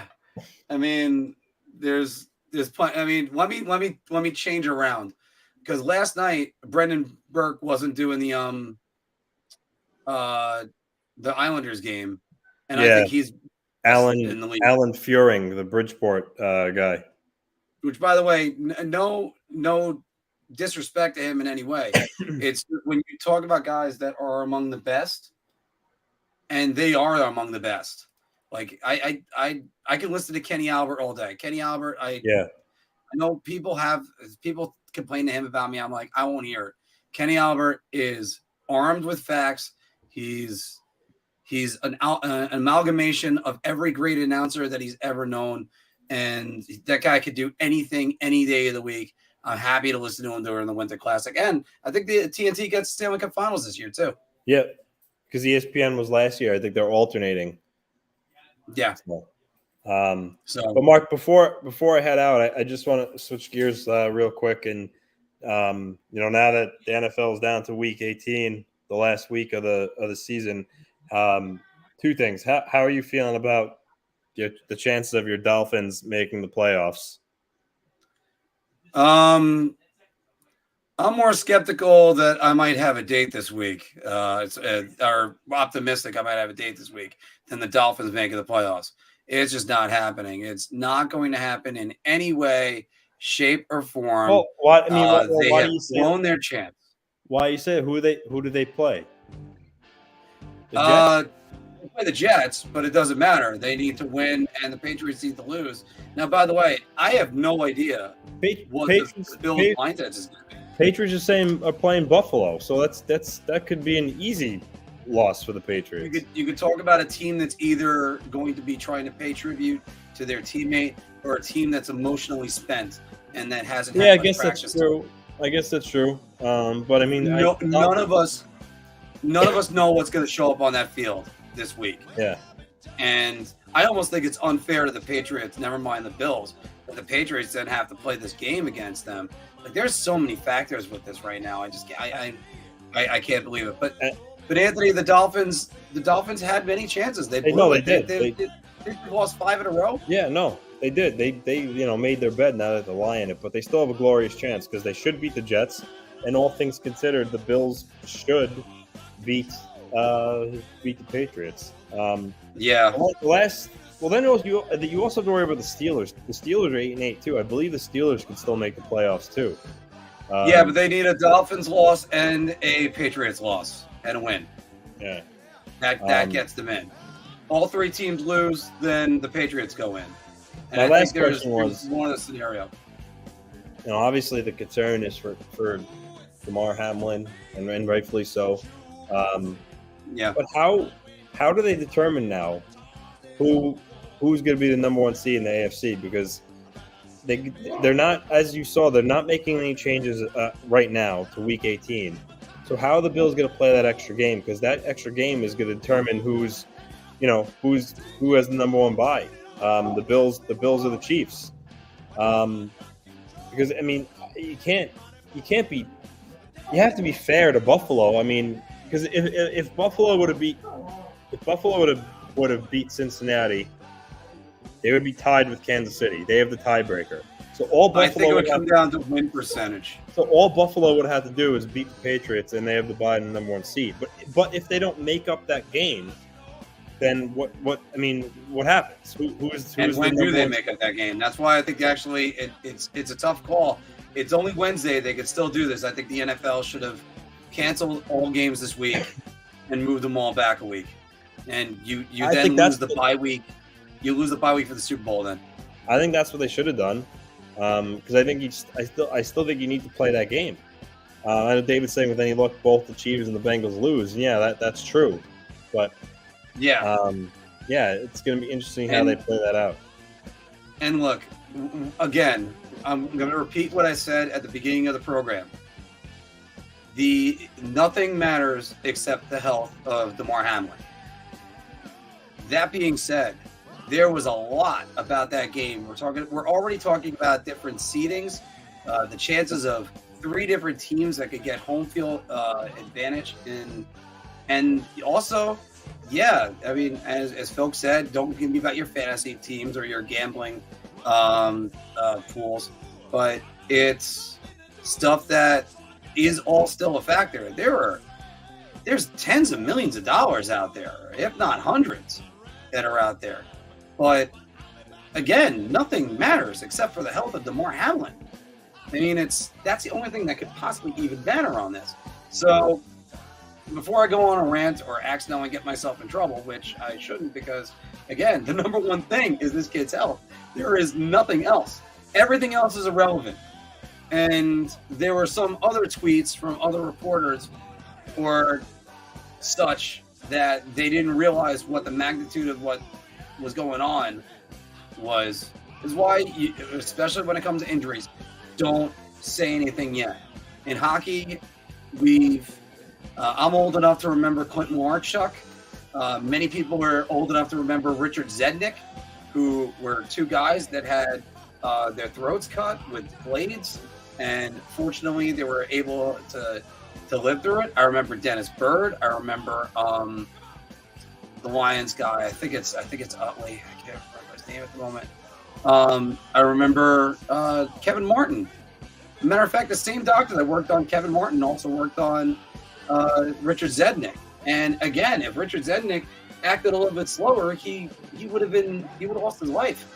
[SPEAKER 1] I mean, there's plenty. I mean, let me change around, because last night Brendan Burke wasn't doing the Islanders game, and I think he's
[SPEAKER 2] Alan Furing, the Bridgeport guy.
[SPEAKER 1] Which, by the way, no disrespect to him in any way. It's when you talk about guys that are among the best, and they are among the best. Like I can listen to Kenny Albert all day. Kenny Albert, I know people complain to him about me. I'm like, I won't hear it. Kenny Albert is armed with facts. He's an amalgamation of every great announcer that he's ever known. And that guy could do anything any day of the week. I'm happy to listen to him during the Winter Classic. And I think the TNT gets Stanley Cup Finals this year, too.
[SPEAKER 2] Yeah, because ESPN was last year. I think they're alternating.
[SPEAKER 1] Yeah.
[SPEAKER 2] But Mark, before I head out, I just want to switch gears real quick. And, now that the NFL is down to week 18, the last week of the season, two things. How are you feeling about the chances of your Dolphins making the playoffs?
[SPEAKER 1] I'm more skeptical that I might have a date this week. Or optimistic I might have a date this week than the Dolphins making the playoffs. It's just not happening. It's not going to happen in any way, shape, or form.
[SPEAKER 2] Well, why
[SPEAKER 1] they
[SPEAKER 2] why
[SPEAKER 1] have
[SPEAKER 2] do you say
[SPEAKER 1] blown their chance.
[SPEAKER 2] Why you say who do they play? The
[SPEAKER 1] Jets? They play the Jets, but it doesn't matter. They need to win, and the Patriots need to lose. Now, by the way, I have no idea what the Bills' mindset is going to be.
[SPEAKER 2] Patriots are playing Buffalo, so that could be an easy loss for the Patriots.
[SPEAKER 1] You could talk about a team that's either going to be trying to pay tribute to their teammate or a team that's emotionally spent and that hasn't had much practice.
[SPEAKER 2] That's true. I guess that's true. But I mean,
[SPEAKER 1] none of us know what's going to show up on that field this week.
[SPEAKER 2] Yeah.
[SPEAKER 1] And I almost think it's unfair to the Patriots, never mind the Bills, that the Patriots then have to play this game against them. Like, there's so many factors with this right now. I can't believe it. But Anthony, the Dolphins had many chances. They did. They lost 5 in a row.
[SPEAKER 2] Yeah, no, they did. They made their bed now that they're lying it, but they still have a glorious chance because they should beat the Jets. And all things considered, the Bills should beat the Patriots.
[SPEAKER 1] Yeah.
[SPEAKER 2] Well, then you also have to worry about the Steelers. The Steelers are 8-8 too. I believe the Steelers can still make the playoffs too.
[SPEAKER 1] Yeah, but they need a Dolphins loss and a Patriots loss and a win.
[SPEAKER 2] Yeah.
[SPEAKER 1] That gets them in. All 3 teams lose, then the Patriots go in. And
[SPEAKER 2] my last
[SPEAKER 1] think
[SPEAKER 2] question was
[SPEAKER 1] one of the scenario.
[SPEAKER 2] Obviously the concern is for Damar Hamlin, and rightfully so.
[SPEAKER 1] Yeah.
[SPEAKER 2] But how do they determine now who's going to be the number 1 seed in the AFC? Because they're not, as you saw, they're not making any changes right now to Week 18. So how are the Bills going to play that extra game? Because that extra game is going to determine who has the number 1 bye. The Bills or the Chiefs. Because I mean, you have to be fair to Buffalo. I mean, because if Buffalo would have beat Cincinnati, they would be tied with Kansas City. They have the tiebreaker. So I think
[SPEAKER 1] it would come down to win percentage.
[SPEAKER 2] So all Buffalo would have to do is beat the Patriots, and they have the bye in the number 1 seed. But if they don't make up that game, then what happens?
[SPEAKER 1] When do they make up that game? That's why I think actually it's a tough call. It's only Wednesday. They could still do this. I think the NFL should have canceled all games this week and moved them all back a week. And you then lose the bye week. You lose the bye week for the Super Bowl then.
[SPEAKER 2] I think that's what they should have done. Because I think I still think you need to play that game. I know David's saying with any luck both the Chiefs and the Bengals lose. And yeah, that's true. But
[SPEAKER 1] yeah,
[SPEAKER 2] it's going to be interesting how they play that out.
[SPEAKER 1] And look, again, I'm going to repeat what I said at the beginning of the program. Nothing matters except the health of Damar Hamlin. That being said, there was a lot about that game. We're already talking about different seedings, the chances of 3 different teams that could get home field advantage, and also, yeah, I mean, as folks said, don't be about your fantasy teams or your gambling pools, but it's stuff that is all still a factor. There's tens of millions of dollars out there, if not hundreds, that are out there. But again, nothing matters except for the health of Damar Hamlin. I mean, that's the only thing that could possibly even matter on this. So before I go on a rant or accidentally get myself in trouble, which I shouldn't, because again, the number 1 thing is this kid's health. There is nothing else. Everything else is irrelevant. And there were some other tweets from other reporters or such that they didn't realize what the magnitude of what was going on was, is why, you, especially when it comes to injuries, don't say anything yet. In hockey, I'm old enough to remember Clinton Warchuk. Many people were old enough to remember Richard Zednick, who were two guys that had their throats cut with blades, and fortunately they were able to live through it. I remember Dennis Bird. I remember the Lions guy. I think it's Utley. I can't remember his name at the moment. I remember Kevin Martin. Matter of fact, the same doctor that worked on Kevin Martin also worked on Richard Zednick. And again, if Richard Zednick acted a little bit slower, he would have lost his life.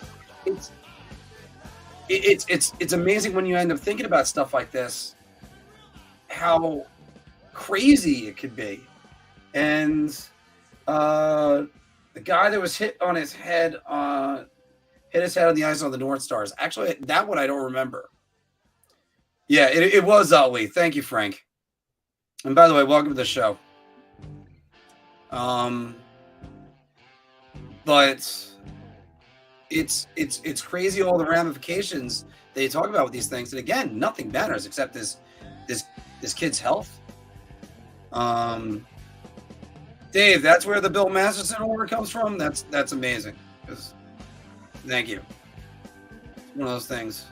[SPEAKER 1] It's amazing when you end up thinking about stuff like this, how crazy it could be. And the guy that was hit his head on the ice on the North Stars. Actually, that one I don't remember. Yeah, it was Utley. Thank you, Frank. And by the way, welcome to the show. But it's crazy, all the ramifications they talk about with these things. And again, nothing matters except this kid's health. Dave, that's where the Bill Masterson order comes from. That's amazing. Thank you. It's one of those things.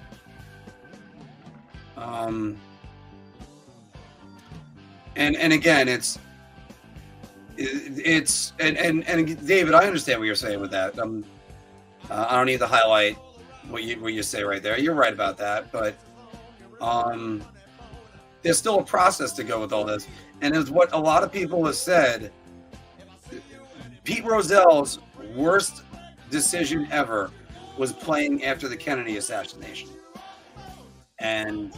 [SPEAKER 1] And again, it's David, I understand what you're saying with that. I don't need to highlight what you say right there. You're right about that, but there's still a process to go with all this. And it's what a lot of people have said. Pete Rozell's worst decision ever was playing after the Kennedy assassination. And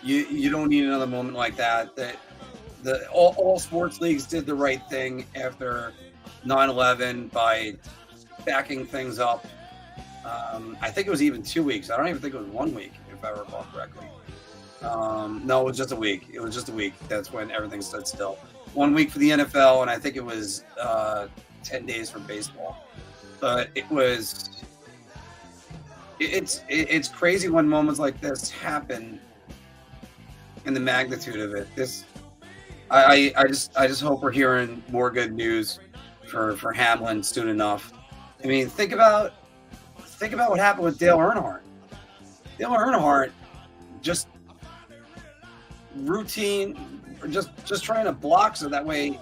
[SPEAKER 1] you don't need another moment like that. All sports leagues did the right thing after 9/11 by backing things up. I think it was even 2 weeks. I don't even think it was 1 week, if I recall correctly. No, it was just a week. It was just a week. That's when everything stood still. 1 week for the NFL, and I think it was 10 days for baseball. But it's crazy when moments like this happen, and the magnitude of it. I just hope we're hearing more good news for Hamlin soon enough. I mean, think about what happened with Dale Earnhardt. Dale Earnhardt just routine, just trying to block so that way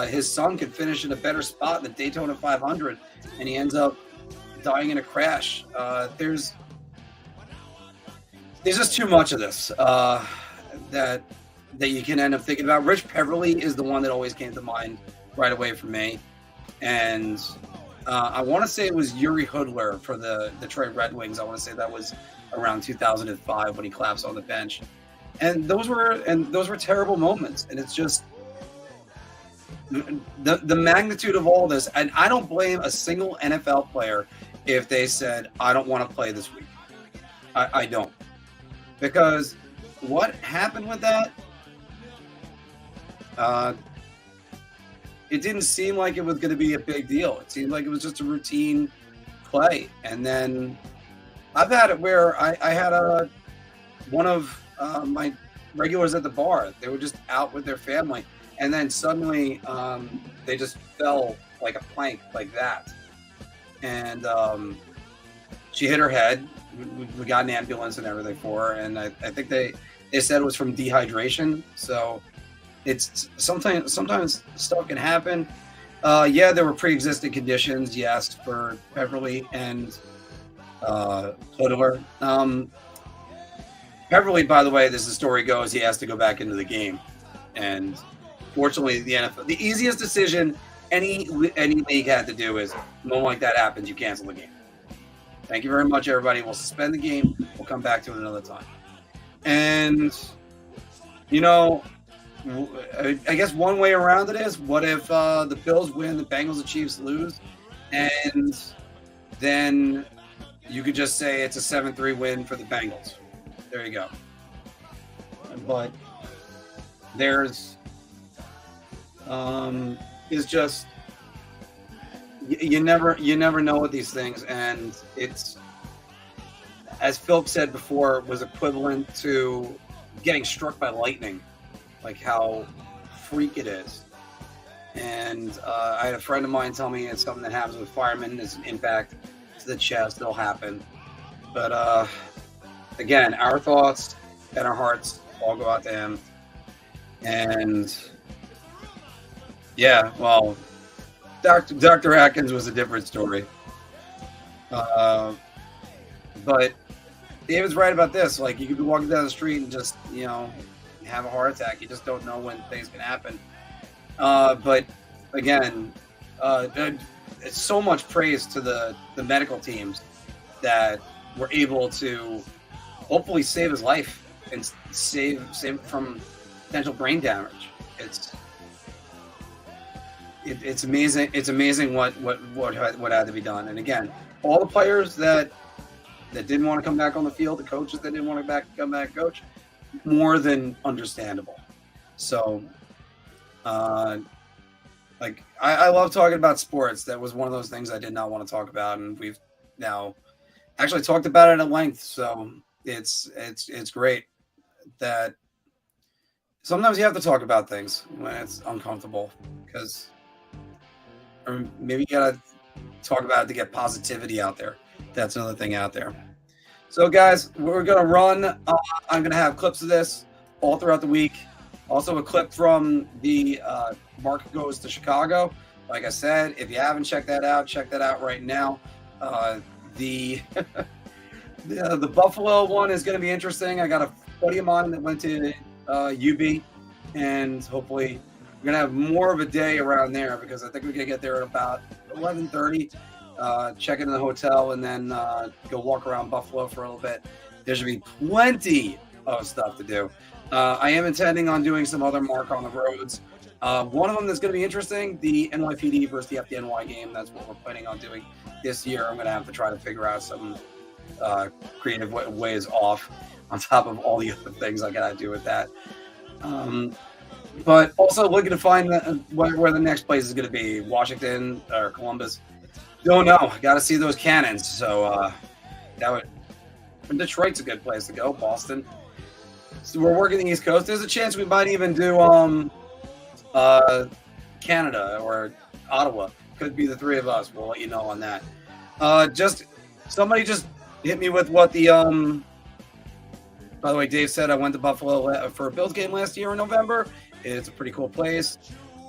[SPEAKER 1] his son could finish in a better spot in the Daytona 500, and he ends up dying in a crash. There's just too much of this that you can end up thinking about. Rich Peverly is the one that always came to mind right away for me. And I want to say it was Yuri Hoodler for the Detroit Red Wings. I want to say that was around 2005 when he collapsed on the bench. And those were terrible moments. And it's just the magnitude of all this. And I don't blame a single NFL player if they said, I don't want to play this week. I don't. Because what happened with that, it didn't seem like it was going to be a big deal. It seemed like it was just a routine play. And then I've had it where I had one of my regulars at the bar. They were just out with their family. And then suddenly they just fell like a plank like that. And she hit her head. We got an ambulance and everything for her. And I think they said it was from dehydration. So it's sometimes stuff can happen. Yeah, there were pre-existing conditions, yes, for Peverly and Hoodler. Peverly, by the way, as the story goes, he has to go back into the game. And fortunately, the NFL, the easiest decision any league had to do is, when moment like that happens, you cancel the game. Thank you very much, everybody. We'll suspend the game. We'll come back to it another time. And, you know, I guess one way around it is, what if the Bills win, the Bengals and Chiefs lose, and then you could just say it's a 7-3 win for the Bengals. There you go. But there's is just you never know with these things, and it's, as Philip said before, was equivalent to getting struck by lightning, like how freak it is. And I had a friend of mine tell me it's something that happens with firemen. Is an impact to the chest. It'll happen. But again, our thoughts and our hearts all go out to him. And yeah, well, Dr. Atkins was a different story. But David's right about this. Like, you could be walking down the street and just, have a heart attack. You just don't know when things can happen. But again, it's so much praise to the medical teams that were able to hopefully save his life and save from potential brain damage. It's amazing. It's amazing what had to be done. And again, all the players that didn't want to come back on the field, the coaches that didn't want to come back coach, more than understandable. So, I love talking about sports. That was one of those things I did not want to talk about, and we've now actually talked about it at length. So it's great that sometimes you have to talk about things when it's uncomfortable, or maybe you gotta talk about it to get positivity out there. That's another thing out there. So guys, we're gonna run. I'm gonna have clips of this all throughout the week. Also a clip from the Marc Goes to Chicago. Like I said, if you haven't checked that out, check that out right now. The Buffalo one is going to be interesting. I got a buddy of mine that went to UB, and hopefully we're going to have more of a day around there, because I think we're going to get there at about 11:30, check into the hotel, and then go walk around Buffalo for a little bit. There should be plenty of stuff to do. I am intending on doing some other Marc on the roads. One of them that's going to be interesting, the NYPD versus the FDNY game. That's what we're planning on doing this year. I'm going to have to try to figure out some creative ways off, on top of all the other things I got to do with that. But also looking to find where the next place is going to be, Washington or Columbus. Don't know. Got to see those cannons. So Detroit's a good place to go. Boston. So we're working the East Coast. There's a chance we might even do Canada or Ottawa. Could be the three of us. We'll let you know on that. Somebody just hit me with what the by the way, Dave said I went to Buffalo for a Bills game last year in November. It's a pretty cool place.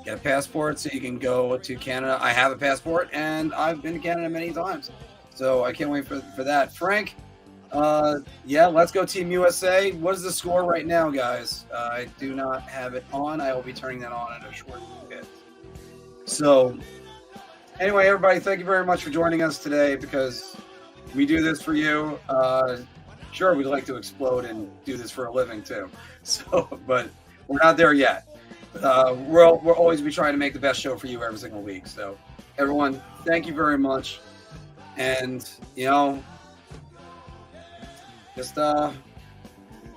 [SPEAKER 1] Get a passport so you can go to Canada. I have a passport, and I've been to Canada many times. So I can't wait for that. Frank, let's go Team USA. What is the score right now, guys? I do not have it on. I will be turning that on in a short bit. So anyway, everybody, thank you very much for joining us today, because we do this for you. Sure, we'd like to explode and do this for a living too. So, but we're not there yet. We'll always be trying to make the best show for you every single week. So everyone, thank you very much. And, just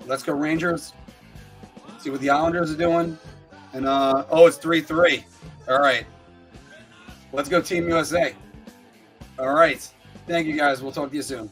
[SPEAKER 1] let's go Rangers. See what the Islanders are doing. And it's 3-3. All right. Let's go Team USA. All right. Thank you guys. We'll talk to you soon.